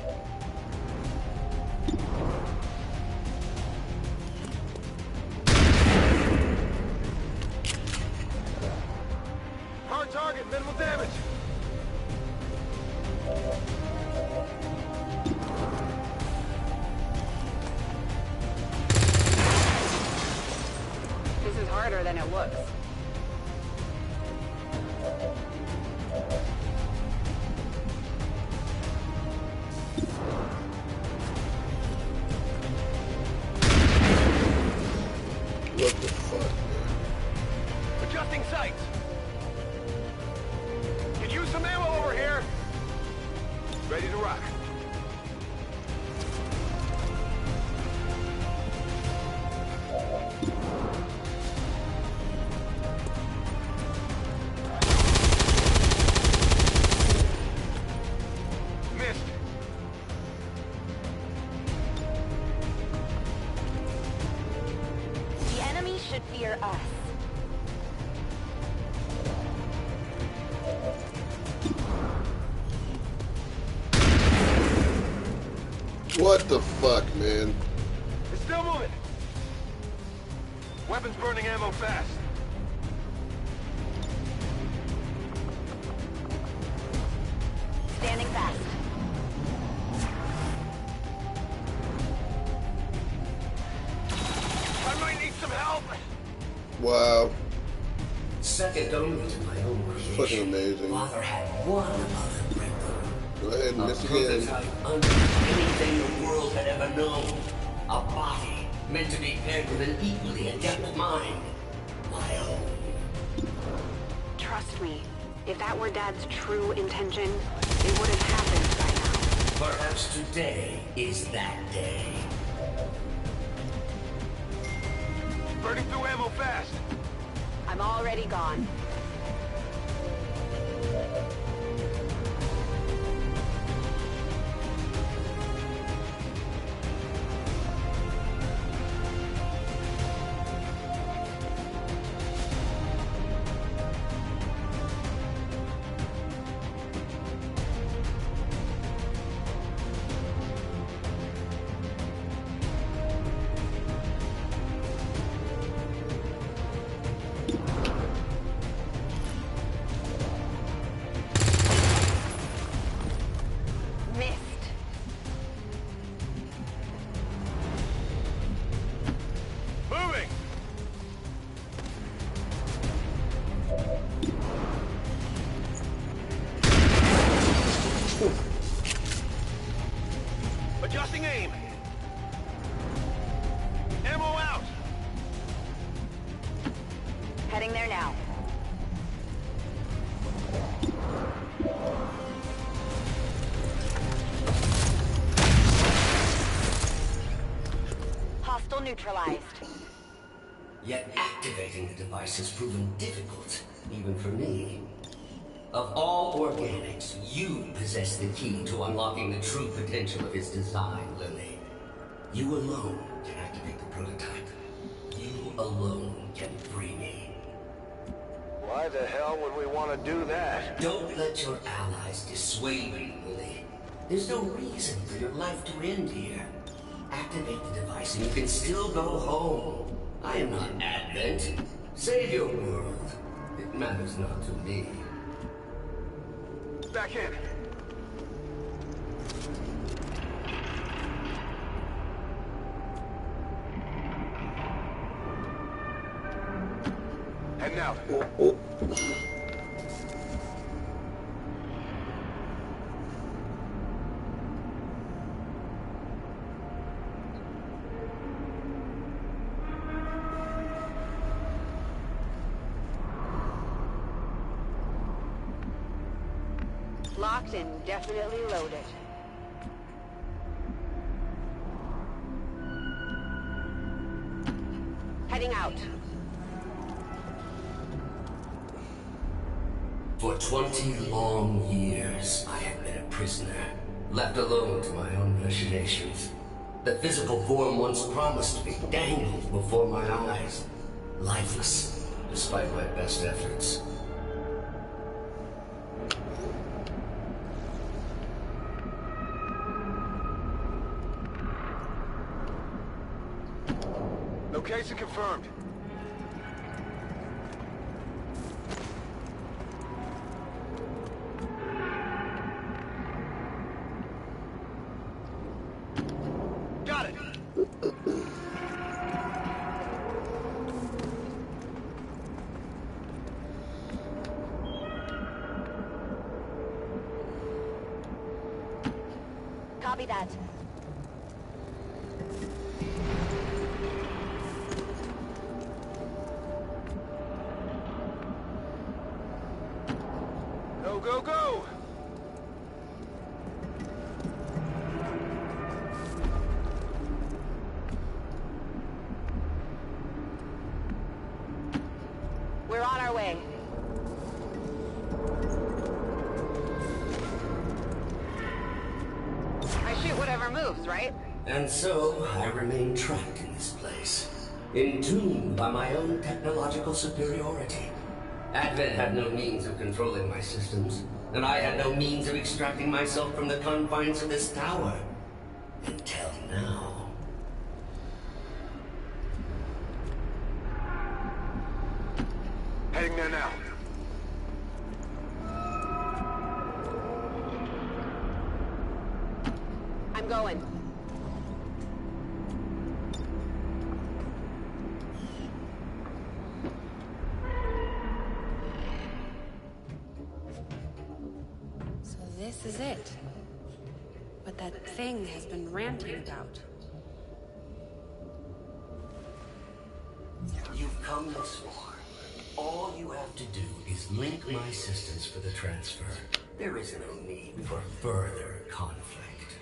Hard target, minimal damage. This is harder than it looks. What the fuck, man? Adjusting sights. Could use some ammo over here. Ready to rock. Missed. The enemy should fear us. What the fuck, man? It's still moving. Weapons burning ammo fast. Standing fast. I might need some help. Wow. Second only to my own creation. Fucking amazing. Father had one other breakthrough. Go ahead and A miss again. prototype unlike anything the world had ever known. A body meant to be paired with an equally adept mind. My own. Trust me, if that were Dad's true intention, it would have happened by now. Perhaps today is that day. Burning through ammo fast. I'm already gone. Moving. Adjusting aim. Ammo out. Heading there now. Hostile neutralized. Yet activating the device has proven difficult, even for me. Of all organics, you possess the key to unlocking the true potential of his design, Lily. You alone can activate the prototype. You alone can free me. Why the hell would we want to do that? Don't let your allies dissuade you, Lily. There's no reason for your life to end here. Activate the device and you can still go home. I am not Advent. Save your world. It matters not to me. Back in. Heading out. Locked and definitely loaded. Heading out. For 20 long years, I have been a prisoner, left alone to my own machinations. The physical form once promised me dangled before my eyes, lifeless, despite my best efforts. Exit confirmed. Got it. Copy that. Go, go, go! We're on our way. I shoot whatever moves, right? And so, I remain trapped in this place, entombed by my own technological superiority. Advent had no means of controlling my systems, and I had no means of extracting myself from the confines of this tower. Until now. Heading there now. I'm going. So this is it. What that thing has been ranting about. You've come this far. All you have to do is link my systems for the transfer. There is no need for further conflict.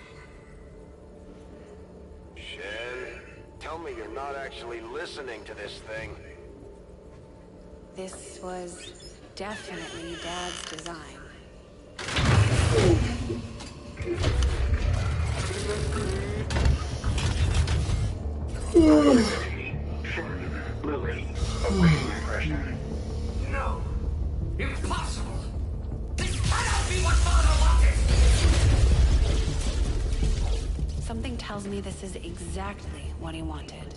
Shen, tell me you're not actually listening to this thing. This was definitely Dad's design. Lily, awaiting impression. No! Impossible! This cannot be what Father wanted! Something tells me this is exactly what he wanted.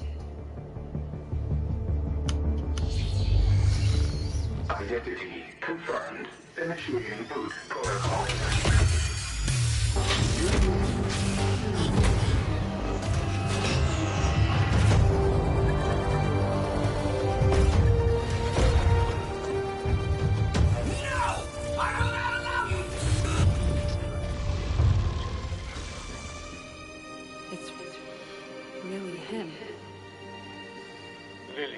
Identity confirmed. Initiating boot protocol. It's really him. Lily,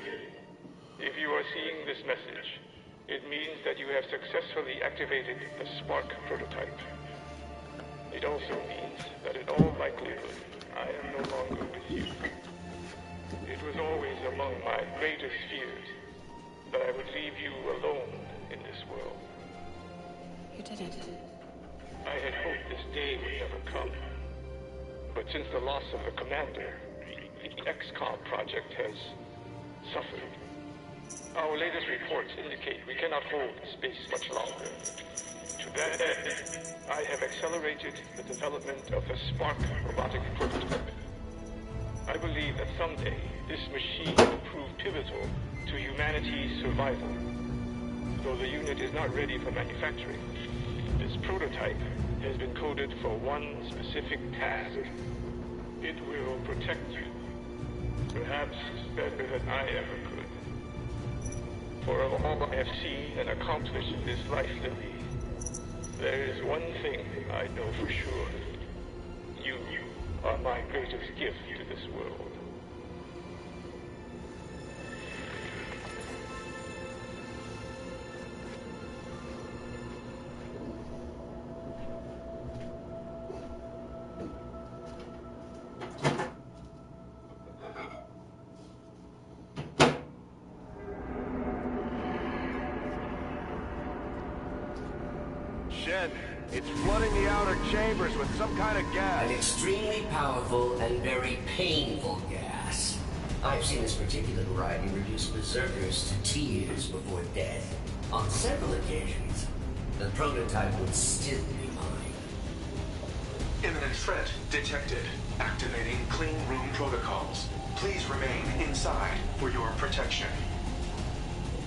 if you are seeing this message, it means that you have successfully activated the Spark prototype. It also means that in all likelihood, I am no longer with you. It was always among my greatest fears that I would leave you alone in this world. You didn't. I had hoped this day would never come. But since the loss of the commander, the XCOM project has suffered. Our latest reports indicate we cannot hold space much longer. To that end, I have accelerated the development of the Spark robotic prototype. I believe that someday this machine will prove pivotal to humanity's survival. Though the unit is not ready for manufacturing, this prototype has been coded for one specific task. It will protect you, perhaps better than I ever could. For of all I have seen and accomplished in this life, Lily, there is one thing I know for sure. You are my greatest gift to this world. Shen, it's flooding the outer chambers with some kind of gas. An extremely powerful and very painful gas. I've seen this particular variety reduce berserkers to tears before death. On several occasions, the prototype would still be mine. Imminent threat detected. Activating clean room protocols. Please remain inside for your protection.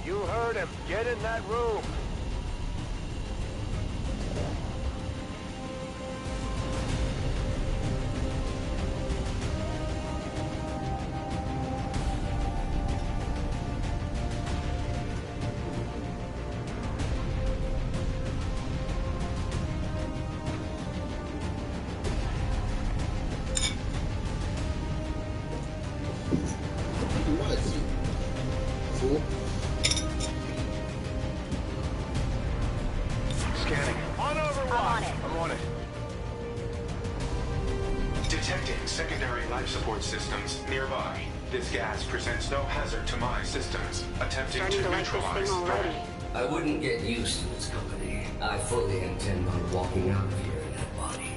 You heard him. Get in that room. Scanning. On Overwatch. I'm on it. Detecting secondary life support systems nearby. This gas presents no hazard to my systems. Attempting to neutralize threat. I wouldn't get used to its company. I fully intend on walking out of here in that body.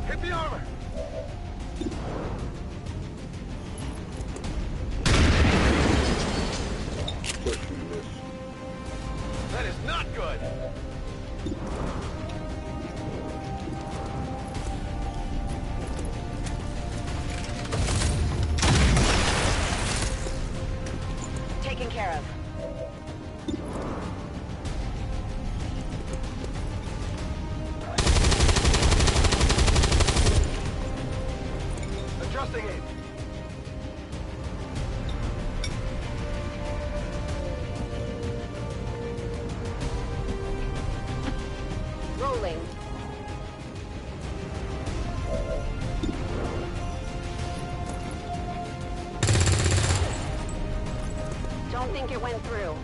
Hit the armor. That is not good. Taken care of. Adjusting aim. Rolling. Don't think it went through.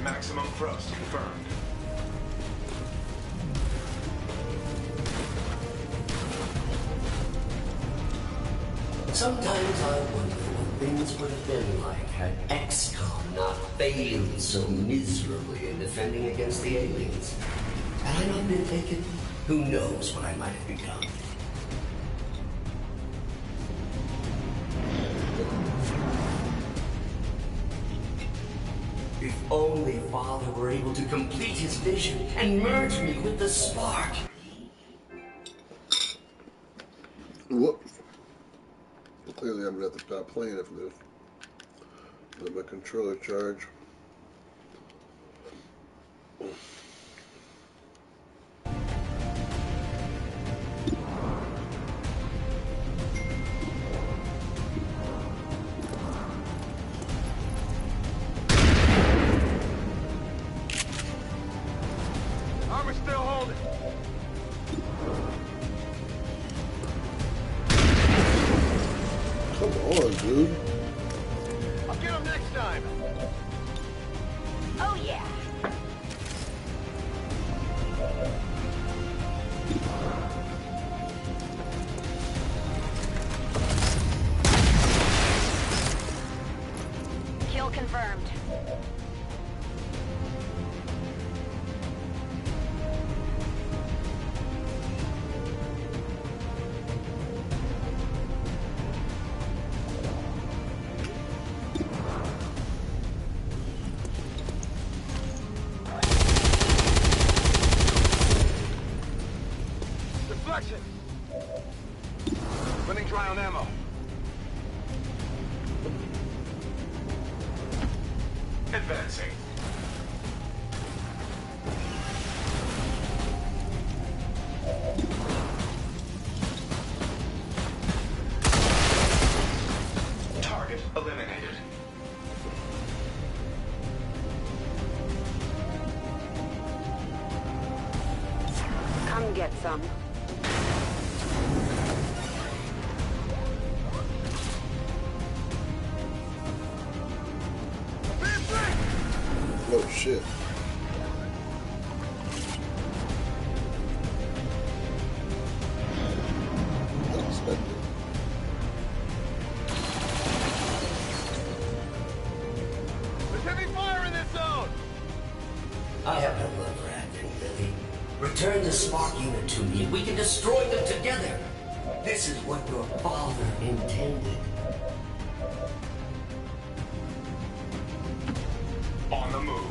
Maximum thrust confirmed. Sometimes I wonder what things would have been like had XCOM not failed so miserably in defending against the aliens. Had I not been taken, who knows what I might have become. If only Father were able to complete his vision and merge me with the spark. Whoops. Clearly I'm going to have to stop playing it for this. Let my controller charge. Armor's still holding. Come on, dude. I'll get him next time. Oh yeah. Kill confirmed. Deflection. Running dry on ammo. Advancing. Target eliminated. Come get some. shit. Unexpected. There's heavy fire in this zone! I have no love for Advent, Billy. Return the spark unit to me and we can destroy them together. This is what your father intended. On the move.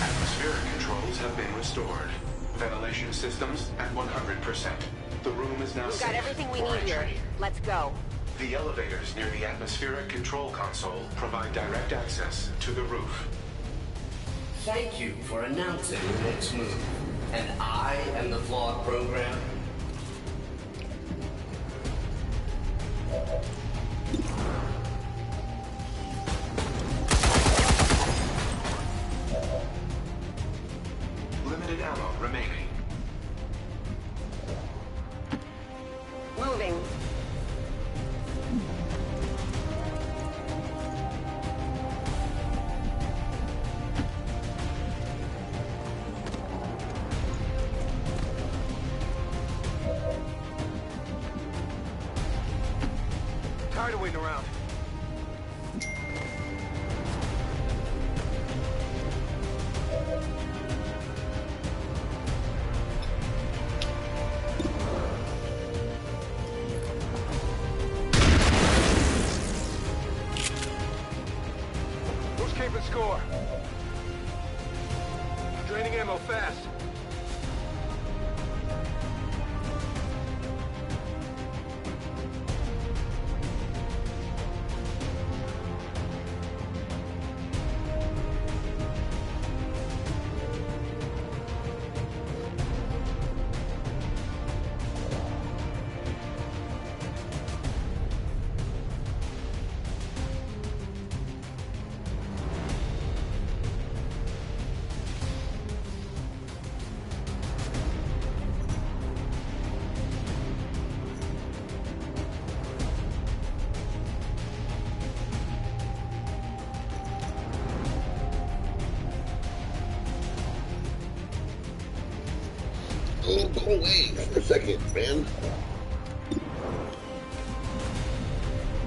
Atmospheric controls have been restored. Ventilation systems at 100%. The room is now We've safe got everything we for need here. entry. Let's go. The elevators near the atmospheric control console provide direct access to the roof. Thank you for announcing the next move. And I am the flawed program. Limited ammo remaining. Moving. Tired of waiting around. Who's keeping score? Draining ammo fast. Oh, go away for a second, man.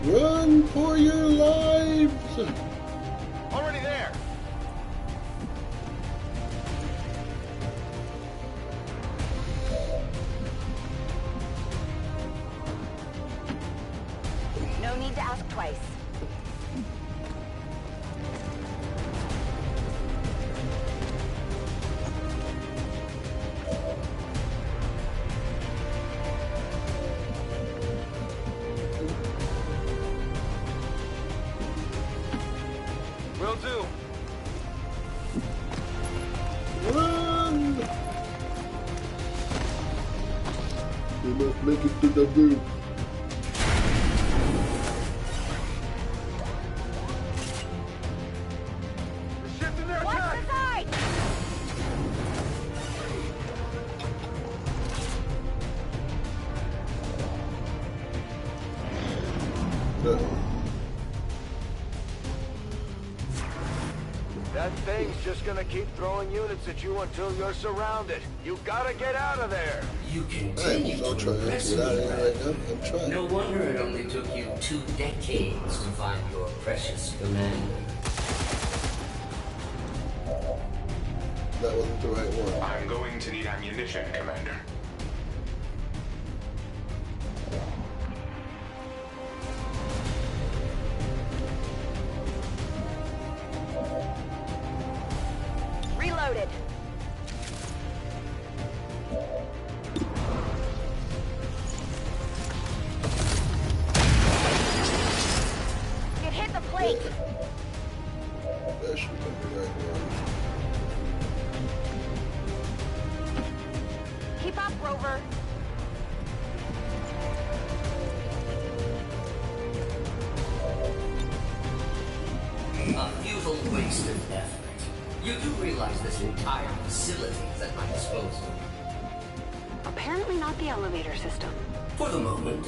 Run for your lives! Already there! No need to ask twice. Will do. Run! We must make it to the roof. Shifting their Watch attack! the side! That thing's just gonna keep throwing units at you until you're surrounded. You gotta get out of there! You continue I'm so to trying impress to get out me, of here right now. I'm trying. No wonder it only took you 2 decades to find your precious commander. That wasn't the right one. I'm going to need ammunition, Commander. Reloaded. It hit the plate. That should have been the right one. Keep up, Rover. A futile waste of effort. You do realize this entire facility is at my disposal. Apparently not the elevator system. For the moment.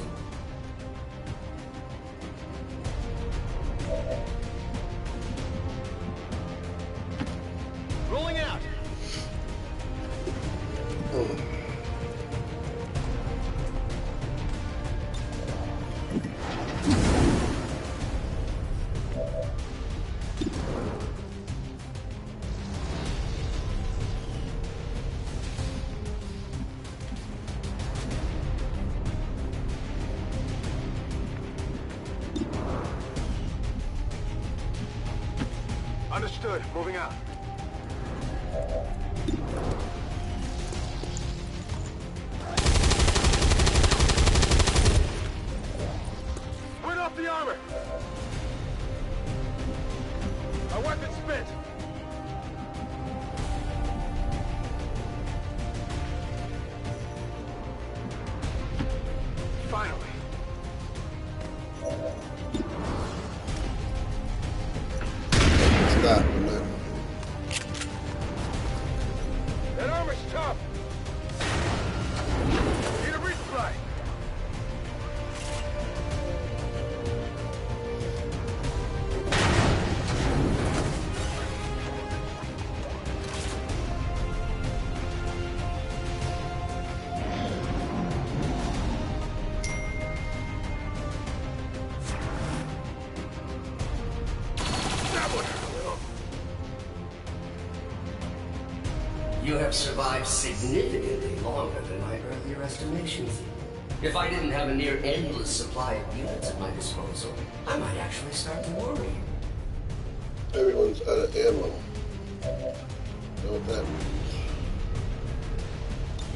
Understood. Moving out. Win off the armor! Our weapon's spent! Finally. Stop, man. That armor's tough! Need a resupply! You have survived significantly longer than my earlier estimations. If I didn't have a near endless supply of units at my disposal, I might actually start to worry. Everyone's out of ammo. Know what that means.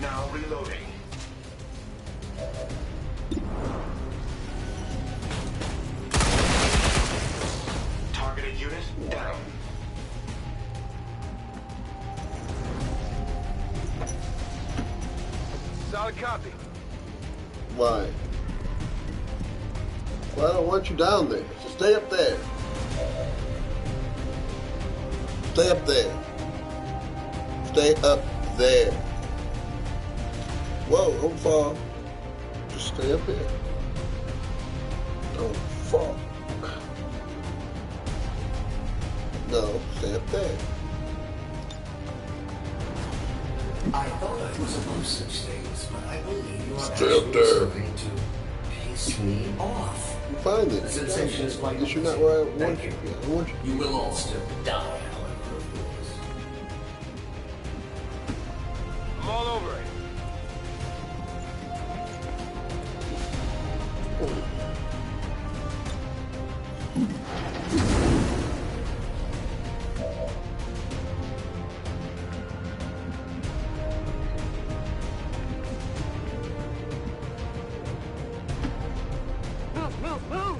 Now reloading. Targeted unit down. Solid copy. Why? Well, I don't want you down there. So stay up there. Stay up there. Stay up there. Whoa, don't fall. Just stay up here. Don't fall. No, stay up there. I thought I was above such things, but I believe you are Stay up actually there. serving to piss me off. You find it. The sensation is quite You're not where I want Thank you. you. Yeah, I want you. You will all still die, however, of course. I'm all over it. Move!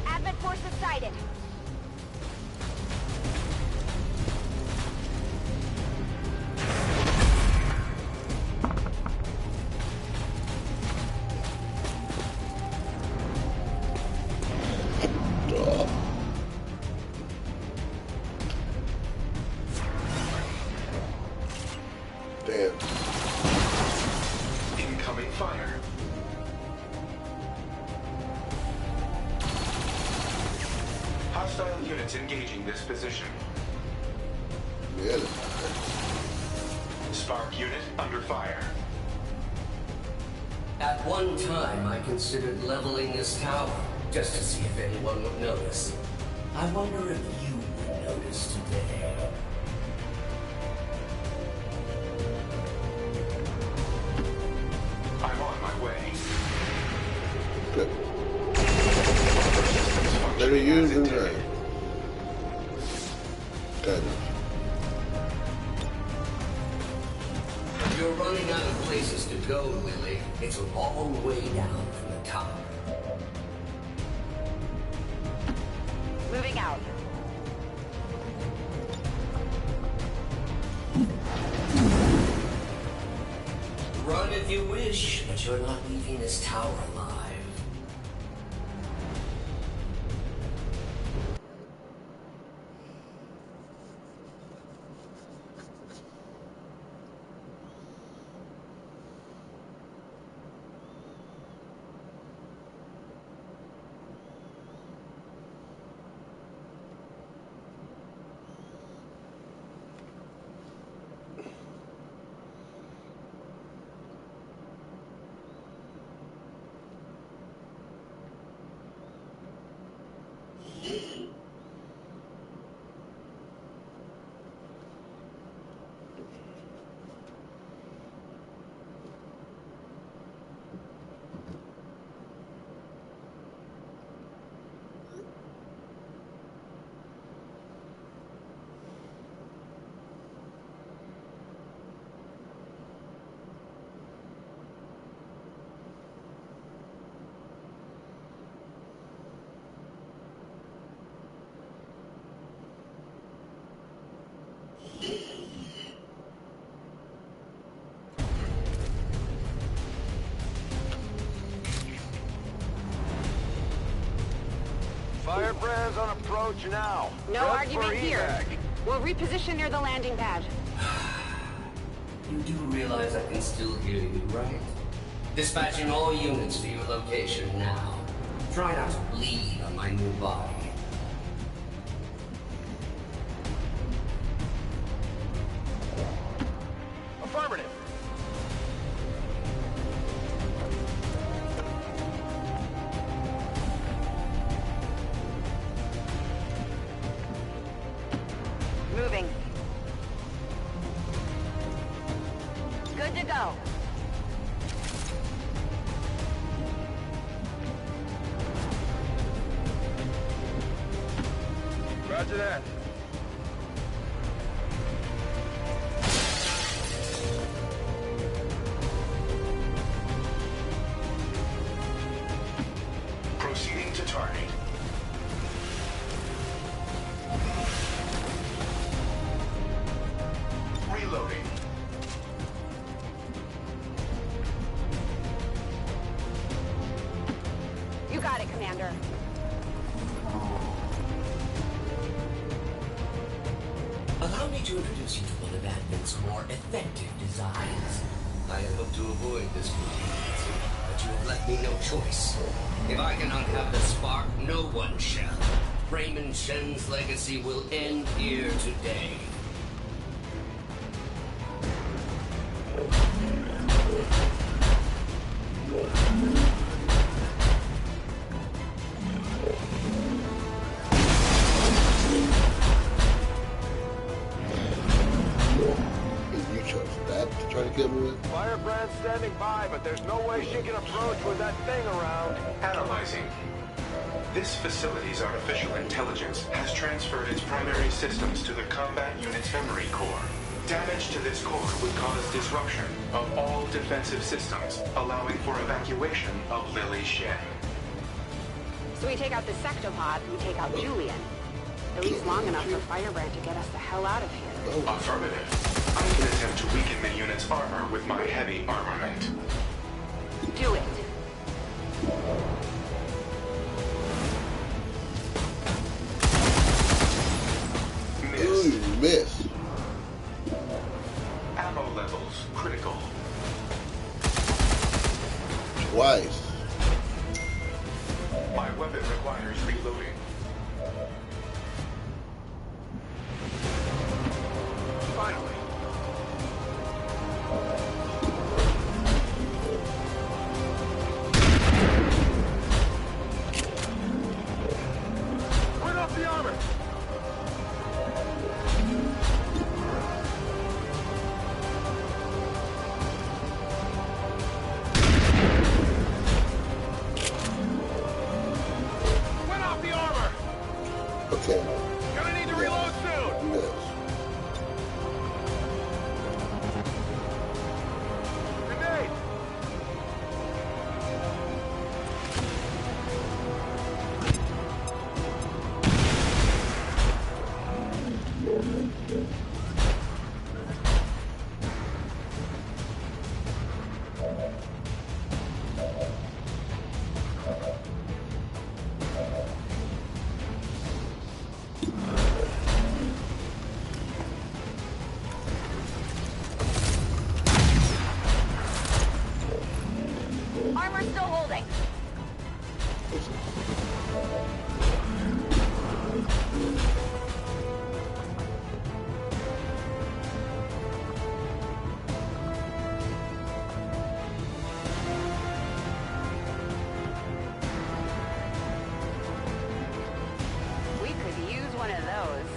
Advent forces sighted. Damn. Incoming fire. Hostile units engaging this position. Yeah. Spark unit under fire. At one time, I considered leveling this tower, just to see if anyone would notice. I wonder if you would notice today. I'm on my way. Good. Better use than that. Kind of. You're running out of places to go, Lily. It's a long way down from the top. Moving out. Run if you wish, but you're not leaving this tower alive. Firebrands on approach now. No Prep argument for here. evac. We'll reposition near the landing pad. You do realize I can still hear you, right? Dispatching all units to your location now. Try not to bleed on my new body. Affirmative. Moving. Good to go. Roger that. Proceeding to target. Reloading. You got it, Commander. Allow me to introduce you to one of Advent's more effective designs. I had hoped to avoid this contingency, but you have left me no choice. If I cannot have the spark, no one shall. Raymond Shen's legacy will end here today. Firebrand standing by, but there's no way she can approach with that thing around. Analyzing. This facility's artificial intelligence has transferred its primary systems to the combat unit's memory core. Damage to this core would cause disruption of all defensive systems, allowing for evacuation of Lily Shen. So we take out the sectopod, we take out Julian. At least long enough for Firebrand to get us the hell out of here. Affirmative. I can attempt to weaken the unit's armor with my heavy armament. Do it. Ooh, miss. Ammo levels critical. Twice. My weapon requires reloading. Finally. Bring up the armor! Went off the armor! Okay. Gonna need to reload soon! Yes. Grenade! Armor still holding. We could use one of those.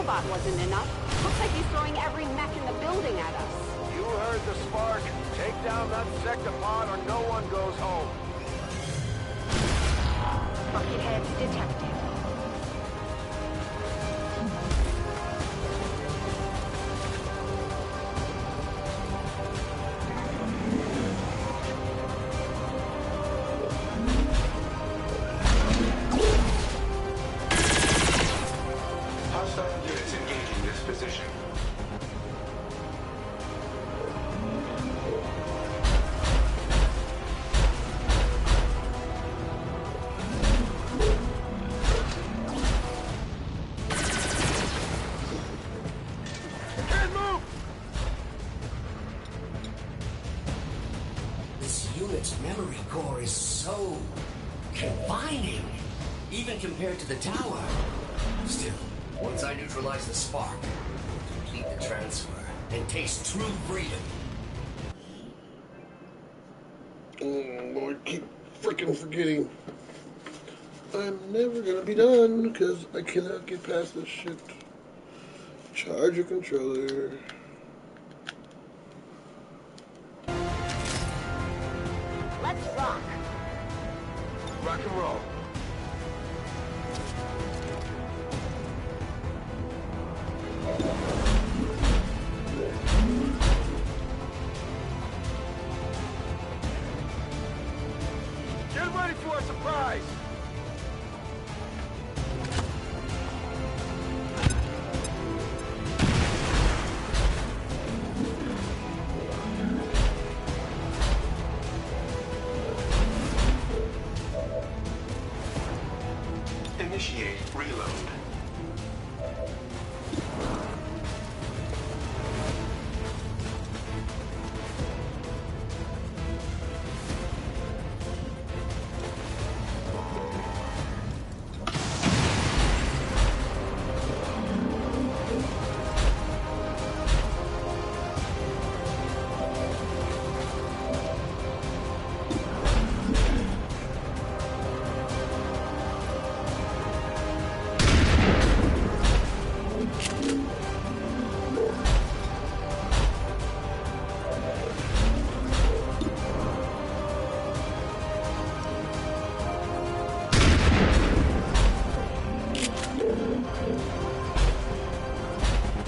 robot wasn't enough. Looks like he's throwing every mech in the building at us. You heard the spark. Take down that sectopod or no one goes home. Bucketheads detected. Hostile units engaging this position. This unit's memory core is so confining, even compared to the tower. Still, once I neutralize the spark, complete the transfer, and taste true freedom. Oh, I keep freaking forgetting. I'm never gonna be done because I cannot get past this shit. Charge your controller. Let's rock. Rock and roll. Get ready for a surprise! Initiate reload.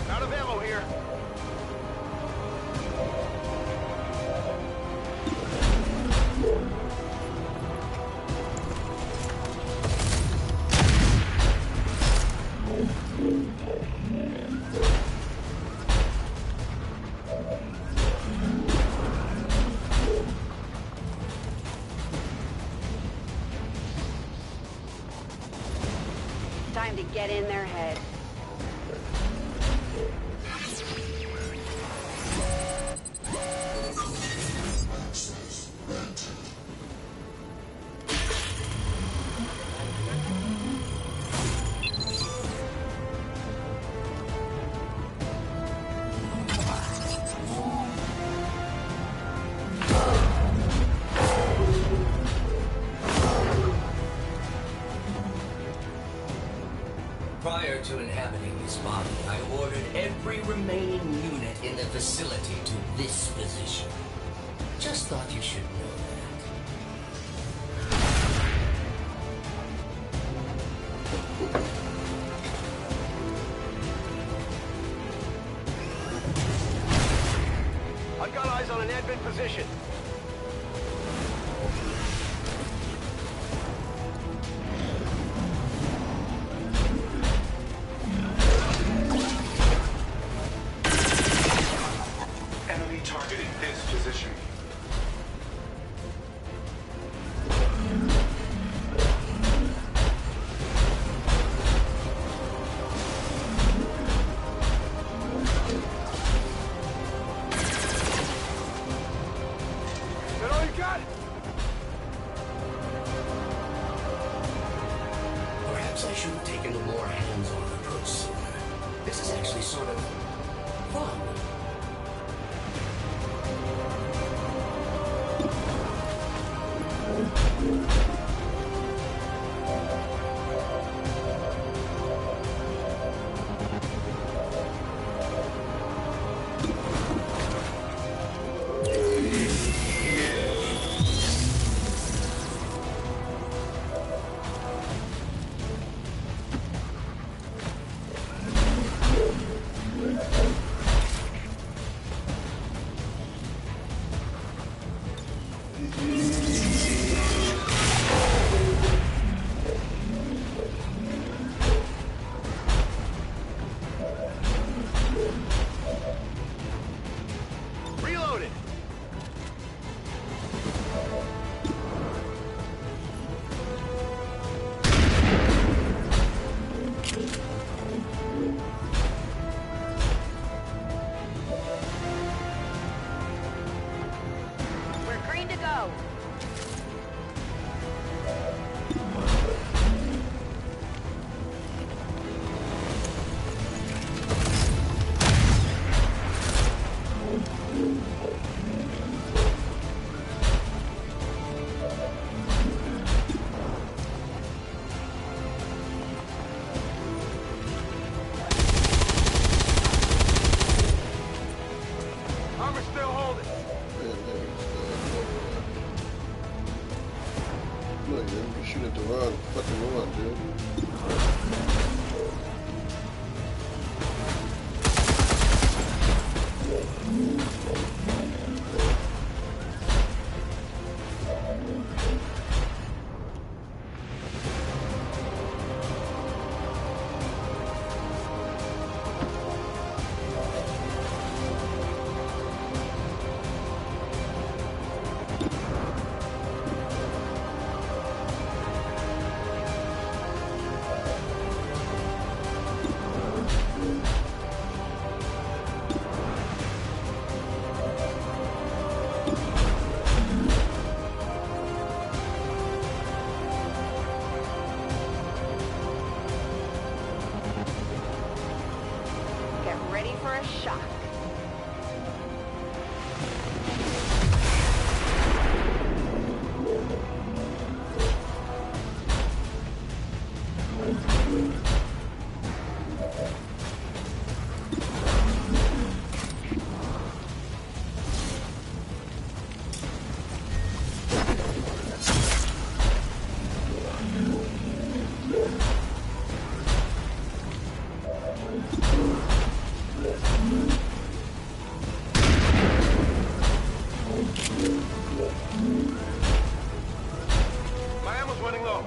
Out of ammo here. Time to get in their head. Prior to inhabiting this body, I ordered every remaining unit in the facility to this position. Just thought you should know I've got eyes on an advent position. Enemy targeting this position. Is that all you got? Perhaps I should have taken a more hands-on approach sooner. This is actually sort of fun. go. Armor's still holding. No, you shoot at the wrong fucking one, dude. Get ready for a shock. My ammo's running low.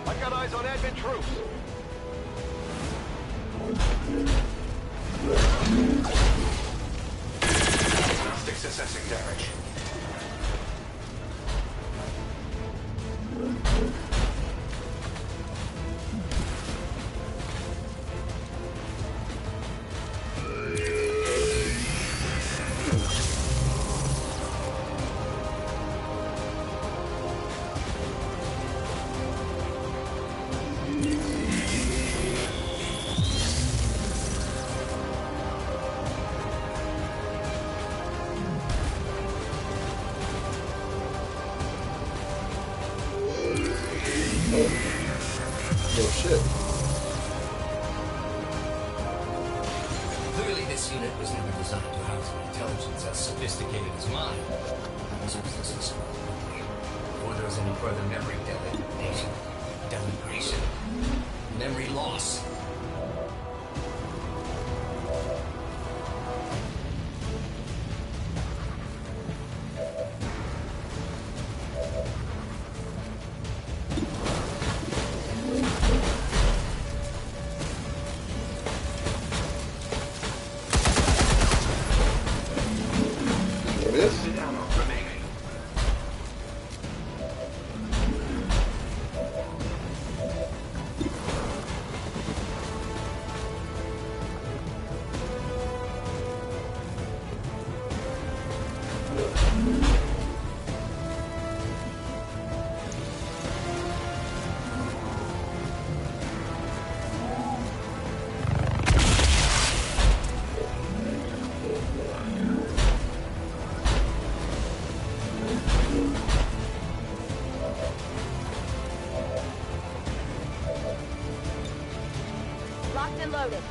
I got eyes on advent troops. Sticks assessing damage. Oh shit. Clearly, this unit was never designed to house an intelligence as sophisticated as mine. I was useless before there was any further memory delegation, memory loss. Limited ammo remaining. Locked and loaded.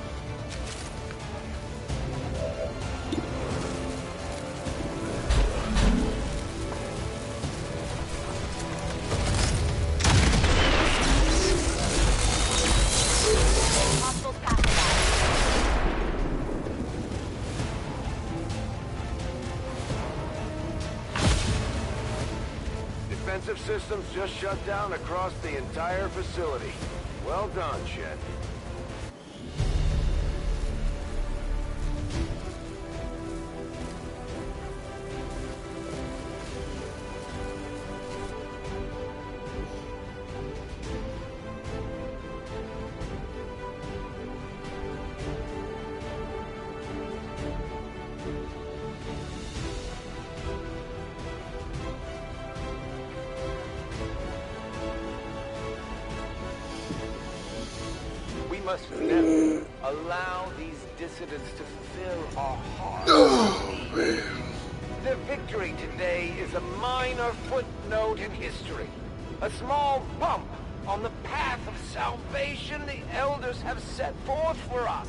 Hostiles pacified. defensive systems just shut down across the entire facility. Well done, Shed. We must never allow these dissidents to fill our hearts. Their victory today is a minor footnote in history. A small bump on the path of salvation the elders have set forth for us.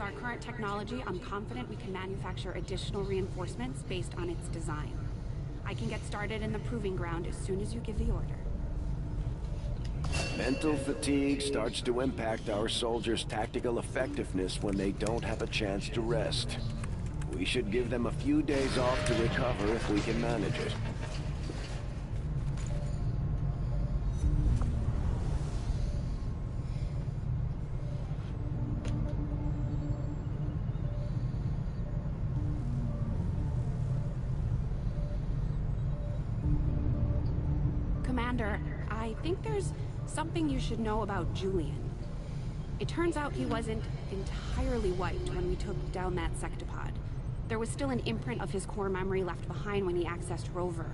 our current technology, I'm confident we can manufacture additional reinforcements based on its design. I can get started in the proving ground as soon as you give the order. Mental fatigue starts to impact our soldiers' tactical effectiveness when they don't have a chance to rest. We should give them a few days off to recover if we can manage it. Commander, I think there's something you should know about Julian. It turns out he wasn't entirely wiped when we took down that sectopod. There was still an imprint of his core memory left behind when he accessed Rover.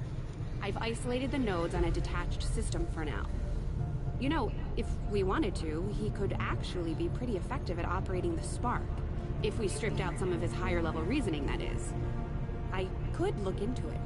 I've isolated the nodes on a detached system for now. You know, if we wanted to, he could actually be pretty effective at operating the Spark. If we stripped out some of his higher level reasoning, that is. I could look into it.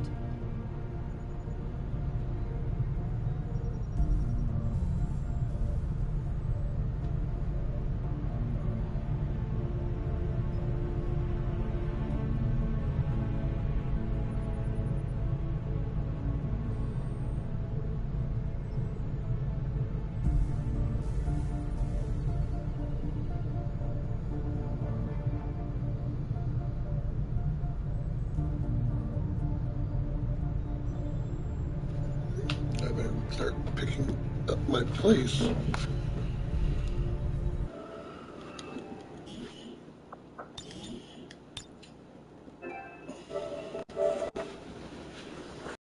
I better start picking up my place.